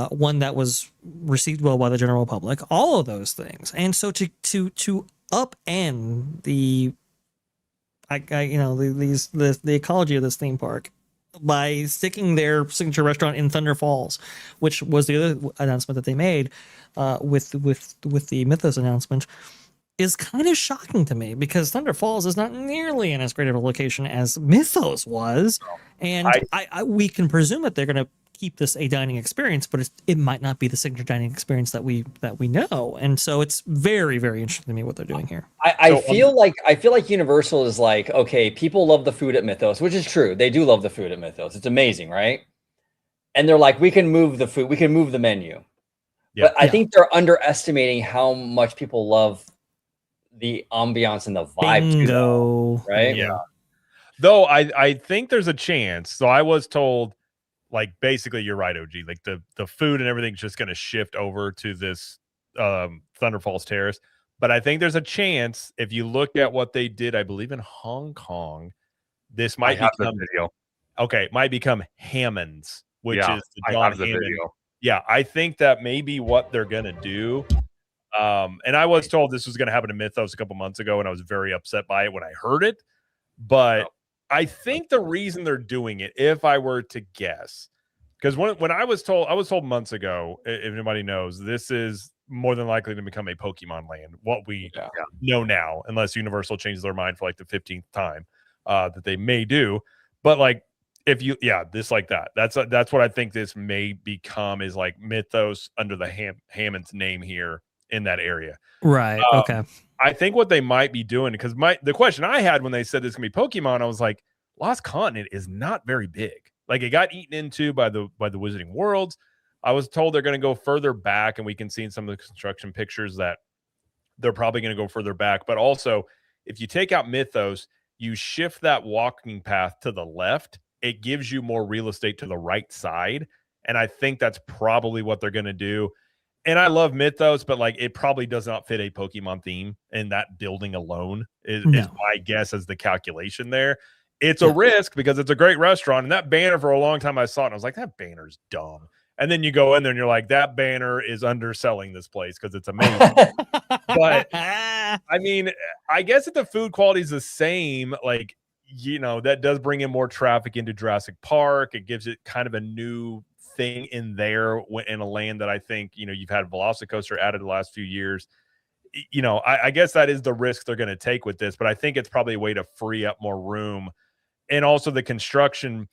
one that was received well by the general public, all of those things. And so to upend the the ecology of this theme park by sticking their signature restaurant in Thunder Falls, which was the other announcement that they made with the Mythos announcement, is kind of shocking to me because Thunder Falls is not nearly in as great of a location as Mythos was, and we can presume that they're going to keep this a dining experience, but it might not be the signature dining experience that we know, and so it's very, very interesting to me what they're doing here. I feel like Universal is like, okay, people love the food at Mythos, which is true. They do love the food at Mythos. It's amazing, right? And they're like, we can move the food, we can move the menu. Yeah. But I think they're underestimating how much people love the ambiance and the vibe. Bingo. Too, right? Yeah. Though I think there's a chance. So I was told, like, basically, you're right, OG. Like the food and everything's just going to shift over to this Thunder Falls Terrace. But I think there's a chance if you look at what they did, I believe in Hong Kong, this might become video. Okay, might become Hammond's, which is the John Hammond video. Yeah, I think that may be what they're gonna do. And I was told this was gonna happen to Mythos a couple months ago, and I was very upset by it when I heard it. But I think the reason they're doing it, if I were to guess, because when I was told months ago, if anybody knows, this is more than likely to become a Pokemon land, what we know now, unless Universal changes their mind for like the 15th time that they may do. But like, if you, this like that, that's what I think this may become, is like Mythos under the Hammond's name here in that area. Right. Okay. I think what they might be doing, because the question I had when they said this can be Pokemon, I was like, Lost Continent is not very big. Like, it got eaten into by the Wizarding Worlds. I was told they're going to go further back, and we can see in some of the construction pictures that they're probably going to go further back. But also, if you take out Mythos, you shift that walking path to the left, it gives you more real estate to the right side. And I think that's probably what they're going to do. And I love Mythos, but like, it probably does not fit a Pokemon theme, and that building alone is my guess as the calculation there. It's a risk because it's a great restaurant, and that banner for a long time I saw it and I was like, that banner's dumb. And then you go in there and you're like, that banner is underselling this place because it's amazing. But I mean, I guess if the food quality is the same, like, you know, that does bring in more traffic into Jurassic Park. It gives it kind of a new thing in there in a land that I think, you know, you've had Velocicoaster added the last few years. You know, I guess that is the risk they're going to take with this, but I think it's probably a way to free up more room and also the construction.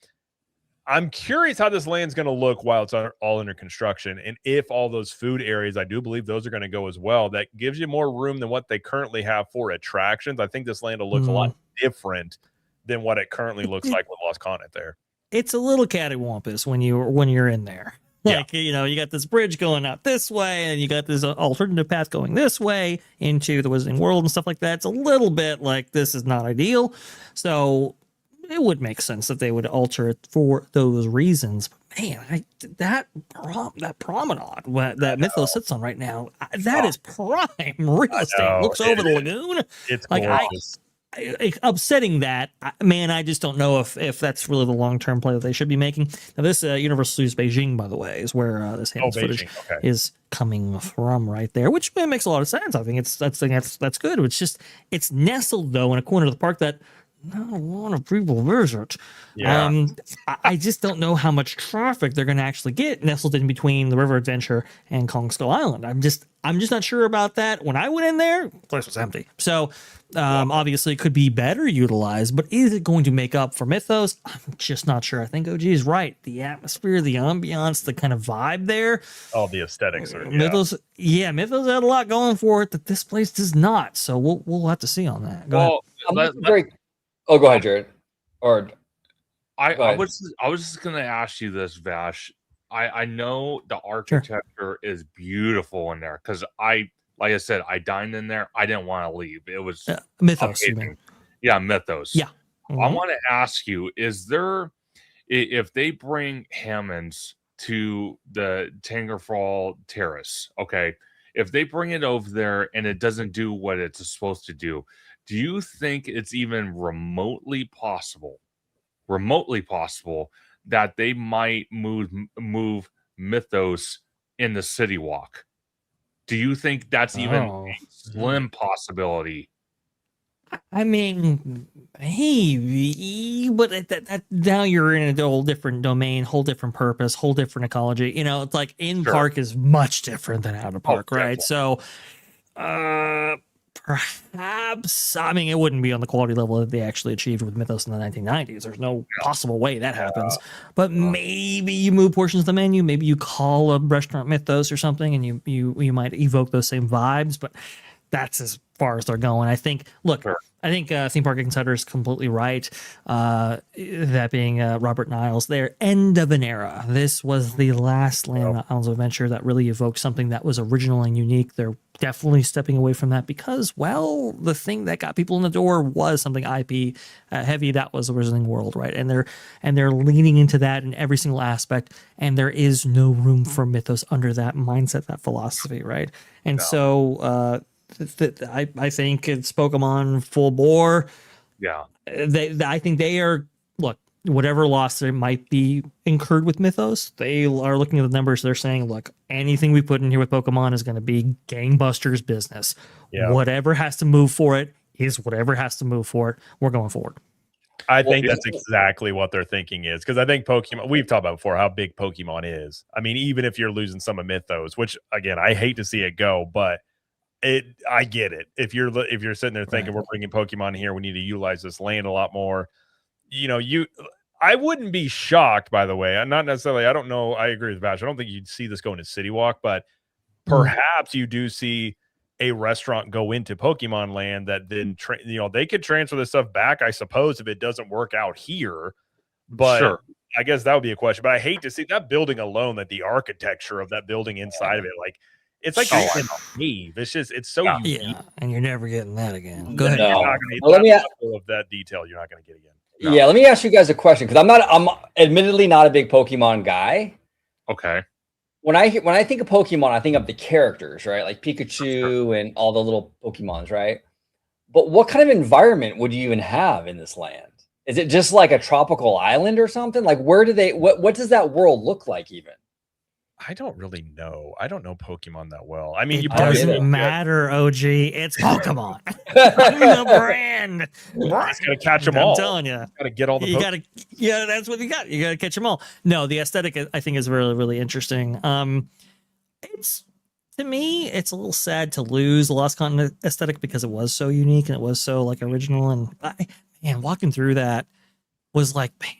I'm curious how this land's going to look while it's all under construction, and if all those food areas, I do believe those are going to go as well. That gives you more room than what they currently have for attractions. I think this land will look a lot different than what it currently looks like with Lost Continent there. It's a little cattywampus when you're in there. Like, you know, you got this bridge going out this way, and you got this alternative path going this way into the Wizarding World and stuff like that. It's a little bit like this is not ideal. So it would make sense that they would alter it for those reasons. But man, that promenade that Mythos sits on right now, that is prime real estate. Looks over the lagoon. It's like gorgeous. Upsetting that, man, I just don't know if that's really the long-term play that they should be making. Now, this Universal Studios Beijing, by the way, is where this footage is coming from right there, which makes a lot of sense. I think that's good. It's just, it's nestled, though, in a corner of the park that not a lot of people visit. Yeah. I just don't know how much traffic they're going to actually get nestled in between the River Adventure and Kong Skull Island. I'm just not sure about that. When I went in there, the place was empty. So obviously it could be better utilized, but is it going to make up for Mythos? I'm just not sure. I think OG is right. The atmosphere, the ambiance, the kind of vibe there. All the aesthetics are Mythos. Yeah, Mythos had a lot going for it that this place does not. So we'll have to see on that. Go ahead. Oh, go ahead, Jared. Or I was just gonna ask you this, Vash. I know the architecture is beautiful in there because like I said, I dined in there. I didn't want to leave. It was Mythos. Yeah, Mythos. Yeah. Mm-hmm. I want to ask you: is there, if they bring Hammonds to the Tangerfall Terrace, okay? If they bring it over there and it doesn't do what it's supposed to do you think it's even remotely possible that they might move Mythos in the City Walk? Do you think that's even a slim possibility? I mean, maybe, but that now you're in a whole different domain, whole different purpose, whole different ecology. You know, it's like park is much different than out of park, right? So, perhaps, I mean, it wouldn't be on the quality level that they actually achieved with Mythos in the 1990s. There's no possible way that happens. But maybe you move portions of the menu. Maybe you call a restaurant Mythos or something, and you might evoke those same vibes. But that's as far as they're going. I think. Look, I think Theme Park Insider is completely right. That being Robert Niles there. End of an era. This was the last Land on Islands of Adventure that really evoked something that was original and unique. They're definitely stepping away from that because, well, the thing that got people in the door was something IP heavy. That was the Wizarding World, right? And they're leaning into that in every single aspect. And there is no room for Mythos under that mindset, that philosophy, right? And so I think it's Pokemon full bore. Yeah. I think they are, look, whatever loss there might be incurred with Mythos, they are looking at the numbers. They're saying, look, anything we put in here with Pokemon is going to be gangbusters business. Yeah. Whatever has to move for it is whatever has to move for it. We're going forward. I think that's exactly what they're thinking is, because I think Pokemon, we've talked about before how big Pokemon is. I mean, even if you're losing some of Mythos, which again, I hate to see it go, but I get it. If you're sitting there thinking we're bringing Pokemon here, we need to utilize this land a lot more. You know, I wouldn't be shocked, by the way. I'm not necessarily, I don't know. I agree with Vash. I don't think you'd see this going to City Walk, but perhaps you do see a restaurant go into Pokemon Land that then, they could transfer this stuff back, I suppose, if it doesn't work out here. But I guess that would be a question. But I hate to see that building alone, that the architecture of that building inside of it, like, it's like in a cave. It's just, it's so unique. Yeah, and you're never getting that again. Go ahead. Let me ask of that detail. You're not going to get again. No. Yeah, let me ask you guys a question because I'm admittedly not a big Pokemon guy. Okay. When I think of Pokemon, I think of the characters, right? Like Pikachu and all the little Pokemons, right? But what kind of environment would you even have in this land? Is it just like a tropical island or something? Like where do they? What does that world look like even? I don't really know. I don't know Pokemon that well. I mean, it doesn't matter, OG. It's Pokemon. The brand. You just gotta catch them all. I'm telling you. Gotta get all the. That's what you got. You gotta catch them all. No, the aesthetic I think is really, really interesting. It's, to me, it's a little sad to lose the Lost Continent aesthetic because it was so unique and it was so like original. And man, walking through that was like, man,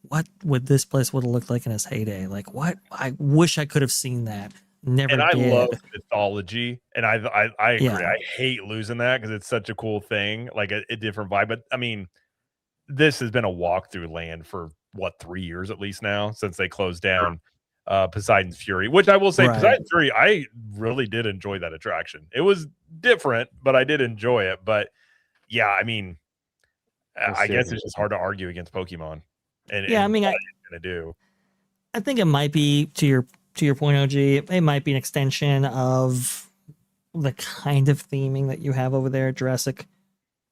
what would this place would have looked like in its heyday? Like, what? I wish I could have seen that. Never And I did. love mythology, and I agree. Yeah. I hate losing that because it's such a cool thing, like a different vibe. But I mean, this has been a walkthrough land for what 3 years at least now since they closed down Poseidon's Fury, which I will say Right. Poseidon's Fury, I really did enjoy that attraction. It was different, but I did enjoy it. But yeah, I mean, I guess it's just hard to argue against Pokemon. And Yeah, I mean, what it's gonna do. I think it might be to your point, OG. It might be an extension of the kind of theming that you have over there at Jurassic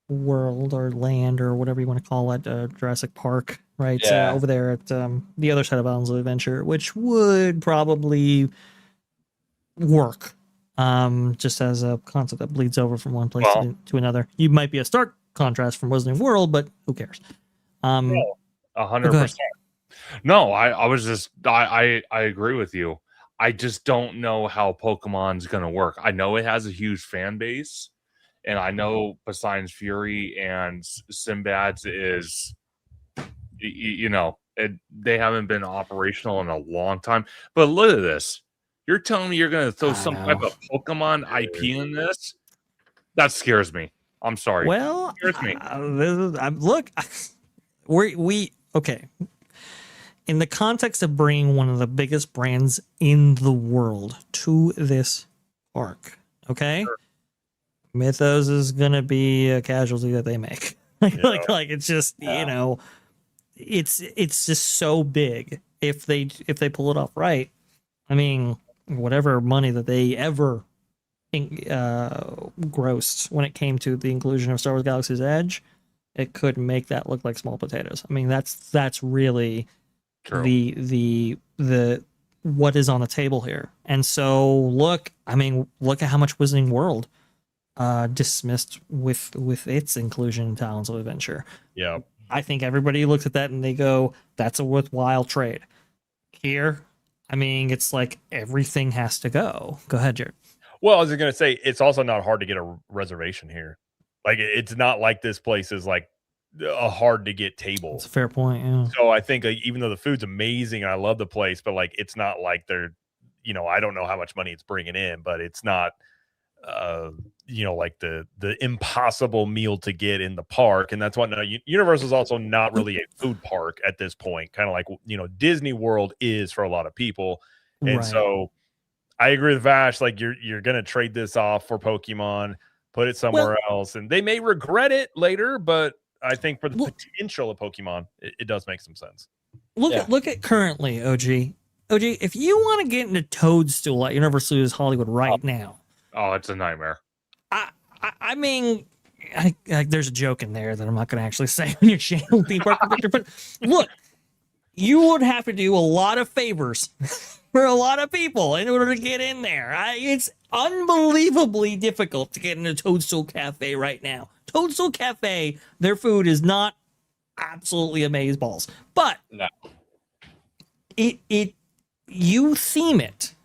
World or Land or whatever you want to call it, Jurassic Park, right? Yeah. Over there at the other side of Islands of Adventure, which would probably work. Just as a concept that bleeds over from one place to another. You might be a stark contrast from Wizarding World, but who cares? 100%. No, I was just I agree with you. I just don't know how Pokemon's gonna work. I know it has a huge fan base, and I know Poseidon's Fury and Sinbad's is, you know, they haven't been operational in a long time. But look at this. You're telling me you're gonna throw some type of Pokemon IP in this? That scares me. I'm sorry. Well, it scares me. Look, we okay. In the context of bringing one of the biggest brands in the world to this park, okay, Sure. Mythos is gonna be a casualty that they make. like it's just you know, it's just so big. If they pull it off right, I mean, whatever money that they ever grossed when it came to the inclusion of Star Wars Galaxy's Edge, it could make that look like small potatoes. I mean, that's really True. the what is on the table here. And so look at how much Wizarding World dismissed with its inclusion in Talons of Adventure. Yeah. I think everybody looks at that and they go, that's a worthwhile trade. Here, I mean, it's like everything has to go. Go ahead, Jared. Well, I was going to say, it's also not hard to get a reservation here. Like, it's not like this place is like a hard to get table. That's a fair point. Yeah. So I think even though the food's amazing and I love the place, but like, it's not like they're, you know, I don't know how much money it's bringing in, but it's not, you know, like the impossible meal to get in the park. And that's what Universal is also not really a food park at this point. Kind of like, you know, Disney World is for a lot of people. And Right. so I agree with Vash. Like you're going to trade this off for Pokemon, put it somewhere else, and they may regret it later, but I think for the potential of Pokemon, it does make some sense. Look at currently, OG, if you want to get into Toadstool at Universal Studios Hollywood right now. Oh, it's a nightmare. I mean, there's a joke in there that I'm not going to actually say on your channel, theme park Conductor, but look, you would have to do a lot of favors for a lot of people in order to get in there. It's unbelievably difficult to get into Toadstool Cafe right now. Toadstool Cafe, their food is not absolutely amazeballs, but no. You theme it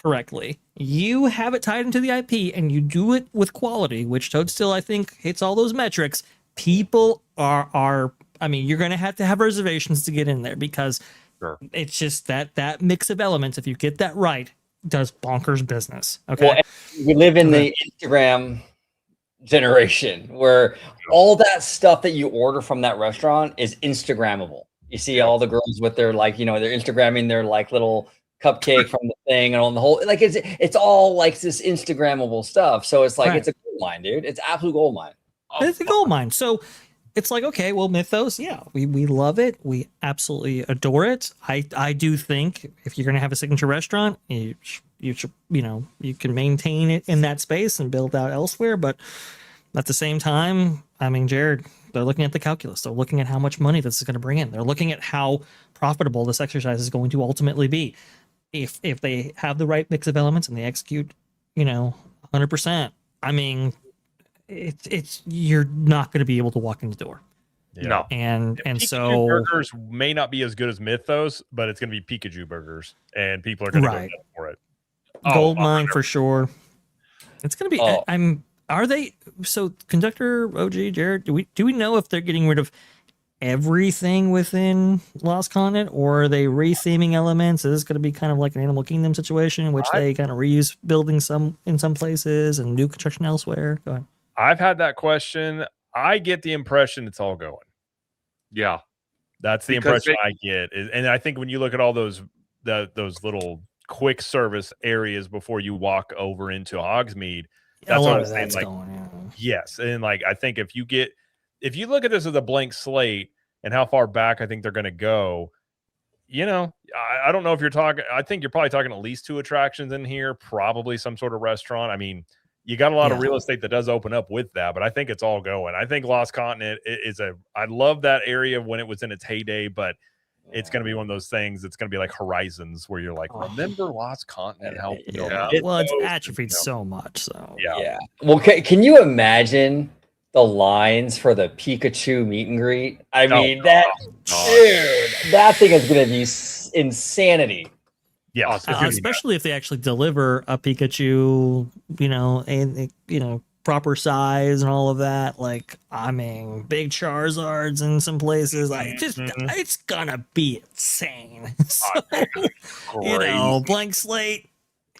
correctly. You have it tied into the IP and you do it with quality, which Toadstool, I think, hits all those metrics. People are I mean, you're going to have reservations to get in there because it's just that mix of elements, if you get that right, does bonkers business. Okay. Well, we live in the Instagram generation where all that stuff that you order from that restaurant is Instagrammable. You see all the girls with their, like, you know, they're Instagramming their like little cupcake from the thing and on the whole, like it's all like this Instagrammable stuff. So it's like, it's a gold mine, dude. It's absolute gold mine. It's a gold mine. So it's like, okay, well, Mythos, yeah, we love it. We absolutely adore it. I do think if you're going to have a signature restaurant, you should, you know, you can maintain it in that space and build out elsewhere. But at the same time, I mean, Jared, they're looking at the calculus. They're looking at how much money this is going to bring in. They're looking at how profitable this exercise is going to ultimately be. If they have the right mix of elements and they execute, you know, 100%, I mean, it's you're not going to be able to walk in the door. Yeah. No. And Pikachu so burgers may not be as good as Mythos, but it's going to be Pikachu burgers, and people are going to go for it. Gold mine for sure. It's going to be. Are they? So Conductor, OG, Jared, do we know if they're getting rid of everything within Lost Continent, or are they retheming elements? Is this going to be kind of like an Animal Kingdom situation in which they kind of reuse buildings in some places and new construction elsewhere? Go ahead. I've had that question. I get the impression it's all going. Yeah. That's the impression I get. And I think when you look at all those little quick service areas before you walk over into Hogsmeade, that's what I'm saying. Like, yes. And like, I think if you look at this as a blank slate and how far back I think they're going to go, you know, I don't know if you're talking, I think you're probably talking at least 2 attractions in here, probably some sort of restaurant. I mean, you got a lot of real estate that does open up with that, but I think it's all going. I think Lost Continent I love that area when it was in its heyday, but it's going to be one of those things. It's going to be like Horizons where you're like, remember Lost Continent? How well, it's atrophied so much. So yeah. Well, can you imagine the lines for the Pikachu meet and greet? I mean, dude, that thing is going to be insanity. Yeah, especially if they actually deliver a Pikachu, you know, and you know, proper size and all of that. Like, I mean, big Charizards in some places. Like, just it's gonna be insane. So, you know, blank slate.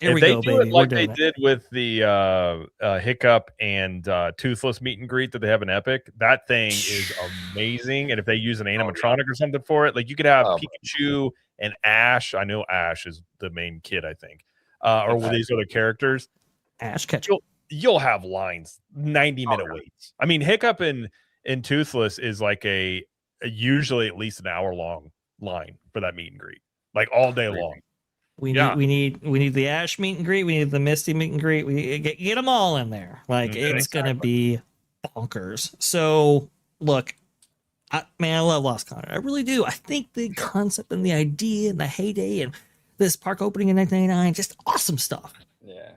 Here we go, baby. Like they did with the Hiccup and Toothless meet and greet that they have in Epic, that thing is amazing. And if they use an animatronic or something for it, like you could have Pikachu and Ash. I know Ash is the main kid, I think, or with these other characters. Ash Ketchum. You'll have lines, 90-minute waits. I mean, Hiccup and Toothless is like a usually at least an hour-long line for that meet and greet, like all day long. We need the Ash meet and greet. We need the Misty meet and greet. We get them all in there. Like, it's gonna be bonkers. So look, I love Lost Continent. I really do. I think the concept and the idea and the heyday and this park opening in 1999, just awesome stuff. Yeah.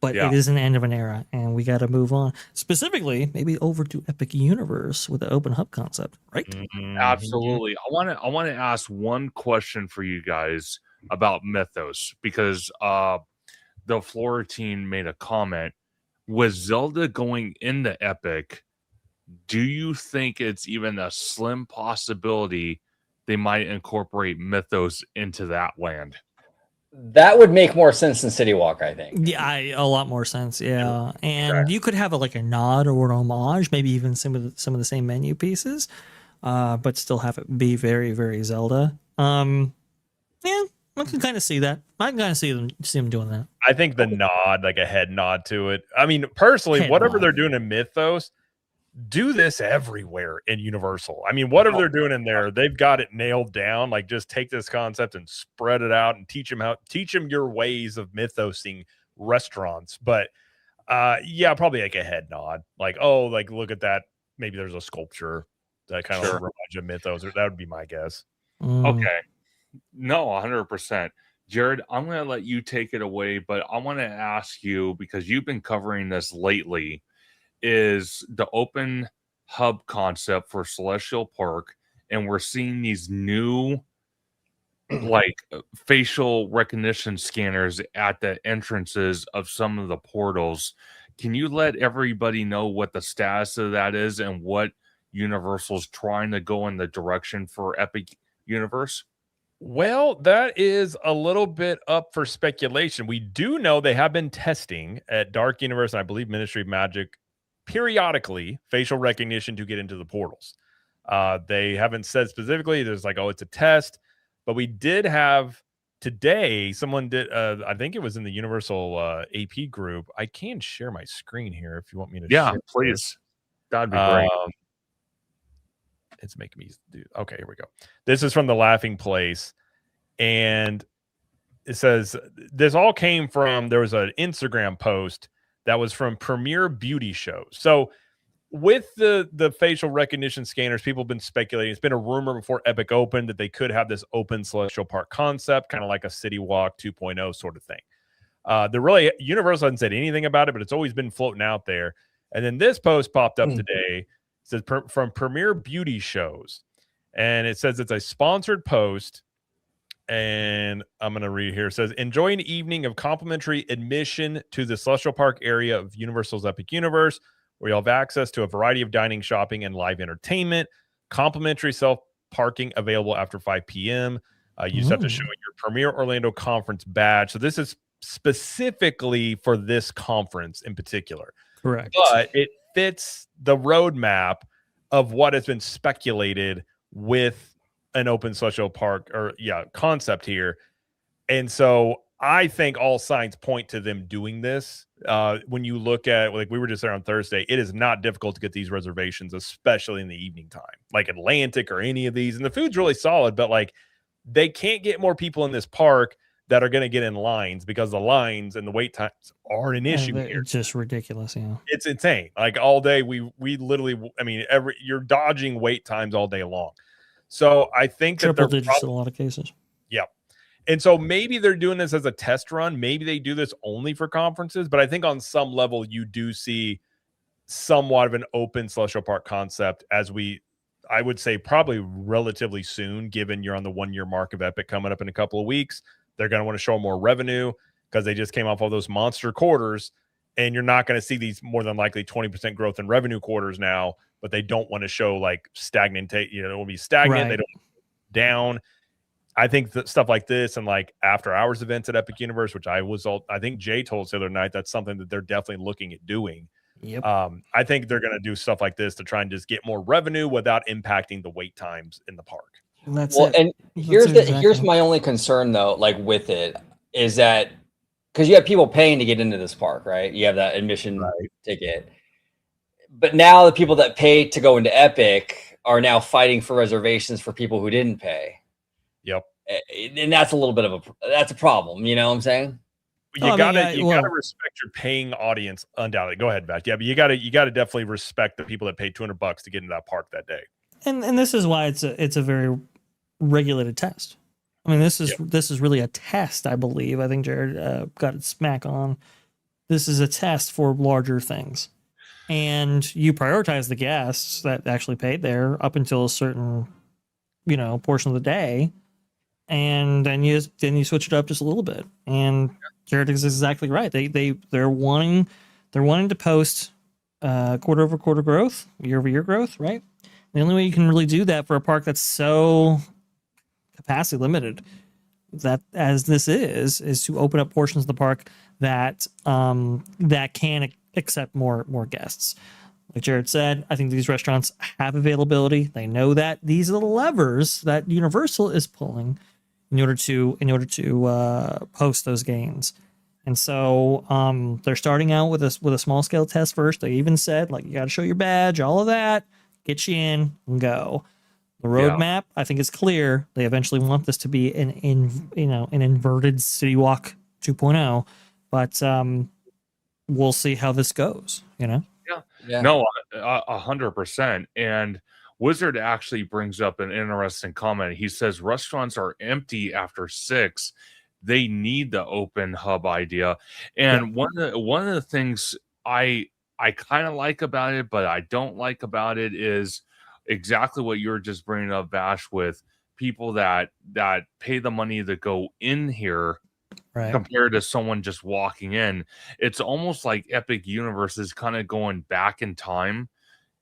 But it is an end of an era, and we got to move on. Specifically, maybe over to Epic Universe with the open hub concept, right? Absolutely. I want to ask one question for you guys about Mythos, because the Flora team made a comment. With Zelda going into Epic, do you think it's even a slim possibility they might incorporate Mythos into that land? That would make more sense than City Walk, I think. Yeah, a lot more sense. Yeah, and you could have a nod or an homage, maybe even some of the same menu pieces, but still have it be very, very Zelda. Yeah, I can kind of see that. I can kind of see them doing that. I think the nod, like a head nod to it. I mean, personally, whatever they're doing in Mythos, do this everywhere in Universal. I mean, whatever they're doing in there, they've got it nailed down. Like, just take this concept and spread it out and teach them your ways of mythosing restaurants. But yeah, probably like a head nod, like, oh, like, look at that. Maybe there's a sculpture that kind of reminds you of Mythos. That would be my guess. Okay. No, 100%. Jared, I'm going to let you take it away, but I want to ask you, because you've been covering this lately, is the open hub concept for Celestial Park, and we're seeing these new like facial recognition scanners at the entrances of some of the portals. Can you let everybody know what the status of that is and what Universal's trying to go in the direction for Epic Universe? Well, that is a little bit up for speculation. We do know they have been testing at Dark Universe and I believe Ministry of Magic periodically facial recognition to get into the portals. They haven't said specifically. There's like, oh, it's a test. But we did have today, someone did, I think it was in the Universal AP group. I can share my screen here if you want me to. Yeah, please. That'd be great. It's making me do. Okay, here we go. This is from the Laughing Place. And it says, this all came from, there was an Instagram post that was from Premier Beauty Shows. So with the facial recognition scanners, people have been speculating. It's been a rumor before Epic opened that they could have this open Celestial Park concept, kind of like a City Walk 2.0 sort of thing. Universal hasn't said anything about it, but it's always been floating out there. And then this post popped up today. It says from Premier Beauty Shows. And it says it's a sponsored post. And I'm going to read here. It says, enjoy an evening of complimentary admission to the Celestial Park area of Universal's Epic Universe, where you'll have access to a variety of dining, shopping, and live entertainment. complimentary self parking available after 5 p.m. You just have to show your Premier Orlando Conference badge. So this is specifically for this conference in particular. Correct. But it fits the roadmap of what has been speculated with an open social park concept here. And so I think all signs point to them doing this. When you look at, like we were just there on Thursday, it is not difficult to get these reservations, especially in the evening time, like Atlantic or any of these. And the food's really solid, but like they can't get more people in this park that are going to get in lines, because the lines and the wait times are an issue here. It's just ridiculous. Yeah, it's insane. Like all day, we literally, I mean, you're dodging wait times all day long. So I think triple digits in a lot of cases. Yeah. And so maybe they're doing this as a test run. Maybe they do this only for conferences, but I think on some level you do see somewhat of an open celestial park concept I would say probably relatively soon, given you're on the 1 year mark of Epic coming up in a couple of weeks. They're going to want to show more revenue because they just came off all those monster quarters, and you're not going to see these more than likely 20% growth in revenue quarters now, but they don't want to show like stagnant, it will be stagnant. Right. They don't down. I think that stuff like this and like after hours events at Epic Universe, which I think Jay told us the other night, that's something that they're definitely looking at doing. Yep. I think they're going to do stuff like this to try and just get more revenue without impacting the wait times in the park. And here's my only concern though, like with it, is that because you have people paying to get into this park, right? You have that admission ticket, but now the people that pay to go into Epic are now fighting for reservations for people who didn't pay. Yep. And that's a little bit of a problem. You know what I'm saying? You gotta respect your paying audience, undoubtedly. Go ahead, Matt. Yeah, but you gotta definitely respect the people that paid $200 to get into that park that day. And this is why it's a very regulated test. I mean, this is really a test, I believe. I think Jared got it smack on. This is a test for larger things, and you prioritize the guests that actually paid there up until a certain, portion of the day, and then you switch it up just a little bit. And Jared is exactly right. They're wanting to post quarter over quarter growth, year over year growth, right? The only way you can really do that for a park that's so capacity limited, that as this is to open up portions of the park that can accept more guests. Like Jared said, I think these restaurants have availability. They know that these are the levers that Universal is pulling in order to post those gains. And so they're starting out with a small scale test first. They even said, like, you got to show your badge, all of that, get you in and go. The roadmap, I think, is clear. They eventually want this to be an inverted City Walk 2.0, but we'll see how this goes. No, 100%. And Wizard actually brings up an interesting comment. He says restaurants are empty after 6. They need the open hub idea. And one of the things I kind of like about it, but I don't like about it, is exactly what you're just bringing up, Vash, with people that pay the money to go in here, right, compared to someone just walking in. It's almost like Epic Universe is kind of going back in time,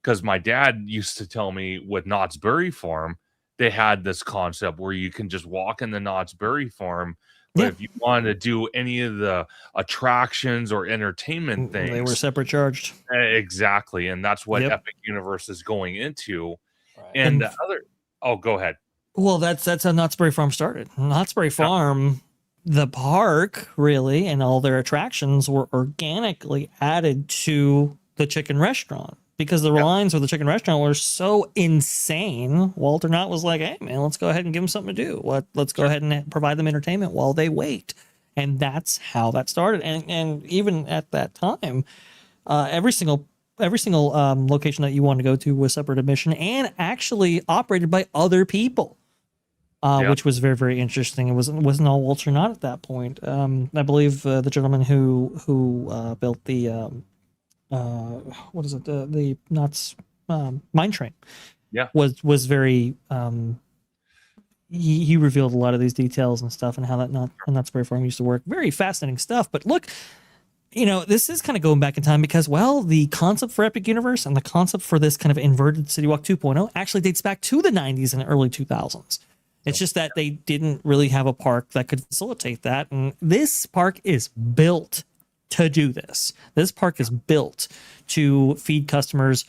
because my dad used to tell me with Knott's Berry Farm, they had this concept where you can just walk in the Knott's Berry Farm. But if you wanted to do any of the attractions or entertainment things, they were separate charged. Exactly. And that's what Epic Universe is going into. Right. And the other, go ahead. Well, that's how Knott's Berry Farm started. Knott's Berry Farm, the park, really, and all their attractions were organically added to the chicken restaurant, because the lines for the chicken restaurant were so insane. Walter Knott was like, hey, man, let's go ahead and give them something to do. Let's go ahead and provide them entertainment while they wait. And that's how that started. And even at that time, every single location that you wanted to go to was separate admission and actually operated by other people, which was very, very interesting. It wasn't all Walter Knott at that point. I believe the gentleman who built the what is it? The Knott's Mine Train. Was very. He revealed a lot of these details and stuff, and how that Knott's Berry Farm used to work. Very fascinating stuff. But look, this is kind of going back in time because, well, the concept for Epic Universe and the concept for this kind of inverted City Walk 2.0 actually dates back to the 90s and early 2000s. It's just that they didn't really have a park that could facilitate that. And this park is built to do this. This park is built to feed customers,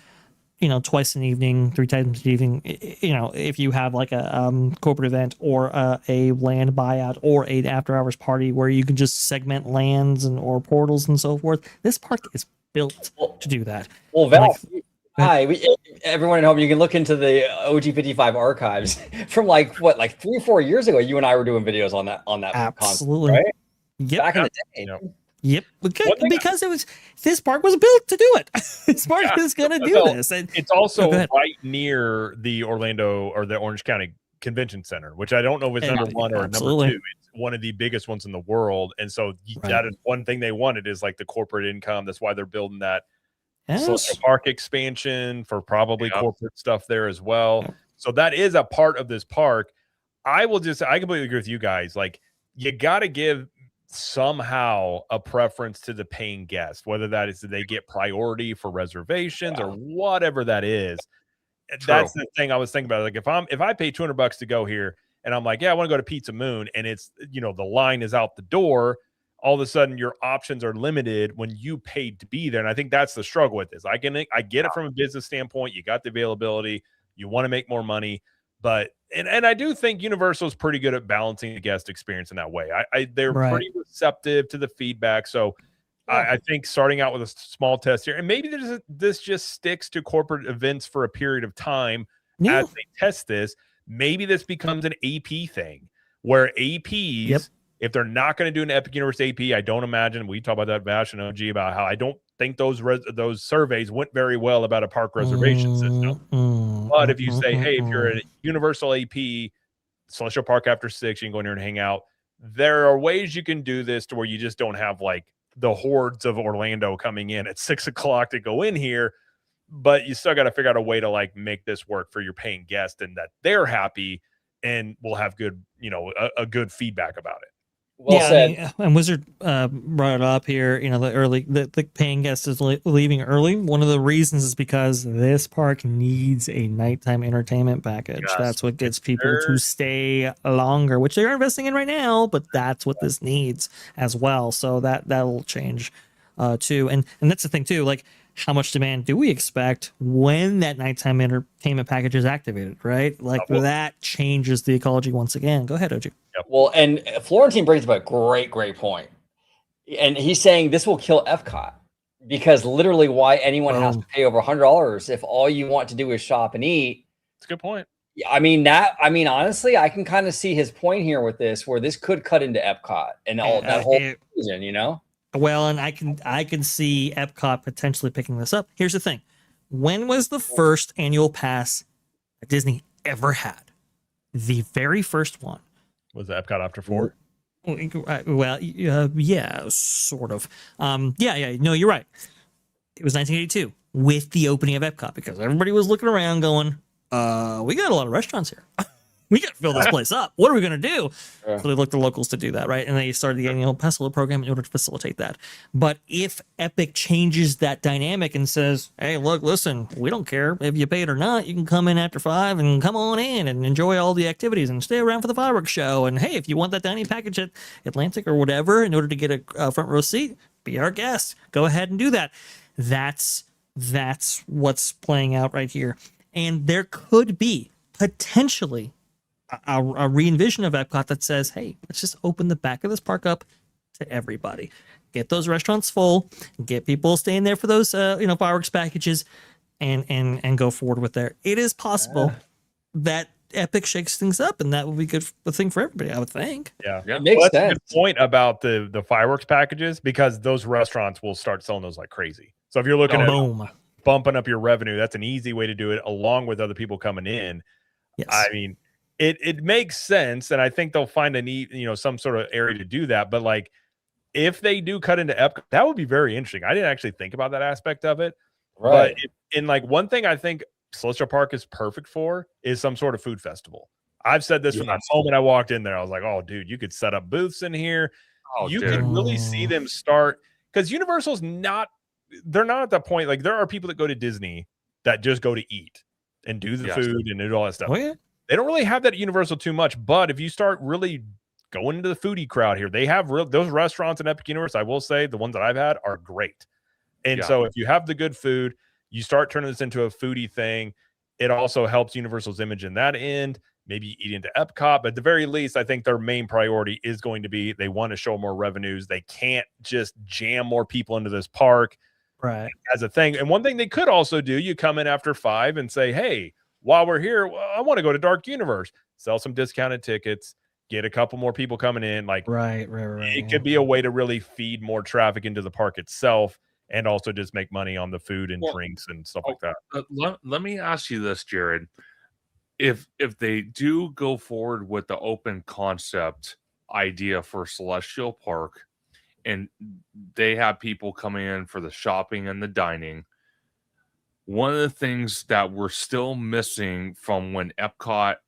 twice an evening, 3 times an evening. If you have like a corporate event or a land buyout or an after hours party where you can just segment lands or portals and so forth, this park is built to do that. Well, Val, everyone at home, you can look into the OG55 archives from like 3 or 4 years ago. You and I were doing videos on that Absolutely. concept, right? Yep. Back in the day. Yep, because this park was built to do it. This park is going to do this. And it's also right near the Orlando or the Orange County Convention Center, which I don't know if it's number 1 or number 2. It's one of the biggest ones in the world, and so that is one thing they wanted is like the corporate income. That's why they're building that park expansion for probably corporate stuff there as well. So that is a part of this park. I completely agree with you guys. Like, you got to give somehow a preference to the paying guest, whether that is that they get priority for reservations or whatever that is. True. That's the thing I was thinking about. Like, if I pay $200 to go here and I'm like, I want to go to Pizza Moon, and it's, the line is out the door, all of a sudden your options are limited when you paid to be there. And I think that's the struggle with this. I get it from a business standpoint. You got the availability, you want to make more money, but and I do think Universal is pretty good at balancing the guest experience in that way. They're pretty receptive to the feedback. So I think starting out with a small test here, and maybe this just sticks to corporate events for a period of time as they test this. Maybe this becomes an AP thing where APs, if they're not going to do an Epic Universe AP, I don't imagine. We talk about that, Bash and OG, about how I don't think those surveys went very well about a park reservation system. But if you say, hey, if you're a Universal AP, Celestial Park after 6, you can go in here and hang out. There are ways you can do this to where you just don't have like the hordes of Orlando coming in at 6 o'clock to go in here, but you still got to figure out a way to like make this work for your paying guest and that they're happy and will have good, a good feedback about it. Well said. And Wizard brought it up here. The paying guest is leaving early. One of the reasons is because this park needs a nighttime entertainment package. Yes. That's what gets people to stay longer, which they're investing in right now. But that's what this needs as well. So that'll change too. And that's the thing too. Like, how much demand do we expect when that nighttime entertainment package is activated, right? Like, that changes the ecology once again. Go ahead, OG. Yep. Well, and Florentine brings up a great point. And he's saying this will kill Epcot because literally why anyone has to pay over $100 if all you want to do is shop and eat. That's a good point. I mean, honestly, I can kind of see his point here with this, where this could cut into Epcot and all that whole season, Well, and I can see Epcot potentially picking this up. Here's the thing. When was the first annual pass Disney ever had? The very first one. Was it Epcot After 4? Well, yeah, sort of. No, you're right. It was 1982 with the opening of Epcot because everybody was looking around going, we got a lot of restaurants here. We got to fill this place up. What are we going to do? So they looked to locals to do that, right? And they started the annual pass holder program in order to facilitate that. But if Epic changes that dynamic and says, hey, look, listen, we don't care if you pay it or not. You can come in after 5 and come on in and enjoy all the activities and stay around for the fireworks show. And hey, if you want that dining package at Atlantic or whatever in order to get a front row seat, be our guest. Go ahead and do that. That's what's playing out right here. And there could be potentially a re-envision of Epcot that says, hey, let's just open the back of this park up to everybody. Get those restaurants full, get people staying there for those fireworks packages, and go forward with there. It is possible that Epic shakes things up, and that will be good thing for everybody, I would think. Yeah. It makes sense. That's a good point about the fireworks packages, because those restaurants will start selling those like crazy. So if you're looking at bumping up your revenue, that's an easy way to do it, along with other people coming in. Yes. I mean, it makes sense, and I think they'll find a need, some sort of area to do that. But like, if they do cut into Epcot, that would be very interesting. I didn't actually think about that aspect of it. Right. But in like one thing I think Celestial Park is perfect for is some sort of food festival. I've said this from the moment I walked in there. I was like, oh, dude, you could set up booths in here. You could really see them start because Universal's not, they're not at that point. Like there are people that go to Disney that just go to eat and do the food and do all that stuff. Oh yeah. They don't really have that at Universal too much, but if you start really going into the foodie crowd here, they have those restaurants in Epic Universe. I will say the ones that I've had are great. And so if you have the good food, you start turning this into a foodie thing. It also helps Universal's image in that end. Maybe eat into Epcot, but at the very least, I think their main priority is going to be they want to show more revenues. They can't just jam more people into this park as a thing. And one thing they could also do, you come in after 5 and say, hey, while we're here, I want to go to Dark Universe, sell some discounted tickets, get a couple more people coming in. Like, right. It could be a way to really feed more traffic into the park itself and also just make money on the food and drinks and stuff like that. Let me ask you this, Jared. If they do go forward with the open concept idea for Celestial Park and they have people coming in for the shopping and the dining, one of the things that we're still missing from when Epic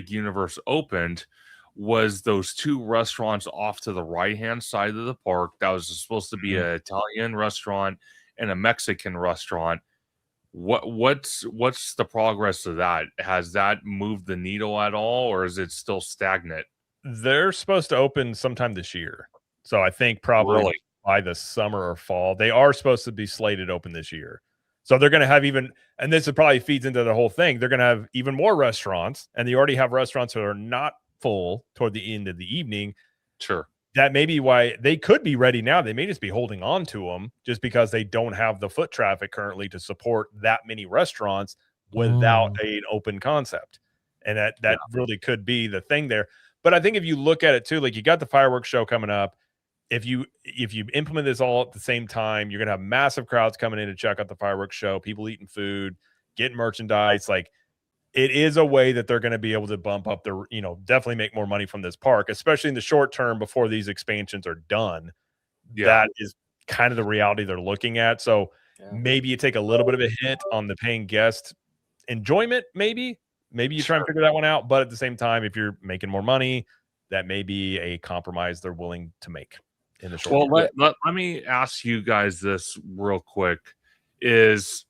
Universe opened was those 2 restaurants off to the right-hand side of the park. That was supposed to be an Italian restaurant and a Mexican restaurant. What's the progress of that? Has that moved the needle at all, or is it still stagnant? They're supposed to open sometime this year. So I think probably by the summer or fall. They are supposed to be slated open this year. So they're going to have and this probably feeds into the whole thing, they're going to have even more restaurants, and they already have restaurants that are not full toward the end of the evening. Sure. That may be why they could be ready now. They may just be holding on to them just because they don't have the foot traffic currently to support that many restaurants without an open concept. And that really could be the thing there. But I think if you look at it too, like you got the fireworks show coming up. If you implement this all at the same time, you're going to have massive crowds coming in to check out the fireworks show, people eating food, getting merchandise. Like, it is a way that they're going to be able to bump up their, definitely make more money from this park, especially in the short term before these expansions are done. Yeah. That is kind of the reality they're looking at. So maybe you take a little bit of a hit on the paying guest enjoyment. Maybe you try and figure that one out. But at the same time, if you're making more money, that may be a compromise they're willing to make in the short term. Let me ask you guys this real quick. Is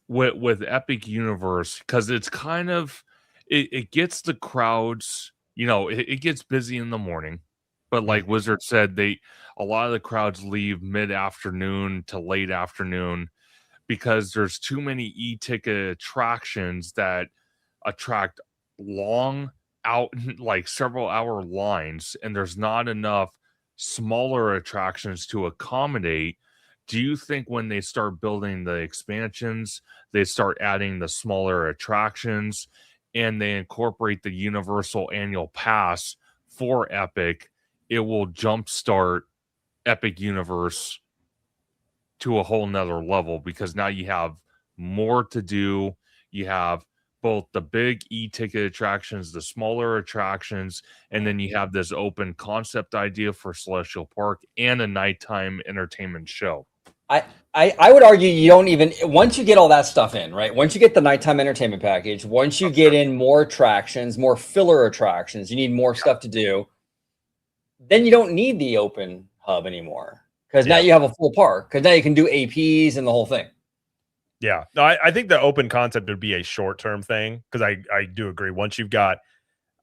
with Epic Universe, because it's kind of it gets the crowds, it gets busy in the morning, but like Wizard said, a lot of the crowds leave mid-afternoon to late afternoon because there's too many e-ticket attractions that attract long out, like several hour lines, and there's not enough smaller attractions to accommodate. Do you think when they start building the expansions, they start adding the smaller attractions and they incorporate the Universal Annual Pass for Epic, it will jumpstart Epic Universe to a whole nother level? Because now you have more to do. You have both the big e-ticket attractions, the smaller attractions, and then you have this open concept idea for Celestial Park and a nighttime entertainment show. I would argue you don't even, once you get all that stuff in, right? Once you get the nighttime entertainment package, once you get in more attractions, more filler attractions, you need more stuff to do, then you don't need the open hub anymore. Because now you have a full park. Because now you can do APs and the whole thing. Yeah. No, I think the open concept would be a short-term thing. Because I do agree. Once you've got,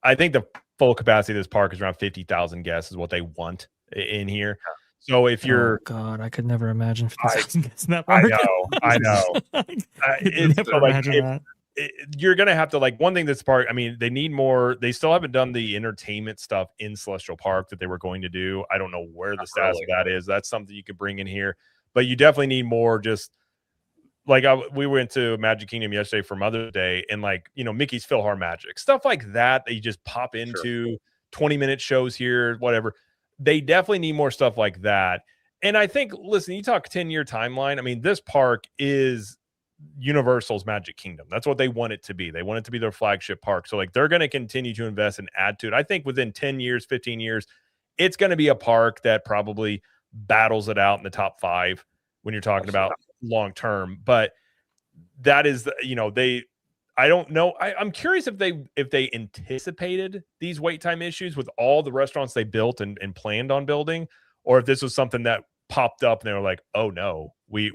I think the full capacity of this park is around 50,000 guests is what they want in here. So if you're, oh God, I could never imagine 50,000 guests in that park. I know. It's never imagine that. You're gonna have to, like, one thing that's part. I mean, they need more. They still haven't done the entertainment stuff in Celestial Park that they were going to do. I don't know where the status of that is. That's something you could bring in here, but you definitely need more. Just like we went to Magic Kingdom yesterday for Mother's Day, and like Mickey's PhilharMagic stuff like that. That you just pop into 20-minute shows here, whatever. They definitely need more stuff like that. And I think, listen, you talk 10-year timeline. I mean, this park is Universal's Magic Kingdom. That's what they want it to be. They want it to be their flagship park. So like they're going to continue to invest and add to it. I think within 10 years, 15 years, it's going to be a park that probably battles it out in the top 5 when you're talking about long term. But that is, I don't know. I'm curious if they anticipated these wait time issues with all the restaurants they built and planned on building, or if this was something that popped up and they were like, oh no, we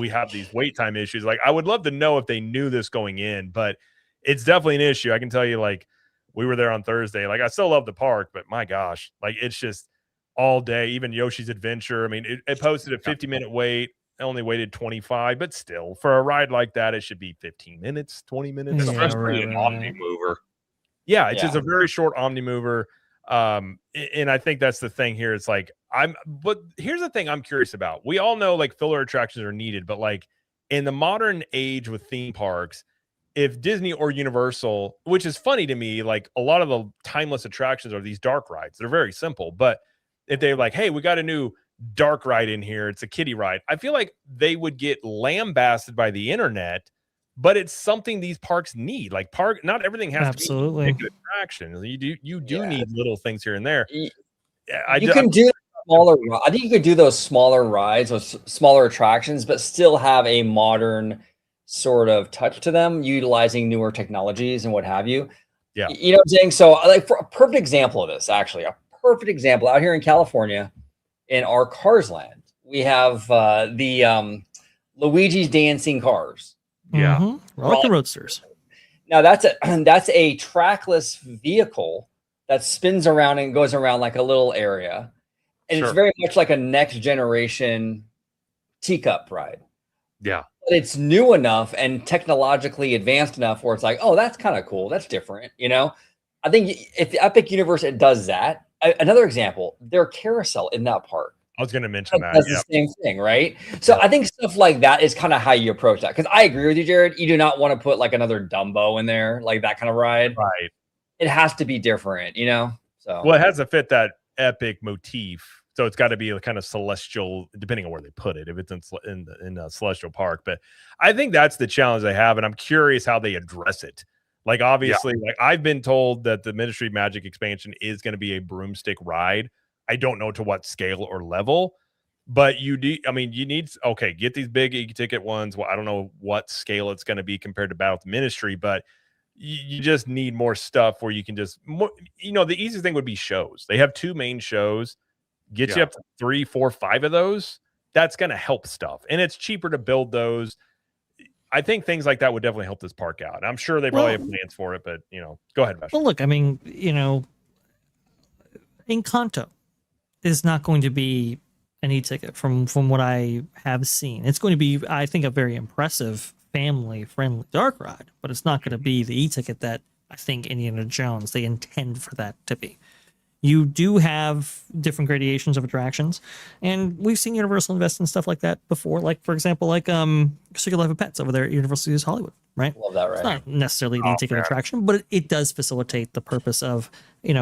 have these wait time issues. Like, I would love to know if they knew this going in, but it's definitely an issue. I can tell you, like, we were there on Thursday. Like, I still love the park, but my gosh, like, it's just all day. Even Yoshi's Adventure, I mean, it posted a 50-minute wait. I only waited 25, but still, for a ride like that, it should be 15 minutes, 20 minutes. Especially an Omni mover. Yeah, it's just a very short Omni mover. And I think that's the thing here. It's like, but here's the thing I'm curious about. We all know like filler attractions are needed, but like in the modern age with theme parks, if Disney or Universal, which is funny to me, like a lot of the timeless attractions are these dark rides. They're very simple, but if they're like, hey, we got a new dark ride in here, it's a kiddie ride, I feel like they would get lambasted by the internet, but it's something these parks need. Like, not everything has to be a big attraction. You do need little things here and there. I think you could do those smaller rides with smaller attractions, but still have a modern sort of touch to them, utilizing newer technologies and what have you. Yeah. You know what I'm saying? So, like, for a perfect example of this, actually, a perfect example out here in California, in our Cars Land, we have the Luigi's Dancing Cars. Yeah. Roller Roadsters. Now that's a trackless vehicle that spins around and goes around like a little area. And it's very much like a next generation teacup ride. Yeah. But it's new enough and technologically advanced enough where it's like, oh, that's kind of cool. That's different. You know, I think if the Epic Universe does that, another example, their carousel in that park. I was going to mention that. That's the same thing, right? So I think stuff like that is kind of how you approach that. Because I agree with you, Jared. You do not want to put like another Dumbo in there, like that kind of ride. Right. It has to be different, you know? So, well, it has to fit that epic motif. So it's got to be a kind of celestial, depending on where they put it, if it's in a celestial park. But I think that's the challenge they have. And I'm curious how they address it. Like, obviously, like I've been told that the Ministry of Magic expansion is going to be a broomstick ride. I don't know to what scale or level, but you need, get these big e-ticket ones. Well, I don't know what scale it's going to be compared to Battle of the Ministry, but you just need more stuff where you can just, the easiest thing would be shows. They have 2 main shows, get you up to 3, 4, 5 of those. That's going to help stuff. And it's cheaper to build those. I think things like that would definitely help this park out. I'm sure they probably have plans for it, but go ahead, Vash. Well, look, I mean, Encanto is not going to be an e-ticket from what I have seen. It's going to be, I think, a very impressive family-friendly dark ride, but it's not going to be the e-ticket that I think Indiana Jones, they intend for that to be. You do have different gradations of attractions, and we've seen Universal invest in stuff like that before. Like, for example, like Secret Life of Pets over there at Universal Studios Hollywood, right? Love that, right? It's not necessarily an e-ticket attraction, but it does facilitate the purpose of,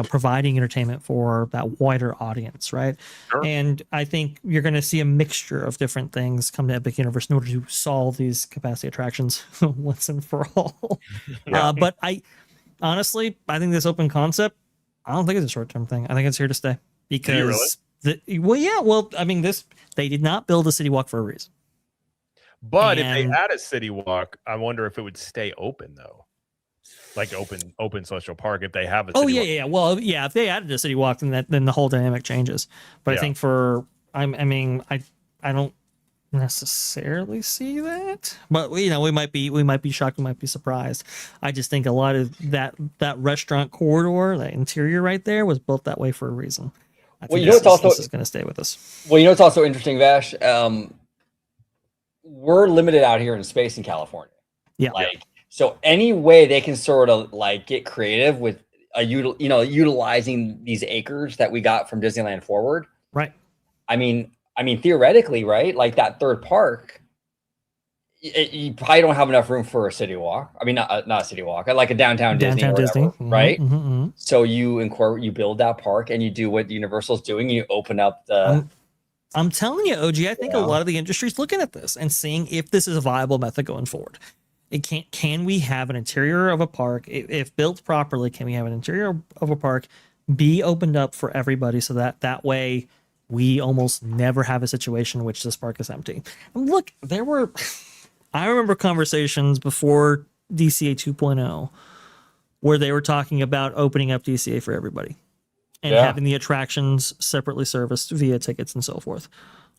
providing entertainment for that wider audience, right? Sure. And I think you're going to see a mixture of different things come to Epic Universe in order to solve these capacity attractions once and for all. But honestly, I think this open concept, I don't think it's a short-term thing. I think it's here to stay because they did not build a city walk for a reason. But if they had a city walk, I wonder if it would stay open though, like open Celestial Park. If they have a city walk. Well, yeah. If they added a city walk, then the whole dynamic changes. But I think I don't necessarily see that, but we might be shocked, we might be surprised. I just think a lot of that restaurant corridor, that interior right there, was built that way for a reason. This is going to stay with us. Well, it's also interesting, Vash. We're limited out here in space in California. So any way they can sort of like get creative with utilizing these acres that we got from Disneyland Forward, right? I mean, theoretically, right? Like that third park, you probably don't have enough room for a city walk. I mean, not a city walk, like a downtown Disney, right? Mm-hmm. So you build that park and you do what Universal's doing. You open up the. I'm telling you, OG. I think a lot of the industry's looking at this and seeing if this is a viable method going forward. Can we have an interior of a park, if built properly? Can we have an interior of a park be opened up for everybody so that way we almost never have a situation in which this park is empty? And look, I remember conversations before DCA 2.0 where they were talking about opening up DCA for everybody. and having the attractions separately serviced via tickets and so forth.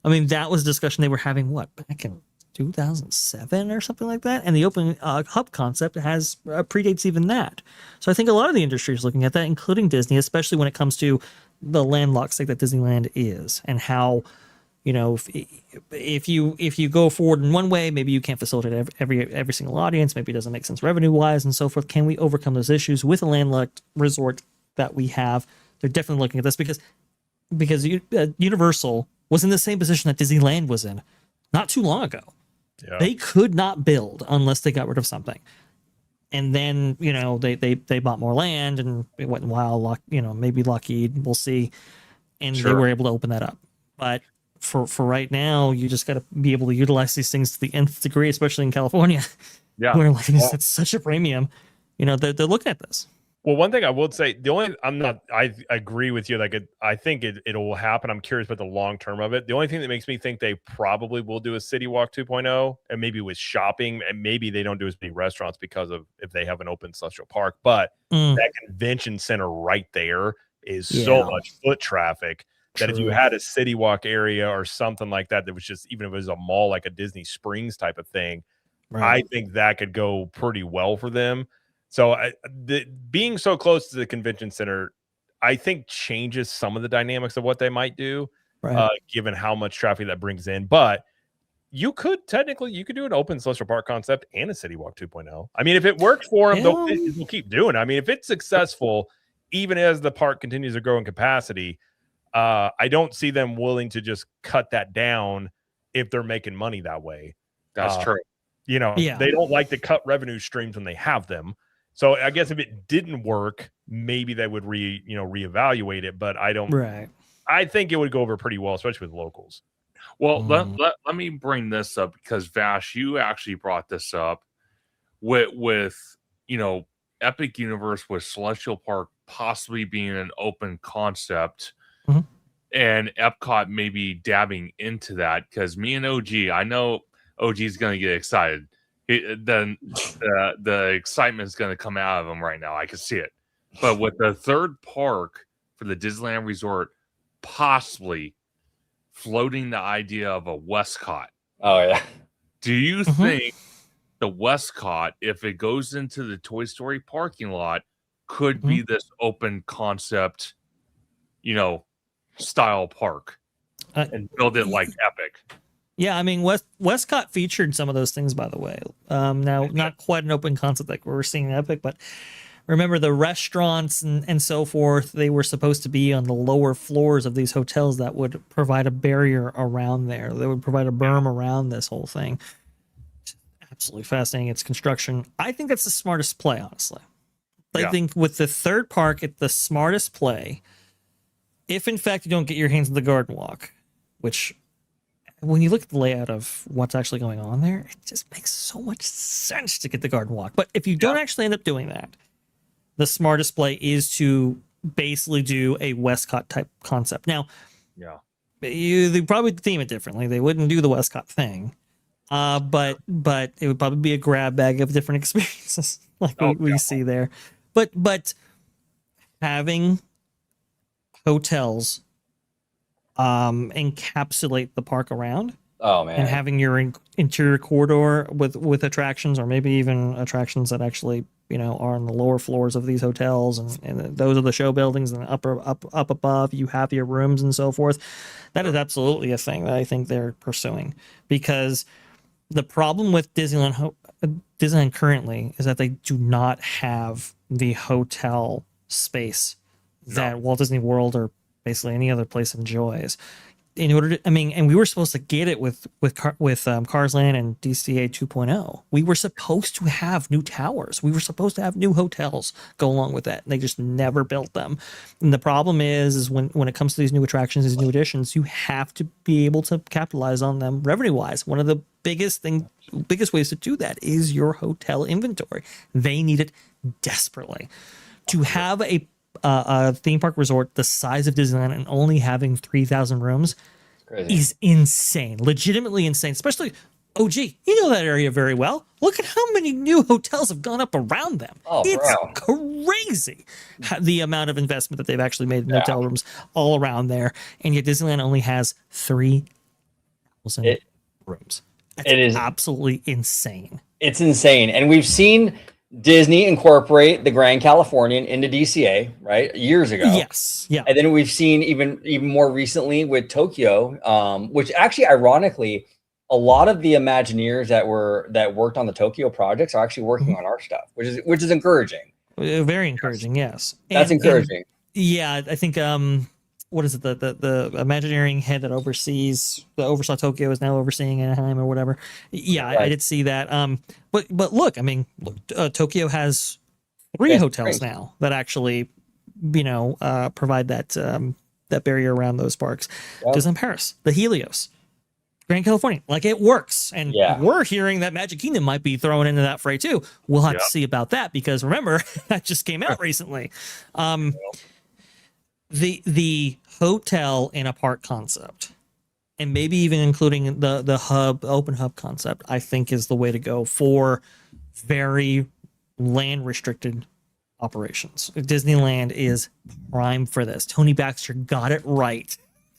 I mean, that was a discussion they were having, back in 2007 or something like that? And the open hub concept has predates even that. So I think a lot of the industry is looking at that, including Disney, especially when it comes to the landlocked state that Disneyland is, and how, if you go forward in one way, maybe you can't facilitate every single audience. Maybe it doesn't make sense revenue wise and so forth. Can we overcome those issues with a landlocked resort that we have? They're definitely looking at this because Universal was in the same position that Disneyland was in not too long ago. Yeah. They could not build unless they got rid of something. And then, they bought more land, and it went wild, maybe Lockheed, we'll see. And they were able to open that up. But for right now, you just got to be able to utilize these things to the nth degree, especially in California, where living is at such a premium. They're looking at this. Well, one thing I would say, I agree with you. I think it'll happen. I'm curious about the long term of it. The only thing that makes me think they probably will do a City Walk 2.0, and maybe with shopping, and maybe they don't do as many restaurants because of if they have an open celestial park. But that convention center right there is so much foot traffic that if you had a City Walk area or something like that, that was just, even if it was a mall like a Disney Springs type of thing, I think that could go pretty well for them. So being so close to the convention center, I think changes some of the dynamics of what they might do, given how much traffic that brings in. But you could do an open celestial park concept and a City Walk 2.0. I mean, if it works for them, they'll keep doing it. I mean, if it's successful, even as the park continues to grow in capacity, I don't see them willing to just cut that down if they're making money that way. That's true. They don't like to cut revenue streams when they have them. So I guess if it didn't work, maybe they would reevaluate it. But I don't. Right. I think it would go over pretty well, especially with locals. Well, let me bring this up because Vash, you actually brought this up with Epic Universe with Celestial Park possibly being an open concept, and Epcot maybe dabbing into that, because me and OG, I know OG is going to get excited. Then the excitement is going to come out of him right now. I can see it. But with the third park for the Disneyland Resort, possibly floating the idea of a Westcott. Oh, yeah. Do you think the Westcott, if it goes into the Toy Story parking lot, could be this open concept, style park and build it like Epic? Yeah, I mean, Westcott featured some of those things, by the way. Now, not quite an open concept like we're seeing in Epic, but remember the restaurants and so forth, they were supposed to be on the lower floors of these hotels that would provide a barrier around there. They would provide a berm around this whole thing. Absolutely fascinating. It's construction. I think that's the smartest play, honestly. I think with the third park, it's the smartest play. If, in fact, you don't get your hands on the garden walk, which... when you look at the layout of what's actually going on there, it just makes so much sense to get the garden walk. But if you don't actually end up doing that, the smartest play is to basically do a Westcott type concept. Now, they probably theme it differently. They wouldn't do the Westcott thing, but it would probably be a grab bag of different experiences like we see there. But having hotels encapsulate the park around. Oh man! And having your interior corridor with attractions, or maybe even attractions that actually are on the lower floors of these hotels, and those are the show buildings, and up above you have your rooms and so forth. That is absolutely a thing that I think they're pursuing, because the problem with Disneyland currently is that they do not have the hotel space that Walt Disney World or basically any other place enjoys. In order to, and we were supposed to get it with Cars Land and DCA 2.0. We were supposed to have new towers. We were supposed to have new hotels go along with that. And they just never built them. And the problem is when it comes to these new attractions, these new additions, you have to be able to capitalize on them revenue-wise. One of the biggest ways to do that is your hotel inventory. They need it desperately. To have a theme park resort the size of Disneyland and only having 3,000 rooms is insane, legitimately insane, especially OG, you know that area very well. Look at how many new hotels have gone up around them. Oh, It's bro. crazy the amount of investment that they've actually made in hotel rooms all around there. And yet Disneyland only has 3,000 rooms. It is absolutely insane. It's insane. And we've seen Disney incorporate the Grand Californian into DCA, right? Years ago. Yes. Yeah. And then we've seen even more recently with Tokyo, which actually, ironically, a lot of the Imagineers that worked on the Tokyo projects are actually working on our stuff, which is encouraging. Very encouraging. Yes. That's encouraging. Yeah. I think, what is it? The Imagineering head that oversaw Tokyo is now overseeing Anaheim or whatever. Yeah, right. I did see that. But look, I mean, Tokyo has 3 hotels now that actually, provide that barrier around those parks. Yep. Disneyland Paris, the Helios, Grand California, like it works. And we're hearing that Magic Kingdom might be thrown into that fray too. We'll have to see about that because remember that just came out recently. The hotel in a park concept, and maybe even including the open hub concept, I think is the way to go for very land restricted operations. Disneyland is prime for this. Tony Baxter got it right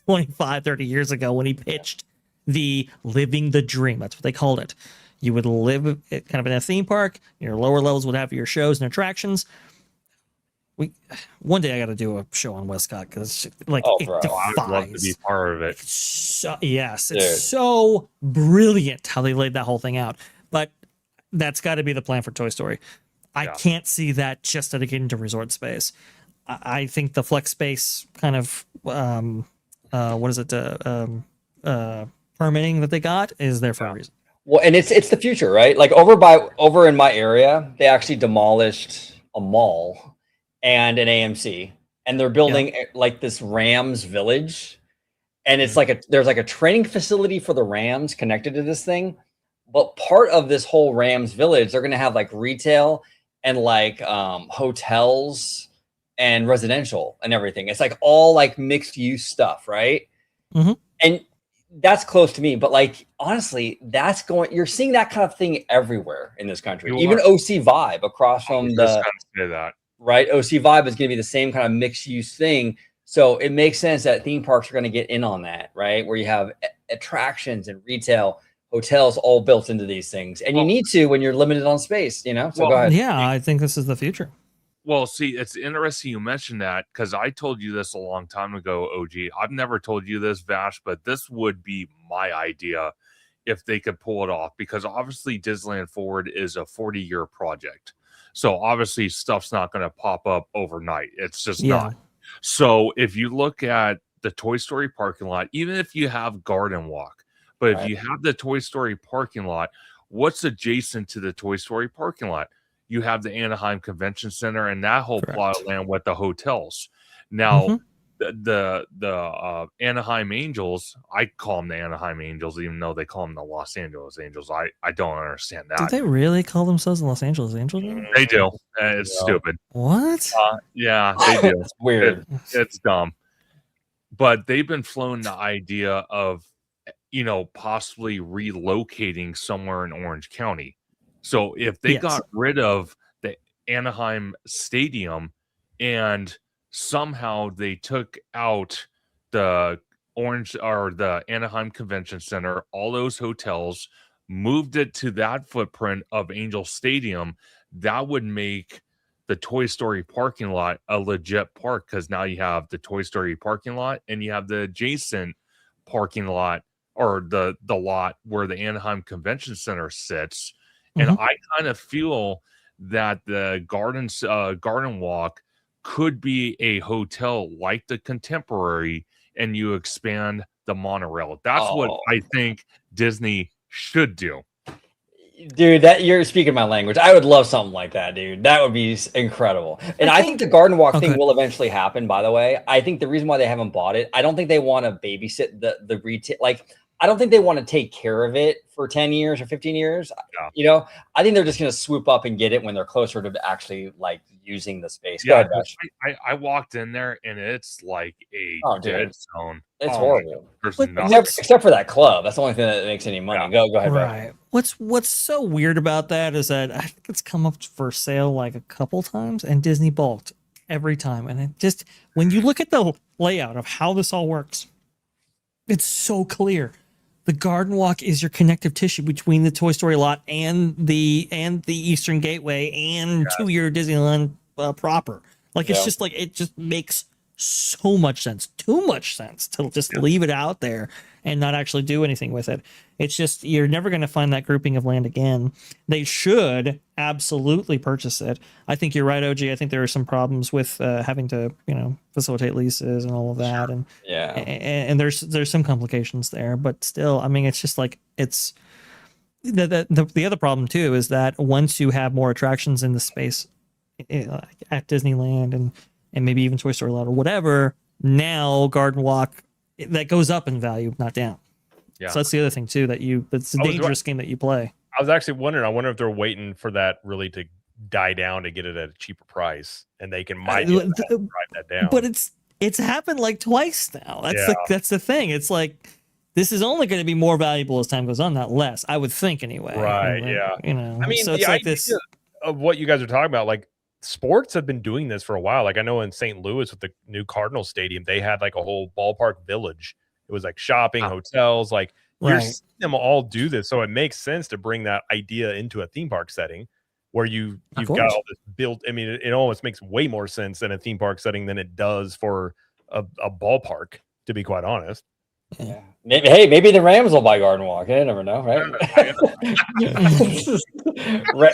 25-30 years ago when he pitched the living the dream. That's what they called it. You would live kind of in a theme park. Your lower levels would have your shows and attractions. One day I got to do a show on Westcott because it defies. I'd love to be part of it. It's so brilliant how they laid that whole thing out. But that's got to be the plan for Toy Story. I can't see that just dedicated to resort space. I think the flex space kind of permitting that they got is there for a reason. Well, and it's the future, right? Like over in my area, they actually demolished a mall and an AMC, and they're building like this Rams village, and it's there's a training facility for the Rams connected to this thing, but part of this whole Rams village, they're gonna have like retail and hotels and residential and everything. It's like all like mixed use stuff, right? Mm-hmm. And that's close to me, but like honestly, you're seeing that kind of thing everywhere in this country. Even OC Vibe across from right? OC Vibe is going to be the same kind of mixed use thing. So it makes sense that theme parks are going to get in on that, right? Where you have attractions and retail, hotels all built into these things. And you need to when you're limited on space, So go ahead. Yeah, I think this is the future. Well, see, it's interesting you mentioned that because I told you this a long time ago, OG. I've never told you this, Vash, but this would be my idea if they could pull it off because obviously Disneyland Forward is a 40-year project. So obviously stuff's not going to pop up overnight. It's just not. So if you look at the Toy Story parking lot, even if you have Garden Walk, but if you have the Toy Story parking lot, what's adjacent to the Toy Story parking lot? You have the Anaheim Convention Center and that whole plot of land with the hotels. Now, the Anaheim Angels, I call them the Anaheim Angels, even though they call them the Los Angeles Angels. I don't understand that. Do they really call themselves the Los Angeles Angels? They do. It's stupid. What? Yeah, they do. It's weird. It's dumb. But they've been flown the idea of, possibly relocating somewhere in Orange County. So if they got rid of the Anaheim Stadium and somehow they took out the Anaheim Convention Center, all those hotels, moved it to that footprint of Angel Stadium, that would make the Toy Story parking lot a legit park because now you have the Toy Story parking lot and you have the adjacent parking lot or the lot where the Anaheim Convention Center sits. And I kind of feel that the Garden Walk could be a hotel like the Contemporary, and you expand the monorail. That's what I think Disney should do. Dude, that you're speaking my language. I would love something like that, dude. That would be incredible. And I think the Garden Walk thing will eventually happen, by the way. I think the reason why they haven't bought it, I don't think they want to babysit the retail. Like, I don't think they want to take care of it for 10 years or 15 years. Yeah. You know, I think they're just going to swoop up and get it when they're closer to actually like using the space. Yeah, Go ahead, Josh. I walked in there and it's like a dead zone. It's Oh, horrible. there's But nothing. Except for that club. That's the only thing that makes any money. Yeah. Go ahead, Brad. Right. What's so weird about that is that I think it's come up for sale like a couple times, and Disney balked every time. And it just, when you look at the layout of how this all works, it's so clear. The garden walk is your connective tissue between the Toy Story lot and the Eastern Gateway and to your Disneyland proper. Like it's just like, it just makes so much sense, too much sense to just leave it out there and not actually do anything with it. It's just, you're never going to find that grouping of land again. They should absolutely purchase it. I think you're right, OG. I think there are some problems with having to, facilitate leases and all of that. And and there's some complications there, but still, I mean, it's just like, it's the other problem too, is that once you have more attractions in the space at Disneyland and maybe even Toy Story Land or whatever, now Garden Walk, that goes up in value, not down. Yeah. So that's the other thing too, that's a dangerous game that you play. I was actually wondering, I wonder if they're waiting for that really to die down to get it at a cheaper price, and they can drive that down. But it's happened like twice now. That's the thing. It's like, this is only going to be more valuable as time goes on, not less, I would think anyway. Right. I mean, so it's like this of what you guys are talking about, like, sports have been doing this for a while. Like I know in St. Louis with the new Cardinal Stadium, they had like a whole ballpark village. It was like shopping, hotels, like you're seeing them all do this. So it makes sense to bring that idea into a theme park setting where you've got all this built. I mean, it almost makes way more sense in a theme park setting than it does for a ballpark, to be quite honest. Yeah. Maybe the Rams will buy Garden Walk. I never know, right?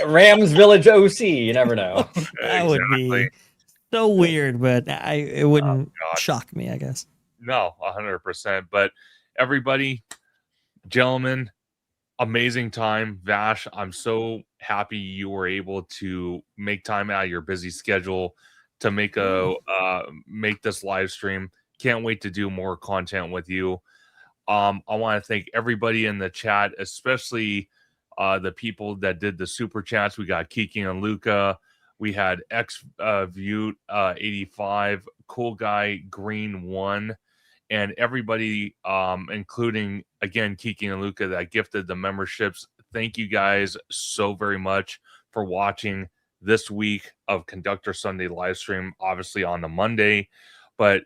Rams Village OC. You never know. That would be so weird, but it wouldn't shock me, I guess. No, 100%. But everybody, gentlemen, amazing time. Vash, I'm so happy you were able to make time out of your busy schedule to make this live stream. Can't wait to do more content with you. I want to thank everybody in the chat, especially the people that did the super chats. We got Kiki and Luca. We had View 85, Cool Guy Green 1, and everybody, including again Kiki and Luca, that gifted the memberships. Thank you guys so very much for watching this week of Conductor Sunday live stream. Obviously on the Monday. But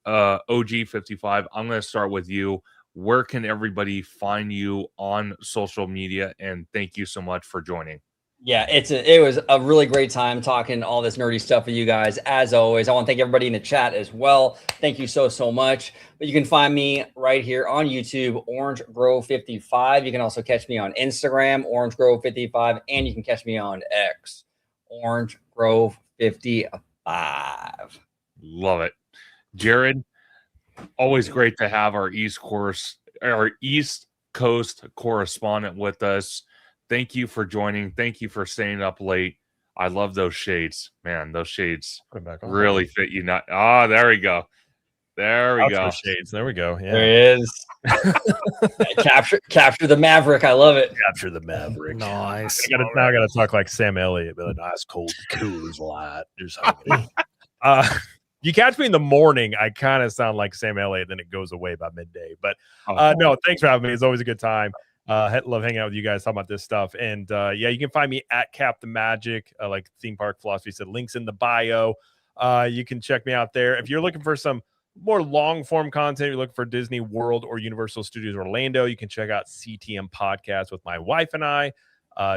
OG55, I'm going to start with you. Where can everybody find you on social media? And thank you so much for joining. Yeah, it was a really great time talking all this nerdy stuff with you guys. As always, I want to thank everybody in the chat as well. Thank you so much. But you can find me right here on YouTube, Orange Grove 55. You can also catch me on Instagram, Orange Grove 55, and you can catch me on X, Orange Grove 55. Love it. Jared, always great to have our East Coast correspondent with us. Thank you for joining. Thank you for staying up late. I love those shades, man. Those shades really fit you. There we go. There we go. Shades. There we go. Yeah. There he is. Capture the Maverick. I love it. Capture the Maverick. Nice. Now I gotta talk like Sam Elliott, but a nice cold Coors Light. Just you catch me in the morning, I kind of sound like Sam Elliott, then it goes away by midday. But no, thanks for having me. It's always a good time. Love hanging out with you guys, talking about this stuff. And you can find me at Cap the Magic, like Theme Park Philosophy said, links in the bio. You can check me out there. If you're looking for some more long form content, you're looking for Disney World or Universal Studios Orlando, you can check out CTM Podcast with my wife and I.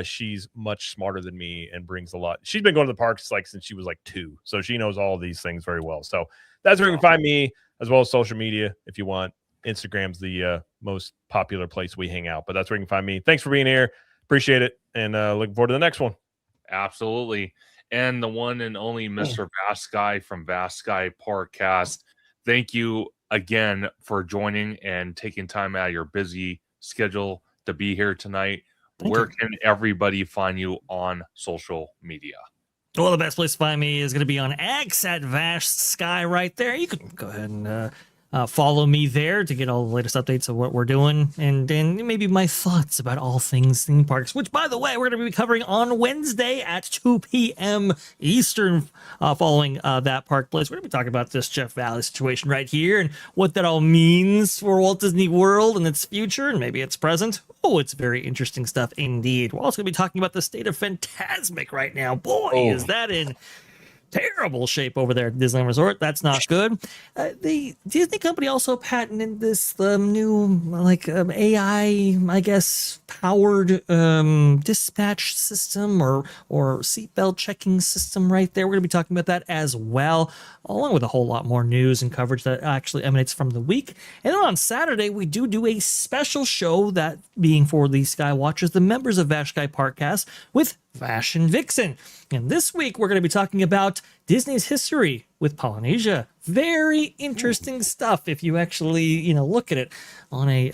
She's much smarter than me and brings a lot. She's been going to the parks like since she was like 2, so she knows all of these things very well. So that's where you can find me, as well as social media if you want. Instagram's the most popular place we hang out, but that's where you can find me. Thanks for being here. Appreciate it, and looking forward to the next one. Absolutely. And the one and only Mr. Vast Sky from Vast Sky Parkcast. Thank you again for joining and taking time out of your busy schedule to be here tonight. Where can everybody find you on social media? Well, the best place to find me is going to be on X at Vash Sky right there. You can go ahead and Follow me there to get all the latest updates of what we're doing and maybe my thoughts about all things theme parks, which, by the way, we're going to be covering on Wednesday at 2 p.m. Eastern following that Park Place. We're going to be talking about this Jeff Valley situation right here and what that all means for Walt Disney World and its future and maybe its present. Oh, it's very interesting stuff indeed. We're also going to be talking about the state of Fantasmic right now. Boy, is that in terrible shape over there at Disneyland Resort. That's not good. The Disney company also patented this new AI, I guess, powered dispatch system or seatbelt checking system right there. We're going to be talking about that as well, along with a whole lot more news and coverage that actually emanates from the week. And then on Saturday, we do a special show, that being for the Sky Watchers, the members of Vash Sky Parkcast, with Vash and Vixen. And this week, we're going to be talking about Disney's history with Polynesia. Very interesting stuff if you actually, look at it on a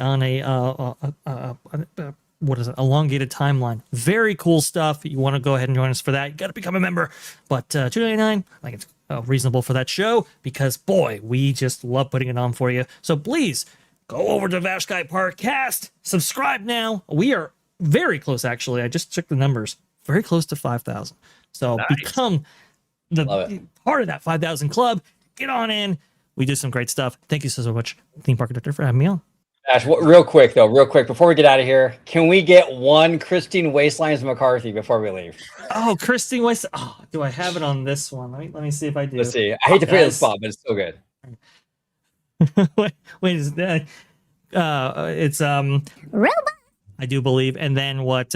what is it, elongated timeline. Very cool stuff. You want to go ahead and join us for that, you got to become a member. But $2.99, I think it's reasonable for that show, because boy, we just love putting it on for you. So please go over to Vash Sky Parkcast, subscribe now. We are very close, actually. I just checked the numbers. Very close to 5,000. So become the part of that 5,000 club. Get on in. We do some great stuff. Thank you so much, Theme Park Conductor, for having me on. Ash, real quick, before we get out of here, can we get one Christine Waistlines McCarthy before we leave? Oh, Christine Waistlines. Oh, do I have it on this one? Let me see if I do. Let's see. I hate to put it on the spot, but it's still good. wait, is that? It's Robot. I do believe, and then what?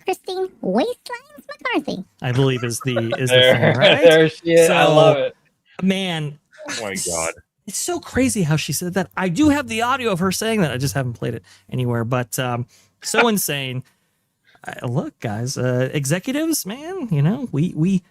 Christine Waistlines McCarthy. I believe is the thing, right? There she is. So, I love it. Man, Oh my God. it's so crazy how she said that. I do have the audio of her saying that. I just haven't played it anywhere. But so insane. Look, guys, executives, man. We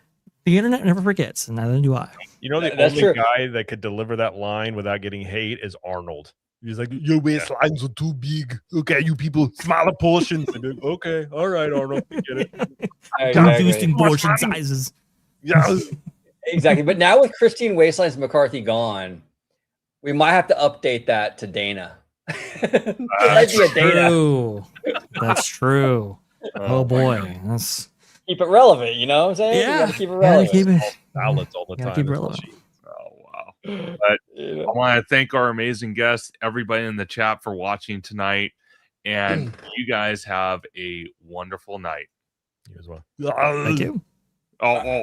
the internet never forgets, and neither do I. The only guy that could deliver that line without getting hate is Arnold. He's like, your waistlines are too big. Okay, you people, smaller portions. Okay, all right, Arnold, we get it. Reducing portion sizes. Yeah, Exactly. But now with Christine Waistlines McCarthy gone, we might have to update that to Dana. That's true. That's true. Oh boy, that's keep it relevant. You know what I'm saying? Yeah, you gotta keep it relevant. keep it balance all the time. Keep it relevant. Oh wow. But I want to thank our amazing guests, everybody in the chat, for watching tonight, and you guys have a wonderful night. You as well. Thank you. Oh.